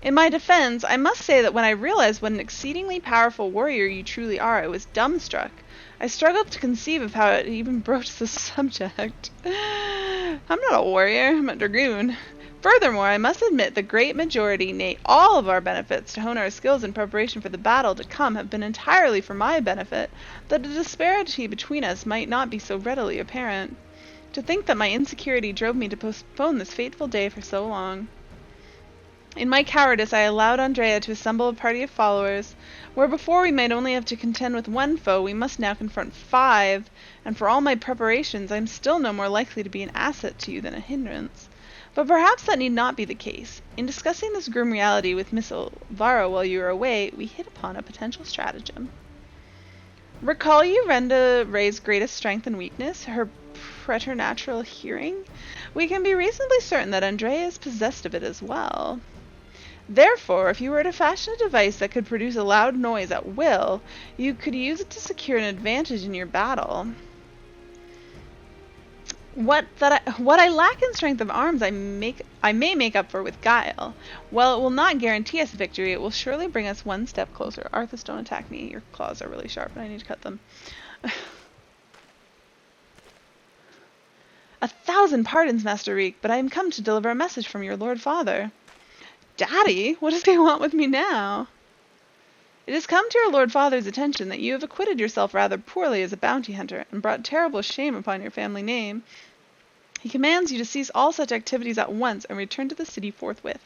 In my defense, I must say that when I realized what an exceedingly powerful warrior you truly are, I was dumbstruck. I struggled to conceive of how it even broached the subject. I'm not a warrior, I'm a dragoon. Furthermore, I must admit the great majority, nay, all of our benefits to hone our skills in preparation for the battle to come have been entirely for my benefit, that a disparity between us might not be so readily apparent. To think that my insecurity drove me to postpone this fateful day for so long. In my cowardice, I allowed Andrea to assemble a party of followers, where before we might only have to contend with one foe, we must now confront 5, and for all my preparations, I am still no more likely to be an asset to you than a hindrance. But perhaps that need not be the case. In discussing this grim reality with Miss Elvira while you were away, we hit upon a potential stratagem. Recall you Renda Ray's greatest strength and weakness, her preternatural hearing? We can be reasonably certain that Andrea is possessed of it as well. Therefore, if you were to fashion a device that could produce a loud noise at will, you could use it to secure an advantage in your battle. What I lack in strength of arms I may make up for with guile. While it will not guarantee us victory, it will surely bring us one step closer. Arthas, don't attack me. Your claws are really sharp and I need to cut them. 1,000 pardons, Master Reek, but I am come to deliver a message from your Lord Father. Daddy, what does he want with me now? It has come to your Lord Father's attention that you have acquitted yourself rather poorly as a bounty hunter, and brought terrible shame upon your family name. He commands you to cease all such activities at once, and return to the city forthwith.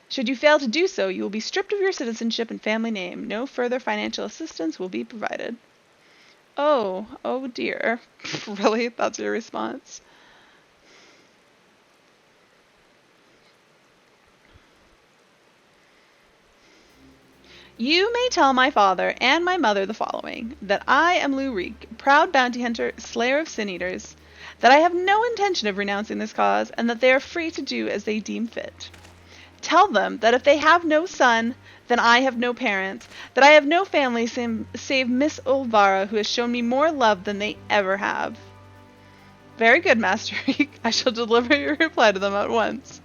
Should you fail to do so, you will be stripped of your citizenship and family name. No further financial assistance will be provided. Oh dear. Really? That's your response? You may tell my father and my mother the following, that I am Lou Reek, proud bounty hunter, slayer of sin-eaters, that I have no intention of renouncing this cause, and that they are free to do as they deem fit. Tell them that if they have no son, then I have no parents, that I have no family save Miss Elvira, who has shown me more love than they ever have. Very good, Master Reek. I shall deliver your reply to them at once.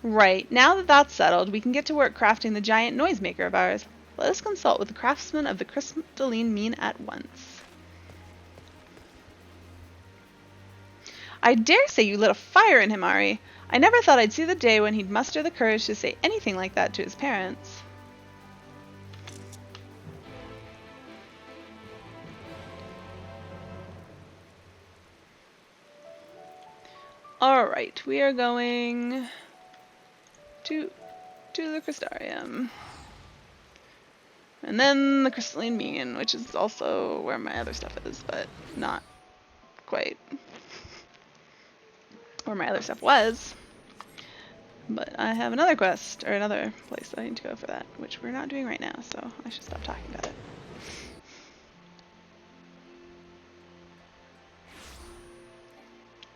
Right, now that that's settled, we can get to work crafting the giant noisemaker of ours. Let us consult with the craftsman of the crystalline mean at once. I dare say you lit a fire in him, Ari. I never thought I'd see the day when he'd muster the courage to say anything like that to his parents. Alright, we are going to the Crystarium. And then the Crystalline Mean, which is also where my other stuff is, but not quite where my other stuff was. But I have another quest, or another place that I need to go for that, which we're not doing right now, so I should stop talking about it.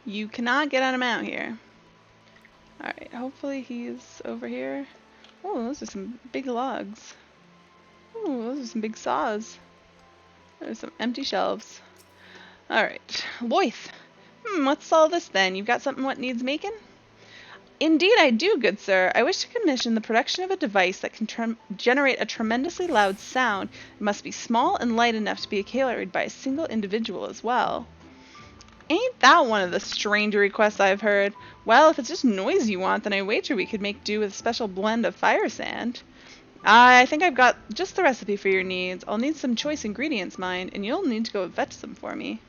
You cannot get on him out here. Alright, hopefully he's over here. Oh, those are some big logs. Oh, those are some big saws. There's some empty shelves. Alright, Loith. What's all this then? You've got something what needs making? Indeed I do, good sir. I wish to commission the production of a device that can generate a tremendously loud sound. It must be small and light enough to be carried by a single individual as well. Ain't that one of the stranger requests I've heard? Well, if it's just noise you want, then I wager we could make do with a special blend of fire sand. I think I've got just the recipe for your needs. I'll need some choice ingredients, mind, and you'll need to go fetch them for me.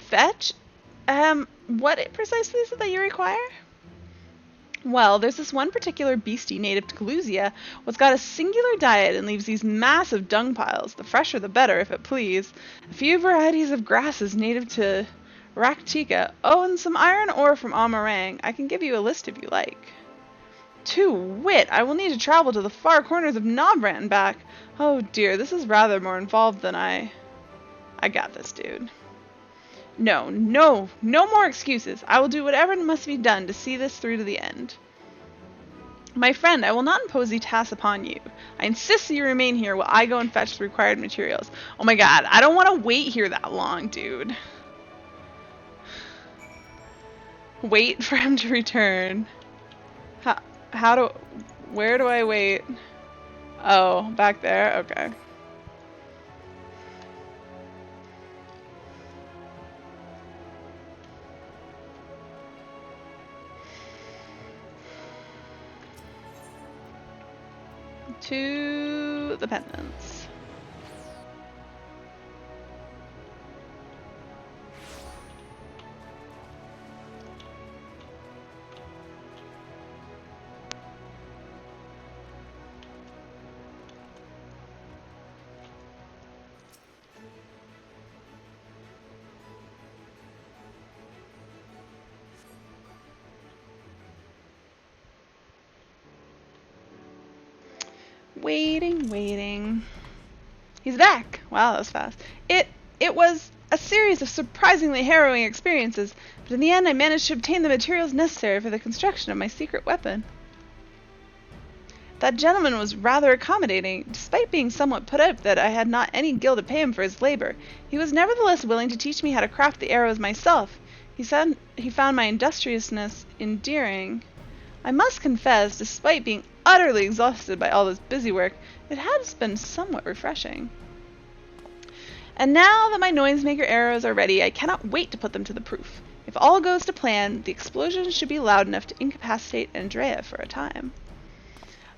Fetch? What precisely is it that you require? Well, there's this one particular beastie native to Galusia what's got a singular diet and leaves these massive dung piles. The fresher the better, if it please. A few varieties of grasses native to Raktika. Oh, and some iron ore from Amarang. I can give you a list if you like. To wit, I will need to travel to the far corners of Nobrant and back. Oh dear, this is rather more involved than I got this, dude. No more excuses. I will do whatever must be done to see this through to the end. My friend, I will not impose the task upon you. I insist that you remain here while I go and fetch the required materials. Oh my god, I don't want to wait here that long, dude. Wait for him to return. Where do I wait? Oh, back there? Okay. to the pendants. Waiting. He's back. Wow, that was fast. It was a series of surprisingly harrowing experiences, but in the end I managed to obtain the materials necessary for the construction of my secret weapon. That gentleman was rather accommodating. Despite being somewhat put out that I had not any gil to pay him for his labor, he was nevertheless willing to teach me how to craft the arrows myself. He said he found my industriousness endearing. I must confess, despite being utterly exhausted by all this busy work, it has been somewhat refreshing. And now that my noisemaker arrows are ready, I cannot wait to put them to the proof. If all goes to plan, the explosion should be loud enough to incapacitate Andrea for a time.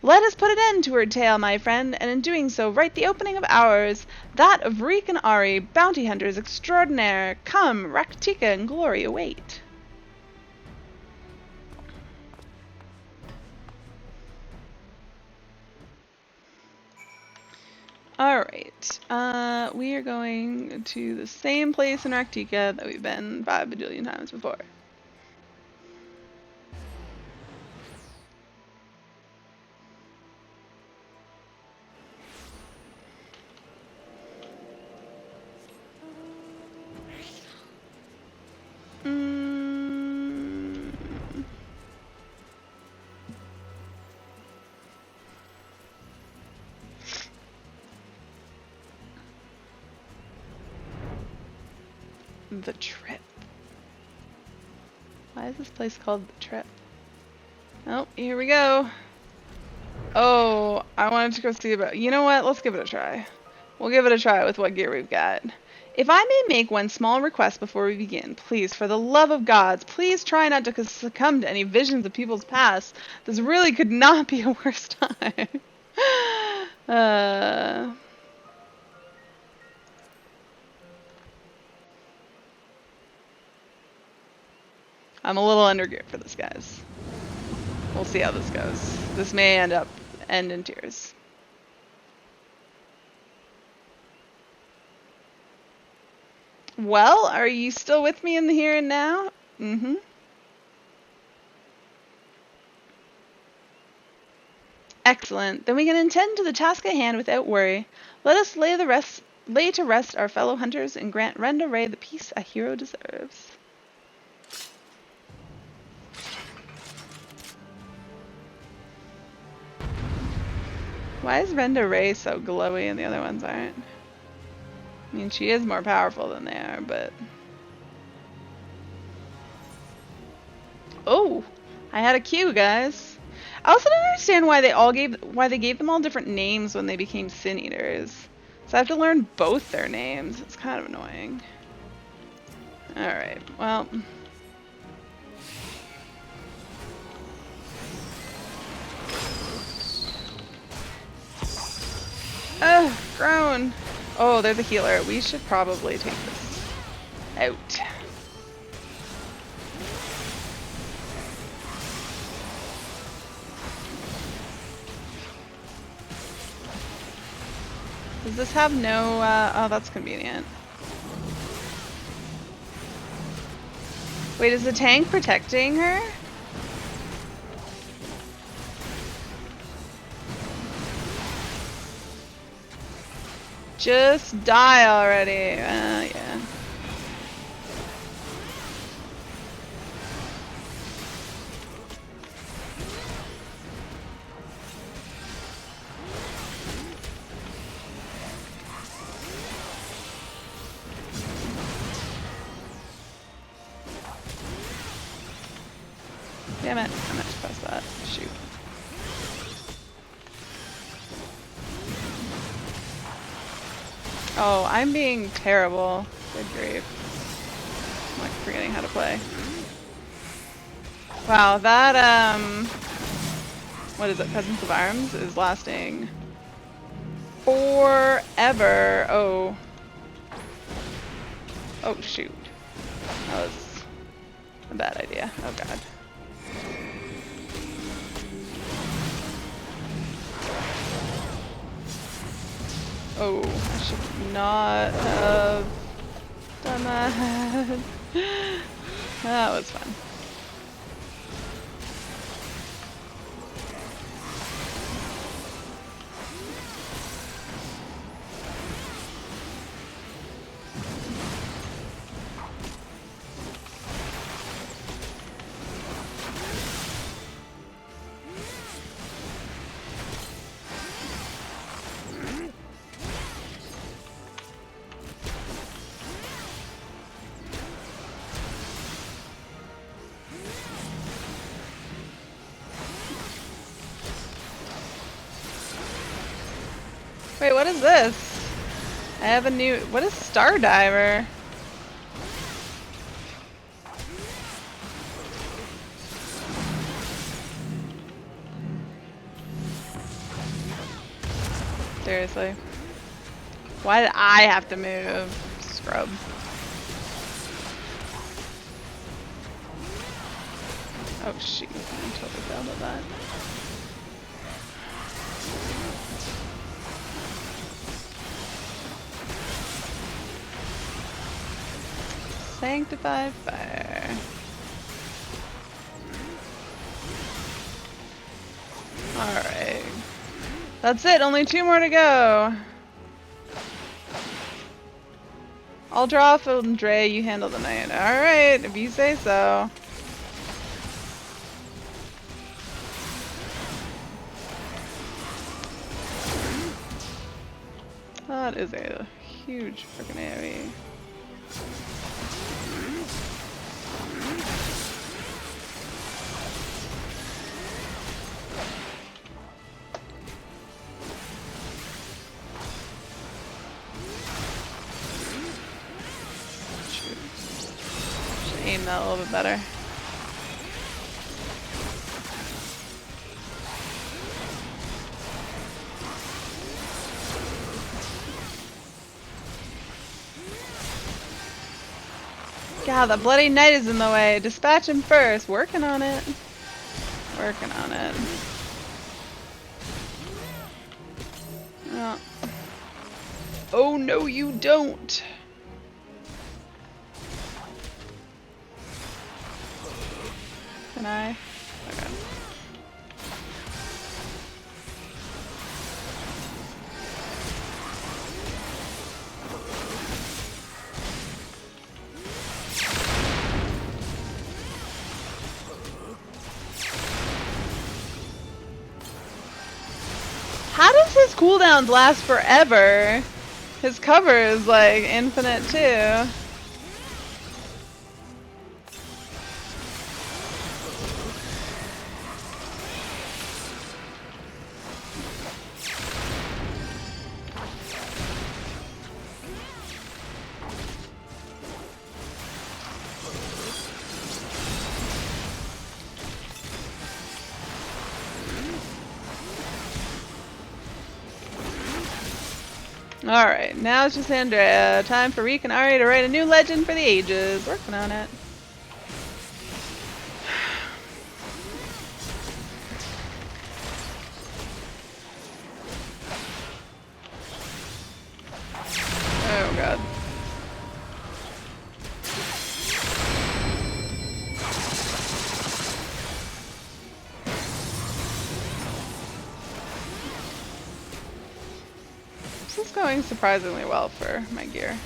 Let us put an end to her tale, my friend, and in doing so write the opening of ours, that of Reek and Ari, bounty hunters extraordinaire. Come, Raktika and glory await. Alright, we are going to the same place in Raktika that we've been 5 bajillion times before. The Trip. Why is this place called The Trip? Oh, here we go. Oh, I wanted to go see about... You know what? Let's give it a try. We'll give it a try with what gear we've got. If I may make one small request before we begin, please, for the love of gods, please try not to succumb to any visions of people's past. This really could not be a worse time. I'm a little undergeared for this, guys. We'll see how this goes. This may end in tears. Well, are you still with me in the here and now? Mm-hmm. Excellent. Then we can attend to the task at hand without worry. Let us lay to rest our fellow hunters and grant Renda Ray the peace a hero deserves. Why is Renda Ray so glowy and the other ones aren't? I mean, she is more powerful than they are, but... Oh! I had a cue, guys. I also don't understand why they gave them all different names when they became Sin Eaters. So I have to learn both their names. It's kind of annoying. Alright, well... Ugh, groan. Oh, there's a healer. We should probably take this out. Does this have no, oh, that's convenient. Wait, is the tank protecting her? Just die already. Yeah. Damn it, I meant to press that. Shoot. Oh, I'm being terrible. Good grief. I'm like forgetting how to play. Wow, that what is it, Presence of Arms is lasting forever. Oh. Oh shoot. That was a bad idea. Oh god. Oh, I should not have done that. That was fun. Wait, what is this? I have a new... What is Stardiver? Seriously. Why did I have to move? Scrub. Oh shoot, I totally failed at that. Sanctify fire. Alright. That's it, only 2 more to go. I'll draw and Dre, you handle the night. Alright, if you say so. That is a huge freaking AoE. Should aim that a little bit better. God, the bloody knight is in the way. Dispatch him first. Working on it. Working on it. Oh, oh no, you don't. Can I? Okay. How does his cooldowns last forever? His cover is like infinite too. Alright, now it's just Andrea. Time for Reek and Ari to write a new legend for the ages. Working on it. Oh god. This is going surprisingly well for my gear.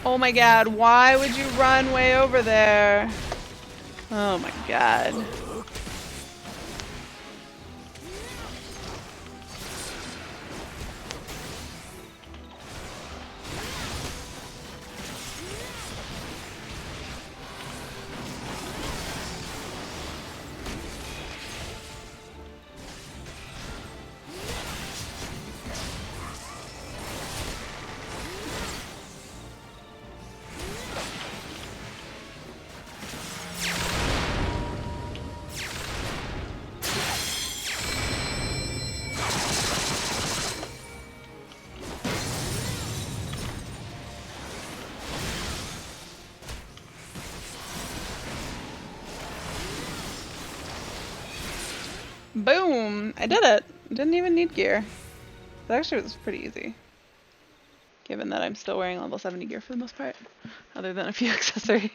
Oh my god, why would you run way over there? Oh my god. Boom! I did it! Didn't even need gear. It actually was pretty easy. Given that I'm still wearing level 70 gear for the most part. Other than a few accessories.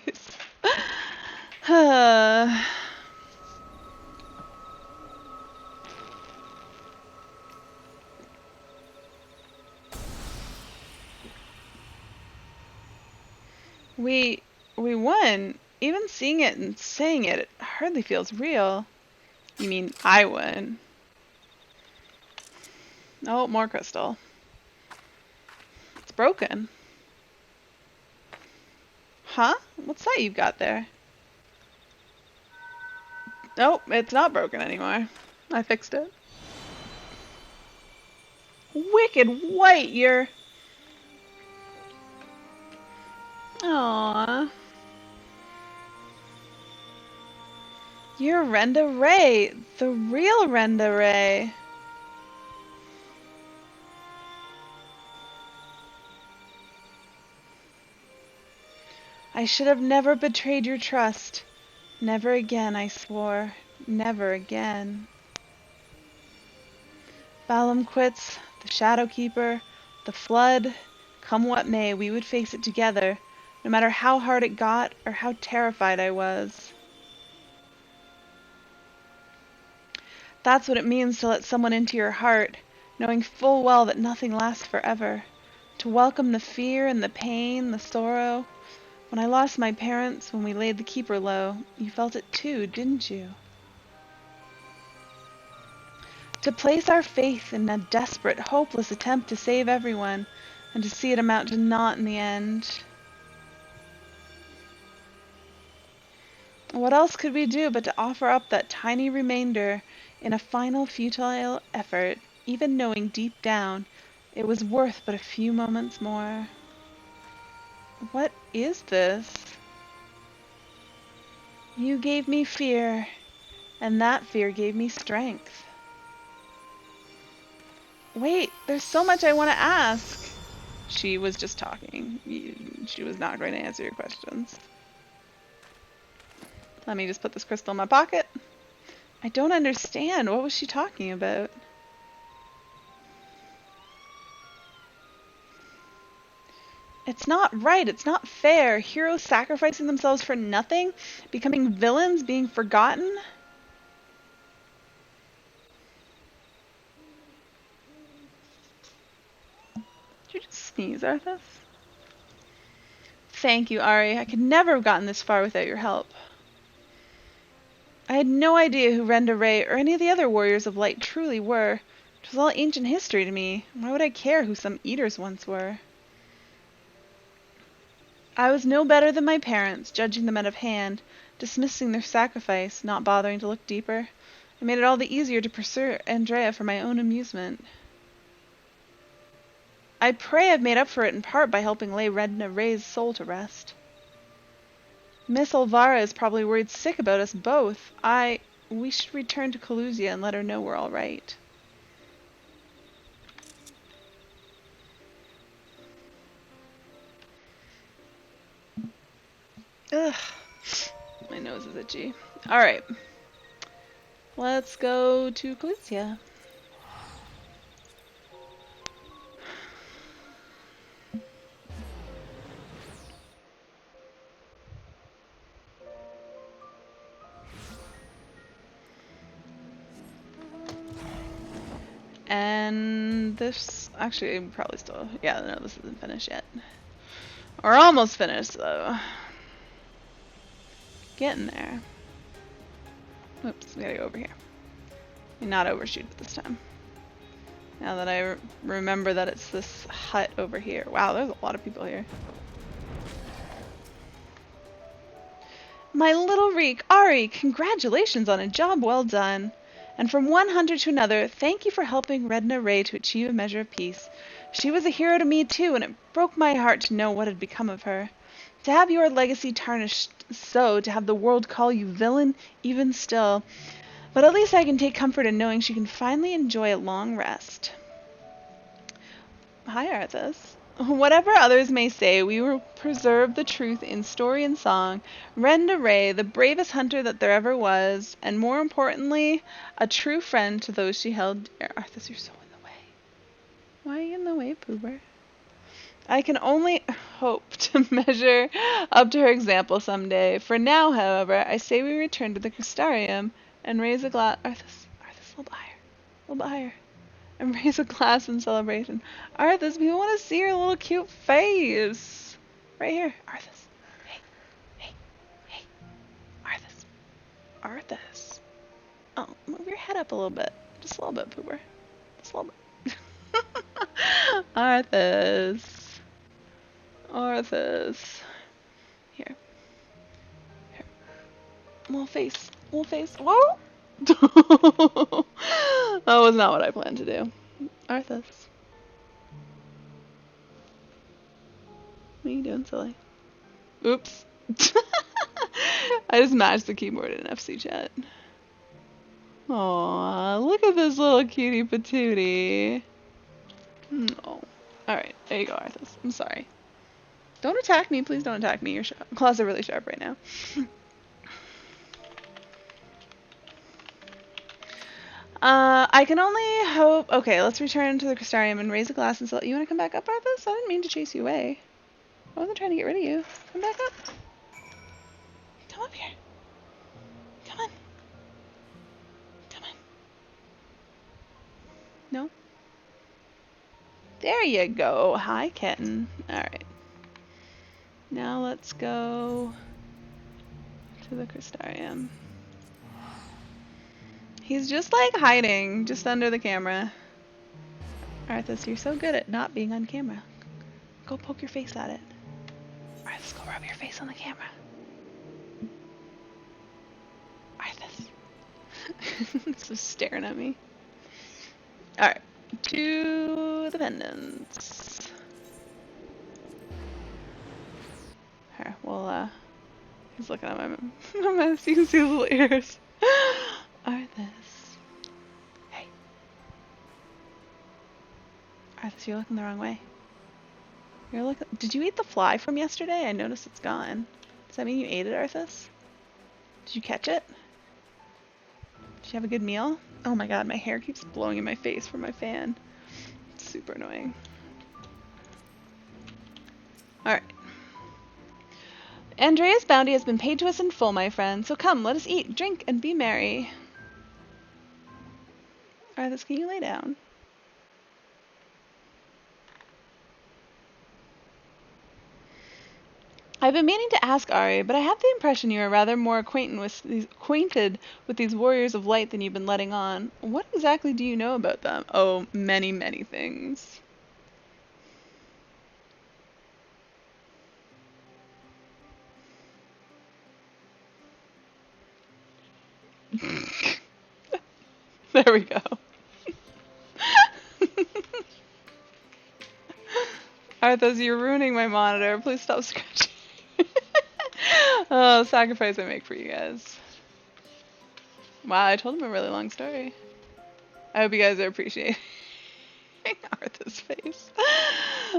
We won. Even seeing it and saying it, it hardly feels real. You mean I won? Oh, more crystal. It's broken. Huh? What's that you've got there? Nope, it's not broken anymore. I fixed it. Wicked white, you're... Aww. You're Renda Ray, the real Renda Ray. I should have never betrayed your trust. Never again, I swore. Never again. Balam quits, the Shadow Keeper, the Flood. Come what may, we would face it together, no matter how hard it got or how terrified I was. That's what it means to let someone into your heart, knowing full well that nothing lasts forever. To welcome the fear and the pain, the sorrow. When I lost my parents, when we laid the Keeper low, you felt it too, didn't you? To place our faith in a desperate, hopeless attempt to save everyone, and to see it amount to naught in the end. What else could we do but to offer up that tiny remainder in a final futile effort, even knowing deep down it was worth but a few moments more? What is this? You gave me fear, and that fear gave me strength. Wait, there's so much I want to ask. She was just talking. She was not going to answer your questions. Let me just put this crystal in my pocket. I don't understand. What was she talking about? It's not right. It's not fair. Heroes sacrificing themselves for nothing? Becoming villains? Being forgotten? Did you just sneeze, Arthas? Thank you, Ari. I could never have gotten this far without your help. I had no idea who Renda Ray or any of the other warriors of light truly were. It was all ancient history to me. Why would I care who some eaters once were? I was no better than my parents, judging them out of hand, dismissing their sacrifice, not bothering to look deeper. I made it all the easier to pursue Andrea for my own amusement. I pray I've made up for it in part by helping lay Renda Ray's soul to rest. Miss Olvara is probably worried sick about us both. We should return to Coluzia and let her know we're all right. Ugh. My nose is itchy. Alright. Let's go to Coluzia. And this, actually, probably still, yeah, no, this isn't finished yet. We're almost finished, though. Getting there. Oops, we gotta go over here. And not overshoot it this time. Now that I remember that it's this hut over here. Wow, there's a lot of people here. My little Reek, Ari, congratulations on a job well done. And from one hunter to another, thank you for helping Renda Ray to achieve a measure of peace. She was a hero to me too, and it broke my heart to know what had become of her. To have your legacy tarnished so, to have the world call you villain, even still. But at least I can take comfort in knowing she can finally enjoy a long rest. Hi, Arthas. Whatever others may say, we will preserve the truth in story and song. Renda Ray, the bravest hunter that there ever was, and more importantly, a true friend to those she held dear. Arthas, you're so in the way. Why are you in the way, Poober? I can only hope to measure up to her example someday. For now, however, I say we return to the Crystarium and raise a glass. Arthas, a little bit higher. A little bit higher. And raise a glass in celebration. Arthas, we want to see your little cute face. Right here. Arthas. Hey. Arthas. Arthas. Oh, move your head up a little bit. Just a little bit, Pooper. Just a little bit. Arthas. Here. Little face. Whoa! That was not what I planned to do. Arthas. What are you doing, silly? Oops. I just mashed the keyboard in FC chat. Aw, look at this little cutie patootie. No. Alright, there you go, Arthas. I'm sorry. Don't attack me, please don't attack me. Your claws are really sharp right now. I can only hope... Okay, let's return to the Crystarium and raise a glass and sell... You want to come back up, Arthas? I didn't mean to chase you away. I wasn't trying to get rid of you. Come back up. Come up here. Come on. No? There you go. Hi, kitten. Alright. Now let's go to the Crystarium. He's just like hiding, just under the camera. Arthas, you're so good at not being on camera. Go poke your face at it. Arthas, go rub your face on the camera. Arthas. So staring at me. Alright. To the pendants. Here, well, he's looking at my mess. You can see his little ears. Arthas. Hey. Arthas, you're looking the wrong way. You're looking. Did you eat the fly from yesterday? I noticed it's gone. Does that mean you ate it, Arthas? Did you catch it? Did you have a good meal? Oh my god, my hair keeps blowing in my face from my fan. It's super annoying. Alright. Andrea's bounty has been paid to us in full, my friend. So come, let us eat, drink, and be merry. Arthas, can you lay down? I've been meaning to ask Ari, but I have the impression you are rather more acquainted with these warriors of light than you've been letting on. What exactly do you know about them? Oh, many, many things. There we go. Arthas, you're ruining my monitor. Please stop scratching. Oh, sacrifice I make for you guys. Wow, I told him a really long story. I hope you guys are appreciating Arthas' face.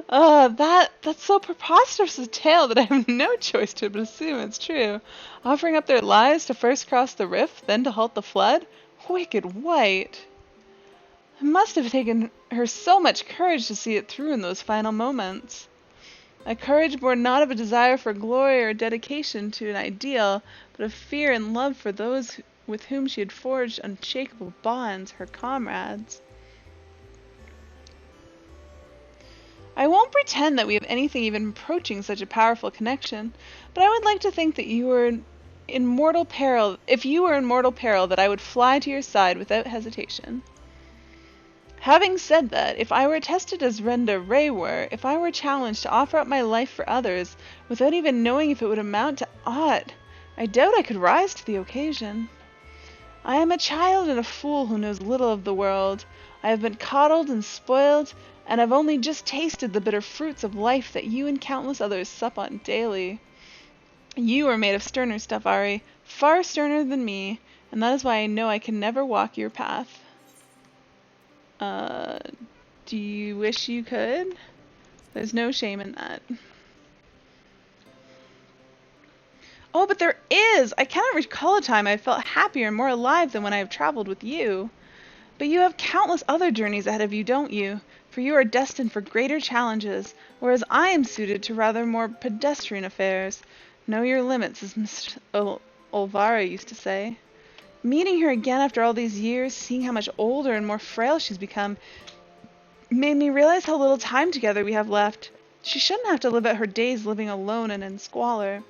That's so preposterous a tale that I have no choice to but assume it's true. Offering up their lives to first cross the rift, then to halt the flood? Wicked white. It must have taken her so much courage to see it through in those final moments. A courage born not of a desire for glory or dedication to an ideal, but of fear and love for those with whom she had forged unshakable bonds, her comrades. I won't pretend that we have anything even approaching such a powerful connection, but I would like to think that you were in mortal peril. If you were in mortal peril, that I would fly to your side without hesitation. Having said that, if I were tested as Renda Ray were, if I were challenged to offer up my life for others, without even knowing if it would amount to aught, I doubt I could rise to the occasion. I am a child and a fool who knows little of the world. I have been coddled and spoiled, and have only just tasted the bitter fruits of life that you and countless others sup on daily. You are made of sterner stuff, Ari, far sterner than me, and that is why I know I can never walk your path. Do you wish you could? There's no shame in that. Oh, but there is! I cannot recall a time I felt happier and more alive than when I have traveled with you. But you have countless other journeys ahead of you, don't you? For you are destined for greater challenges, whereas I am suited to rather more pedestrian affairs. Know your limits, as Miss Olvara used to say. Meeting her again after all these years, seeing how much older and more frail she's become, made me realize how little time together we have left. She shouldn't have to live out her days living alone and in squalor.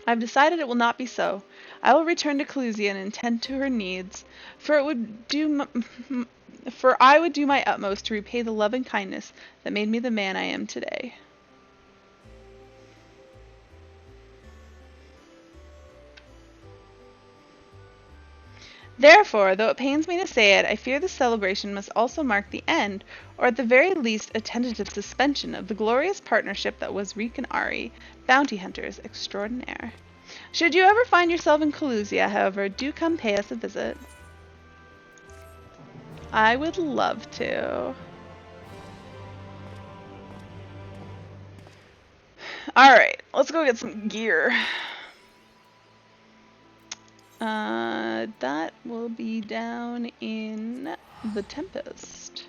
I've decided it will not be so. I will return to Clusia and attend to her needs, for I would do my utmost to repay the love and kindness that made me the man I am today. Therefore, though it pains me to say it, I fear the celebration must also mark the end, or at the very least a tentative suspension of the glorious partnership that was Reek and Ari, bounty hunters extraordinaire. Should you ever find yourself in Clusia, however, do come pay us a visit. I would love to. Alright, let's go get some gear. That will be down in the Tempest.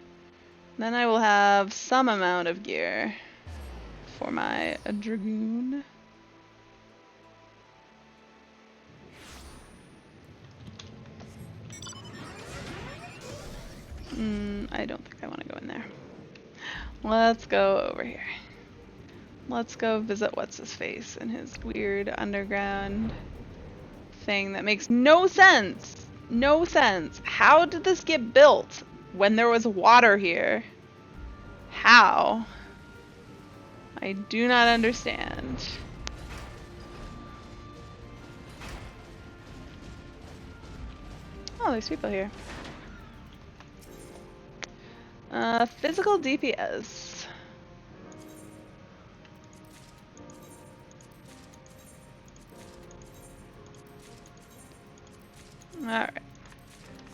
Then I will have some amount of gear for my Dragoon. I don't think I want to go in there. Let's go over here. Let's go visit What's-His-Face and his weird underground thing that makes no sense. No sense. How did this get built when there was water here? How? I do not understand. Oh, there's people here. Physical DPS. Alright.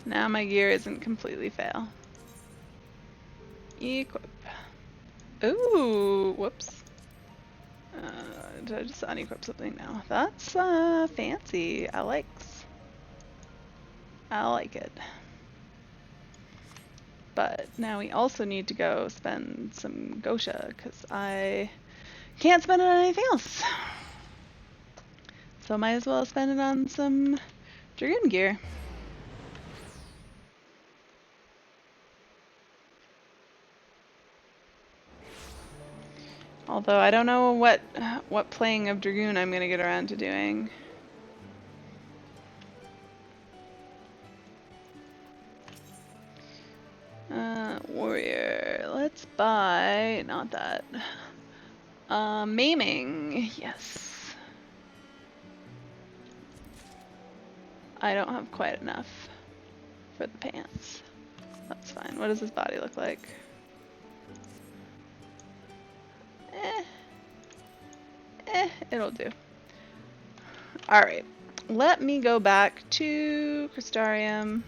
Now my gear isn't completely fail. Equip. Ooh, whoops. Did I just unequip something now? That's fancy. I like it. But now we also need to go spend some Gosha, because I can't spend it on anything else. So might as well spend it on some Dragoon gear. Although I don't know what playing of Dragoon I'm gonna get around to doing. Warrior. Let's buy not that. Maiming, yes. I don't have quite enough for the pants. That's fine. What does his body look like? It'll do. Alright. Let me go back to Crystarium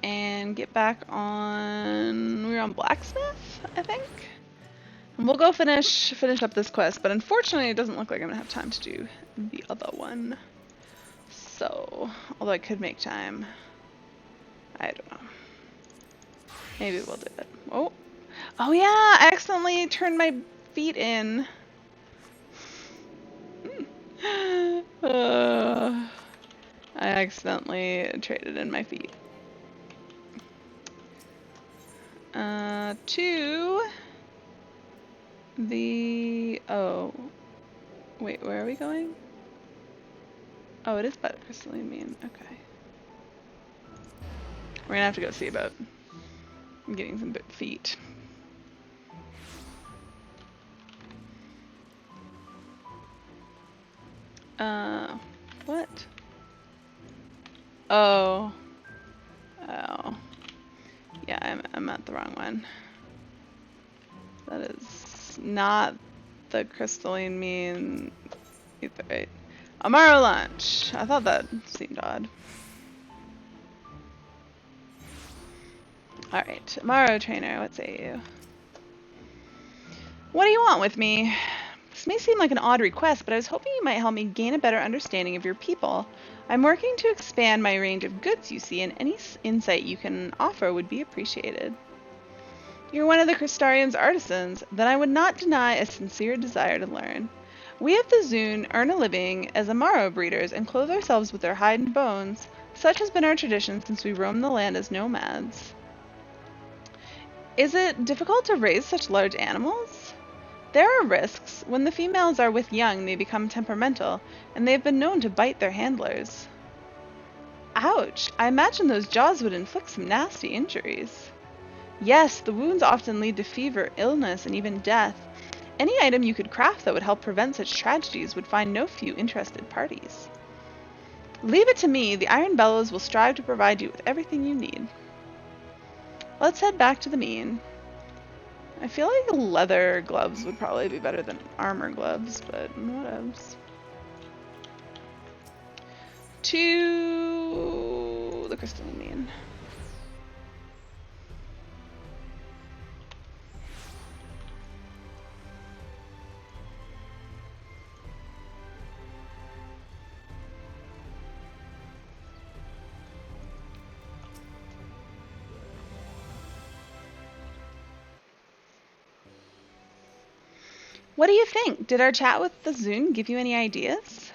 and get back on... We're on Blacksmith, I think? And we'll go finish up this quest, but unfortunately it doesn't look like I'm gonna have time to do the other one. So, although I could make time. I don't know. Maybe we'll do it. Oh! Oh yeah! I accidentally turned my feet in. I accidentally traded in my feet. To the... Oh. Wait, where are we going? Oh, it is by the crystalline mean. Okay. We're gonna have to go see about getting some feet. What? Oh. Oh. Yeah, I'm at the wrong one. That is not the crystalline mean either, right? Amaro lunch. I thought that seemed odd. Alright, Amaro trainer, what say you? What do you want with me? This may seem like an odd request, but I was hoping you might help me gain a better understanding of your people. I'm working to expand my range of goods, you see, and any insight you can offer would be appreciated. You're one of the Crystarium's artisans, then I would not deny a sincere desire to learn. We of the Zune earn a living as Amaro breeders and clothe ourselves with their hide and bones. Such has been our tradition since we roamed the land as nomads. Is it difficult to raise such large animals? There are risks. When the females are with young, they become temperamental, and they have been known to bite their handlers. Ouch! I imagine those jaws would inflict some nasty injuries. Yes, the wounds often lead to fever, illness, and even death. Any item you could craft that would help prevent such tragedies would find no few interested parties. Leave it to me. The Iron Bellows will strive to provide you with everything you need. Let's head back to the mean. I feel like leather gloves would probably be better than armor gloves, but whatevs. To the crystalline mean. What do you think? Did our chat with the Zune give you any ideas?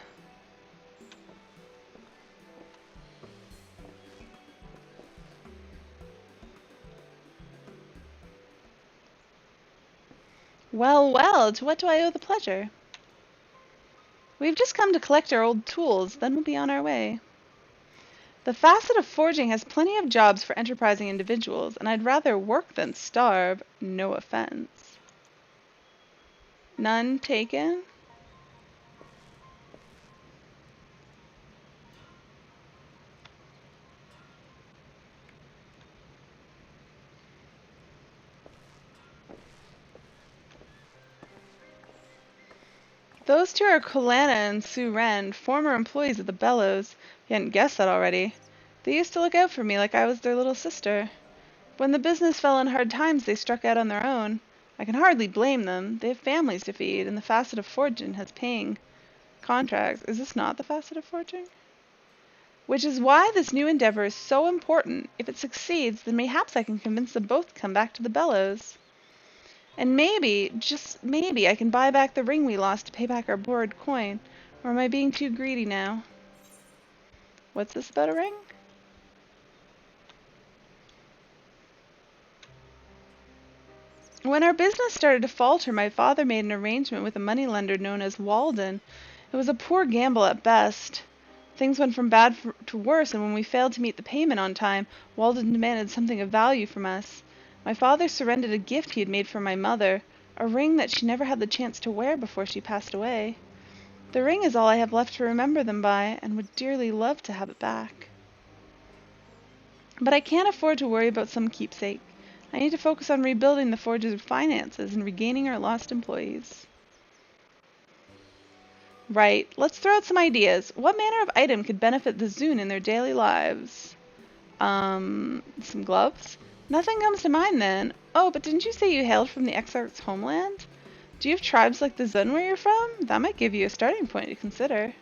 Well, well, to what do I owe the pleasure? We've just come to collect our old tools, then we'll be on our way. The facet of forging has plenty of jobs for enterprising individuals, and I'd rather work than starve, no offense. None taken? Those two are Kolana and Sue Ren, former employees of the Bellows. You hadn't guessed that already. They used to look out for me like I was their little sister. When the business fell in hard times, they struck out on their own. I can hardly blame them. They have families to feed, and the facet of forging has paying contracts. Is this not the facet of forging? Which is why this new endeavor is so important. If it succeeds, then mayhaps I can convince them both to come back to the Bellows. And maybe, just maybe, I can buy back the ring we lost to pay back our borrowed coin. Or am I being too greedy now? What's this about a ring? When our business started to falter, my father made an arrangement with a moneylender known as Walden. It was a poor gamble at best. Things went from bad to worse, and when we failed to meet the payment on time, Walden demanded something of value from us. My father surrendered a gift he had made for my mother, a ring that she never had the chance to wear before she passed away. The ring is all I have left to remember them by, and would dearly love to have it back. But I can't afford to worry about some keepsake. I need to focus on rebuilding the Forge's finances and regaining our lost employees. Right, let's throw out some ideas. What manner of item could benefit the Zune in their daily lives? Some gloves? Nothing comes to mind then. Oh, but didn't you say you hailed from the Exarch's homeland? Do you have tribes like the Zun where you're from? That might give you a starting point to consider.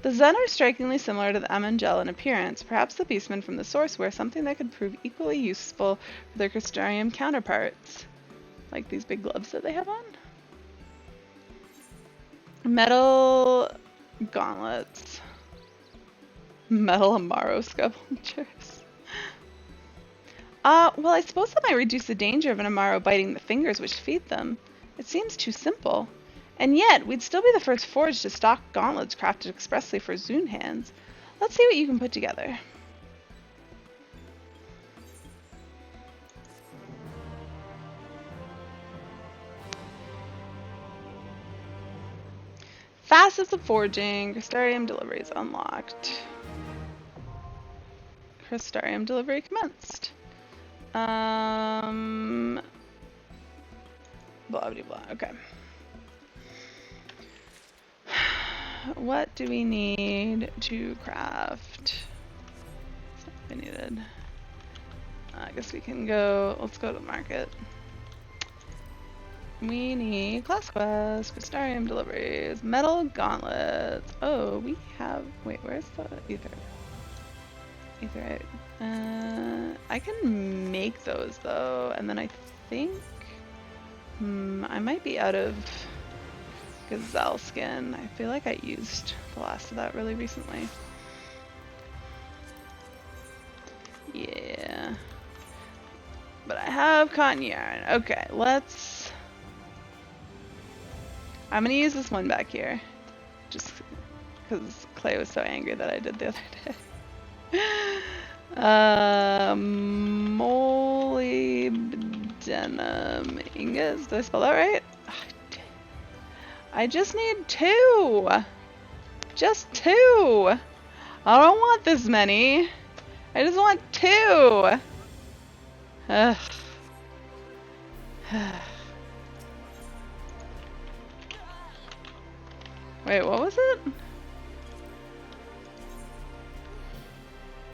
The Zun are strikingly similar to the Amangel in appearance. Perhaps the beastmen from the source wear something that could prove equally useful for their Crystarium counterparts. Like these big gloves that they have on. Metal gauntlets. Metal Amaro sculptures. Well, I suppose that might reduce the danger of an Amaro biting the fingers which feed them. It seems too simple. And yet, we'd still be the first forge to stock gauntlets crafted expressly for Zune hands. Let's see what you can put together. Facets of forging. Crystarium deliveries unlocked. Crystarium delivery commenced. Blah blah blah. Okay. What do we need to craft? We needed I guess we can go. Let's go to the market. We need class quest, Crystarium deliveries, metal gauntlets. Oh, we have. Wait, where's the ether? Etherite. I can make those though, and then I think I might be out of gazelle skin. I feel like I used the last of that really recently. Yeah. But I have cotton yarn. Okay, let's... I'm gonna use this one back here. Just because Clay was so angry that I did the other day. Molybdenum ingots. Did I spell that right? I just need 2. Just 2. I don't want this many. I just want 2. Ugh. Wait, what was it?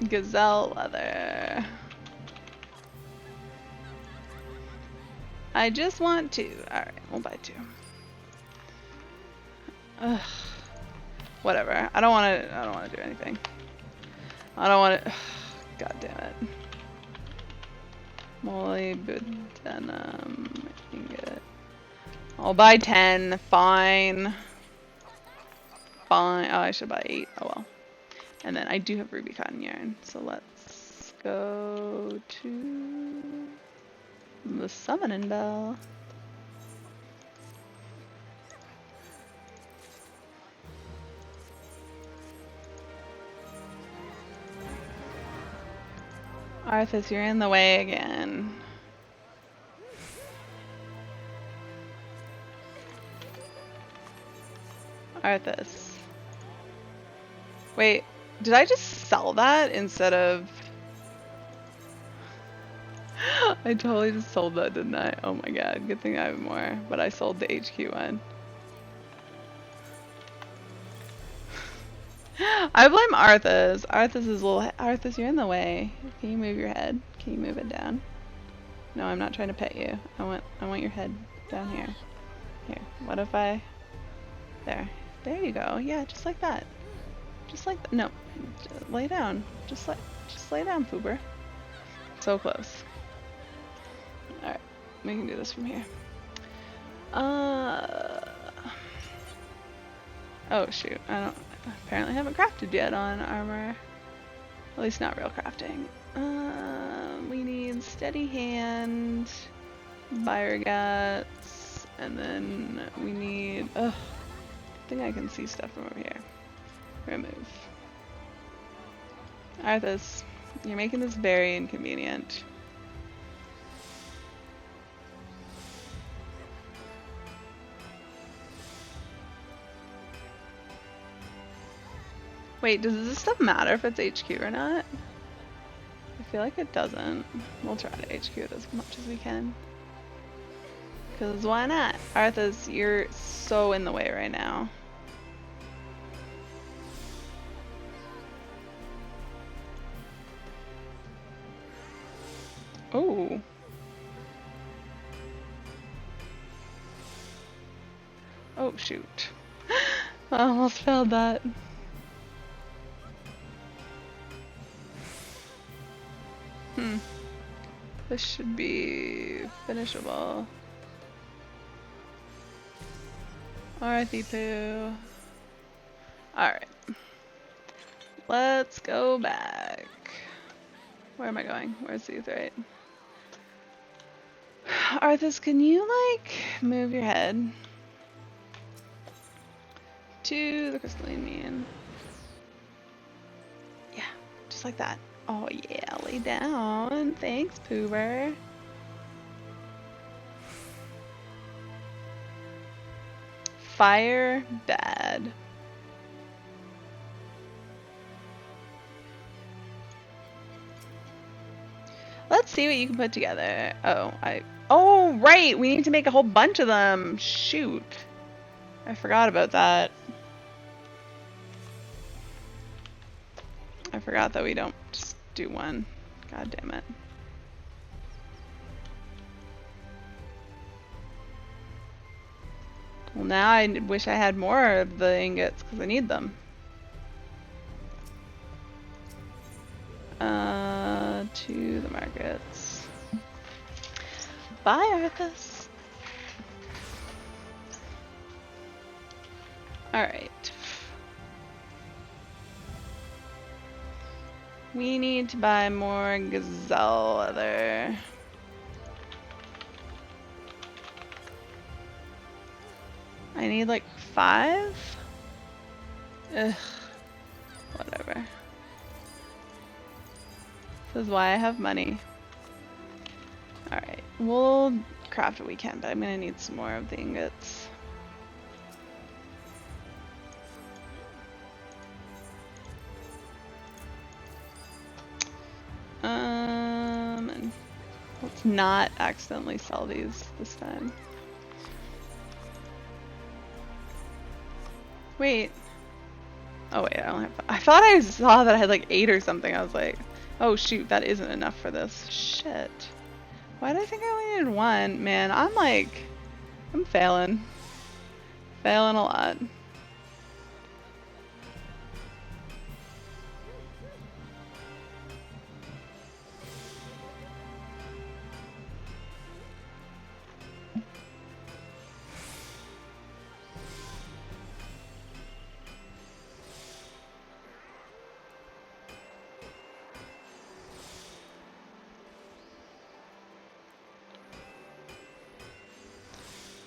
Gazelle leather. I just want 2. Alright, we'll buy 2. Ugh. Whatever. I don't wanna do anything. I don't wanna God damn it. Molybdenum ingot. I'll buy 10. Fine. Fine. Oh, I should buy 8. Oh well. And then I do have ruby cotton yarn. So let's go to the summoning bell. Arthas, you're in the way again. Arthas. Wait, did I just sell that instead of... I totally just sold that, didn't I? Oh my god, good thing I have more. But I sold the HQ one. I blame Arthas. Arthas is little... Arthas, you're in the way. Can you move your head? Can you move it down? No, I'm not trying to pet you. I want your head down here. Here. What if I... There. There you go. Yeah, just like that. Just like that. No. Just lay down. Just lay down, Pooper. So close. Alright. We can do this from here. Oh shoot. Apparently haven't crafted yet on armor. At least not real crafting. We need steady hand, buyer guts, and then we need... I think I can see stuff from over here. Remove. Arthas, you're making this very inconvenient. Wait, does this stuff matter if it's HQ or not? I feel like it doesn't. We'll try to HQ it as much as we can. Because why not? Arthas, you're so in the way right now. Oh. Oh shoot. I almost failed that. This should be finishable. Arthy poo. Alright. Let's go back. Where am I going? Where's the Aetherite? Arthas, can you like move your head to the crystalline mean? Yeah, just like that. Oh yeah, lay down. Thanks, Poober. Fire bad. Let's see what you can put together. Oh, right! We need to make a whole bunch of them. Shoot. I forgot about that. I forgot that we don't just do one. God damn it. Well, now I wish I had more of the ingots because I need them. To the markets. Bye, Arthas. Alright. We need to buy more gazelle leather. I need like 5? Ugh. Whatever. This is why I have money. Alright, we'll craft what we can, but I'm gonna need some more of the ingots. And let's not accidentally sell these this time. Wait. Oh wait, I don't have. I thought I saw that I had like 8 or something. I was like, oh shoot, that isn't enough for this. Shit. Why did I think I only needed 1? Man, I'm failing. Failing a lot.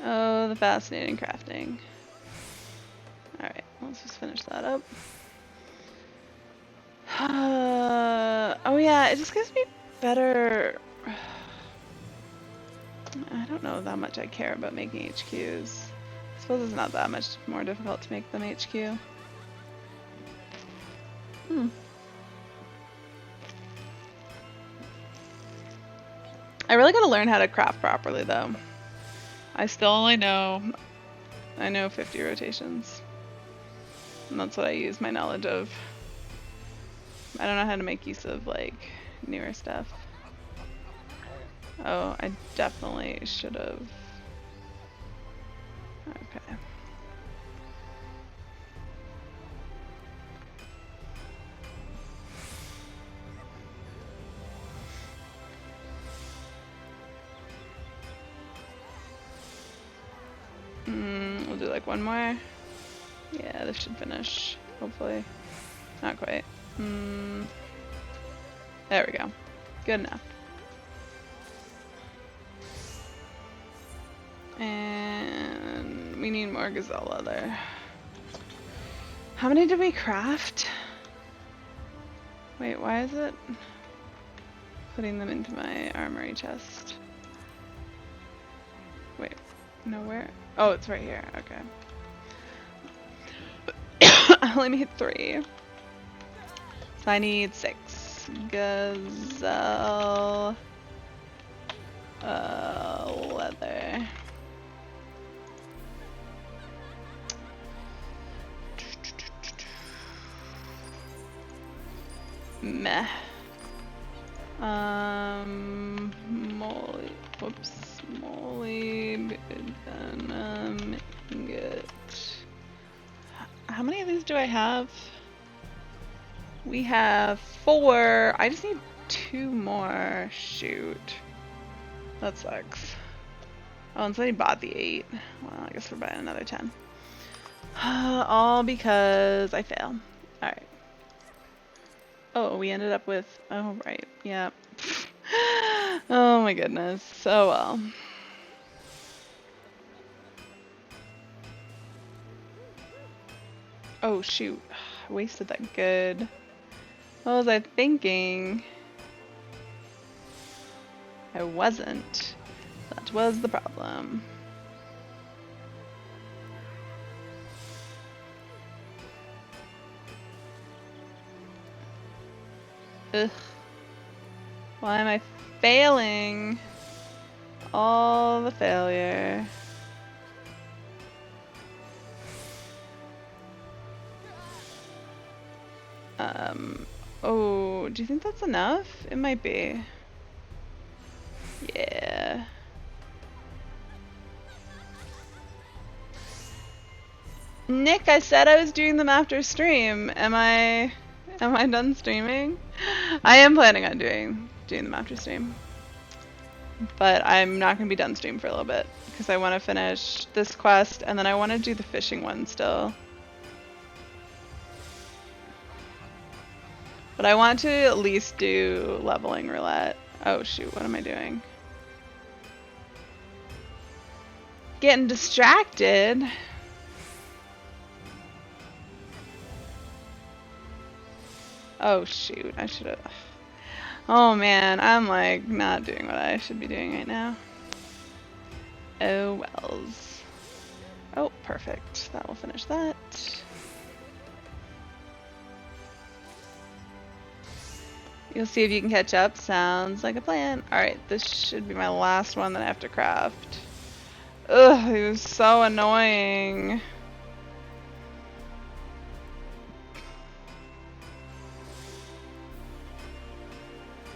Oh, the fascinating crafting. Alright, let's just finish that up. Oh yeah, it just gives me better... I don't know how much I care about making HQs. I suppose it's not that much more difficult to make them HQ. I really gotta learn how to craft properly though. I still only know, I know 50 rotations. And that's what I use my knowledge of. I don't know how to make use of like newer stuff. Oh, I definitely should have. Okay. We'll do like 1 more. Yeah, this should finish, hopefully. Not quite. There we go. Good enough. And we need more gazelle leather. How many did we craft? Wait, why is it putting them into my armory chest? Wait, no, where? Oh, it's right here. Okay. I only need 3. So I need 6. Gazelle leather. Meh. Moly. Whoops. Moly. Ingot. How many of these do I have? We have 4. I just need 2 more. Shoot. That sucks. Oh, and somebody bought the 8. Well, I guess we're buying another 10. All because I fail. Alright. Oh, we ended up with... Oh, right. Yeah. Oh my goodness. So well. Oh shoot. I wasted that good. What was I thinking? I wasn't. That was the problem. Ugh. Why am I failing? All the failure. Oh, do you think that's enough? It might be. Yeah. Nick, I said I was doing them after stream. Am I done streaming? I am planning on doing them after stream. But I'm not going to be done stream for a little bit because I want to finish this quest and then I want to do the fishing one still. But I want to at least do leveling roulette. Oh shoot, what am I doing? Getting distracted. Oh shoot, I should have. Oh man, I'm like not doing what I should be doing right now. Oh wells. Oh, perfect. That will finish that. You'll see if you can catch up. Sounds like a plan. Alright, this should be my last one that I have to craft. Ugh, it was so annoying.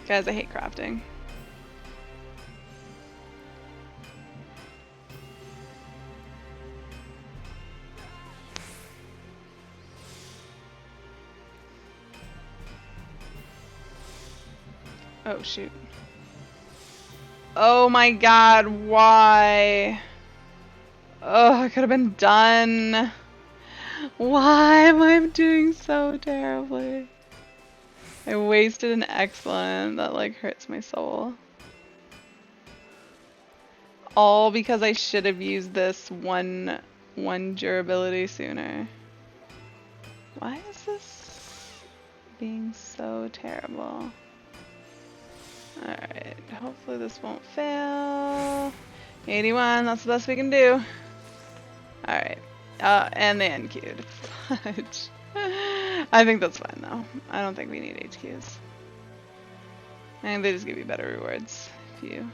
Guys, I hate crafting. Oh shoot. Oh my god, why? Oh, I could have been done. Why am I doing so terribly? I wasted an excellent. That like hurts my soul. All because I should have used this one durability sooner. Why is this being so terrible? Alright, hopefully this won't fail. 81, that's the best we can do. Alright, and they NQ'd. Fudge. I think that's fine though. I don't think we need HQs. I think they just give you better rewards if you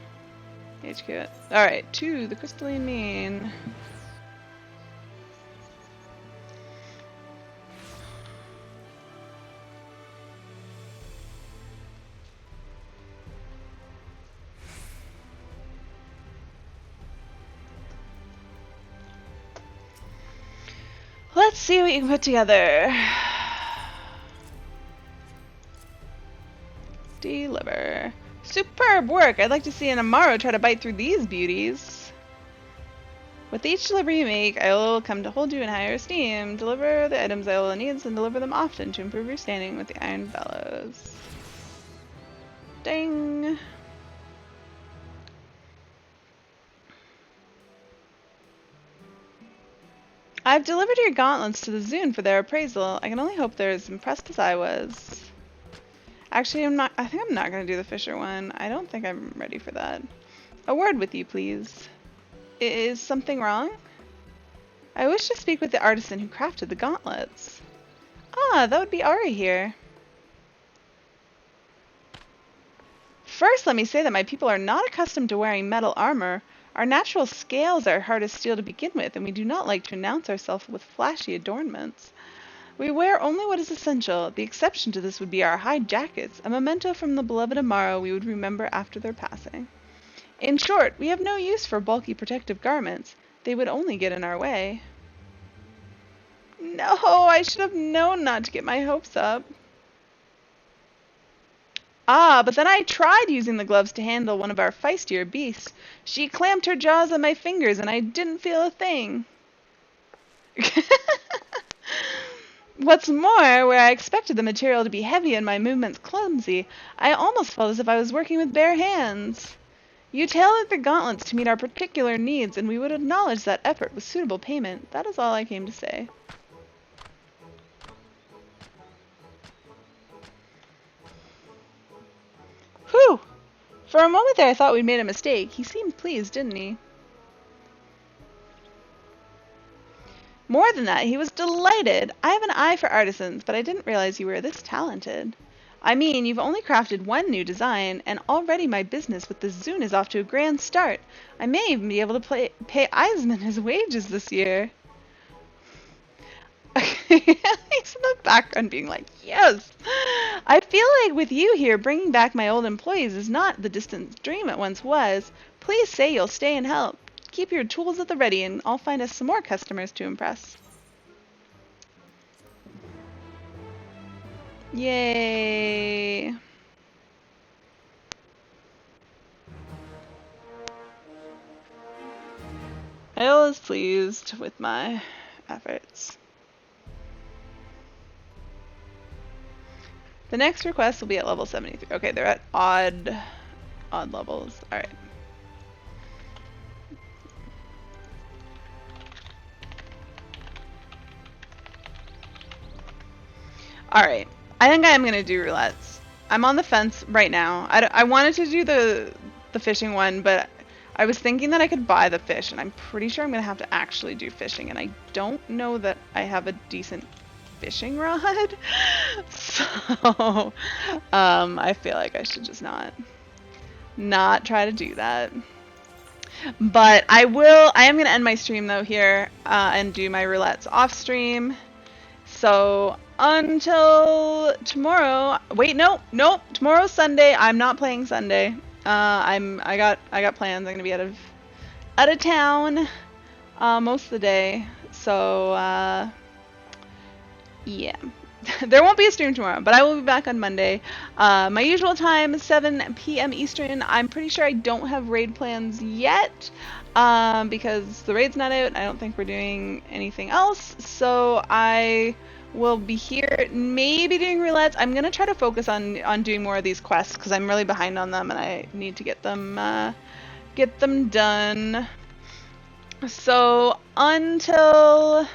HQ it. Alright, to the crystalline mean. Let's see what you can put together. Deliver. Superb work! I'd like to see an Amaro try to bite through these beauties. With each delivery you make, I will come to hold you in higher esteem. Deliver the items Iola needs and deliver them often to improve your standing with the Iron Bellows. Ding! I've delivered your gauntlets to the Zune for their appraisal. I can only hope they're as impressed as I was. Actually, I think I'm not going to do the Fisher one. I don't think I'm ready for that. A word with you, please. Is something wrong? I wish to speak with the artisan who crafted the gauntlets. Ah, that would be Ari here. First, let me say that my people are not accustomed to wearing metal armor. Our natural scales are hard as steel to begin with, and we do not like to announce ourselves with flashy adornments. We wear only what is essential. The exception to this would be our hide jackets, a memento from the beloved Amaro we would remember after their passing. In short, we have no use for bulky protective garments. They would only get in our way. No, I should have known not to get my hopes up. Ah, but then I tried using the gloves to handle one of our feistier beasts. She clamped her jaws on my fingers and I didn't feel a thing. What's more, where I expected the material to be heavy and my movements clumsy, I almost felt as if I was working with bare hands. You tailored the gauntlets to meet our particular needs, and we would acknowledge that effort with suitable payment. That is all I came to say. Whew! For a moment there I thought we'd made a mistake. He seemed pleased, didn't he? More than that, he was delighted. I have an eye for artisans, but I didn't realize you were this talented. I mean, you've only crafted one new design, and already my business with the Zune is off to a grand start. I may even be able to pay Eisman his wages this year. He's in the background being like, yes! I feel like with you here, bringing back my old employees is not the distant dream it once was. Please say you'll stay and help. Keep your tools at the ready, and I'll find us some more customers to impress. Yay! I was pleased with my efforts. The next request will be at level 73. Okay, they're at odd levels. Alright. Alright. I think I am going to do roulettes. I'm on the fence right now. I wanted to do the fishing one, but I was thinking that I could buy the fish, and I'm pretty sure I'm going to have to actually do fishing, and I don't know that I have a decent fishing rod. So, I feel like I should just not try to do that. But I am going to end my stream though here, and do my roulettes off stream. So until tomorrow, wait, nope, tomorrow's Sunday. I'm not playing Sunday. I got plans. I'm gonna be out of town, most of the day. So, yeah. There won't be a stream tomorrow, but I will be back on Monday. My usual time, 7 p.m. Eastern. I'm pretty sure I don't have raid plans yet, because the raid's not out. I don't think we're doing anything else. So I will be here, maybe doing roulettes. I'm gonna try to focus on doing more of these quests because I'm really behind on them and I need to get them done. So until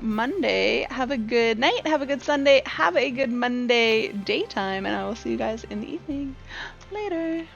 Monday, have a good night, have a good Sunday, have a good Monday daytime, and I will see you guys in the evening. Later.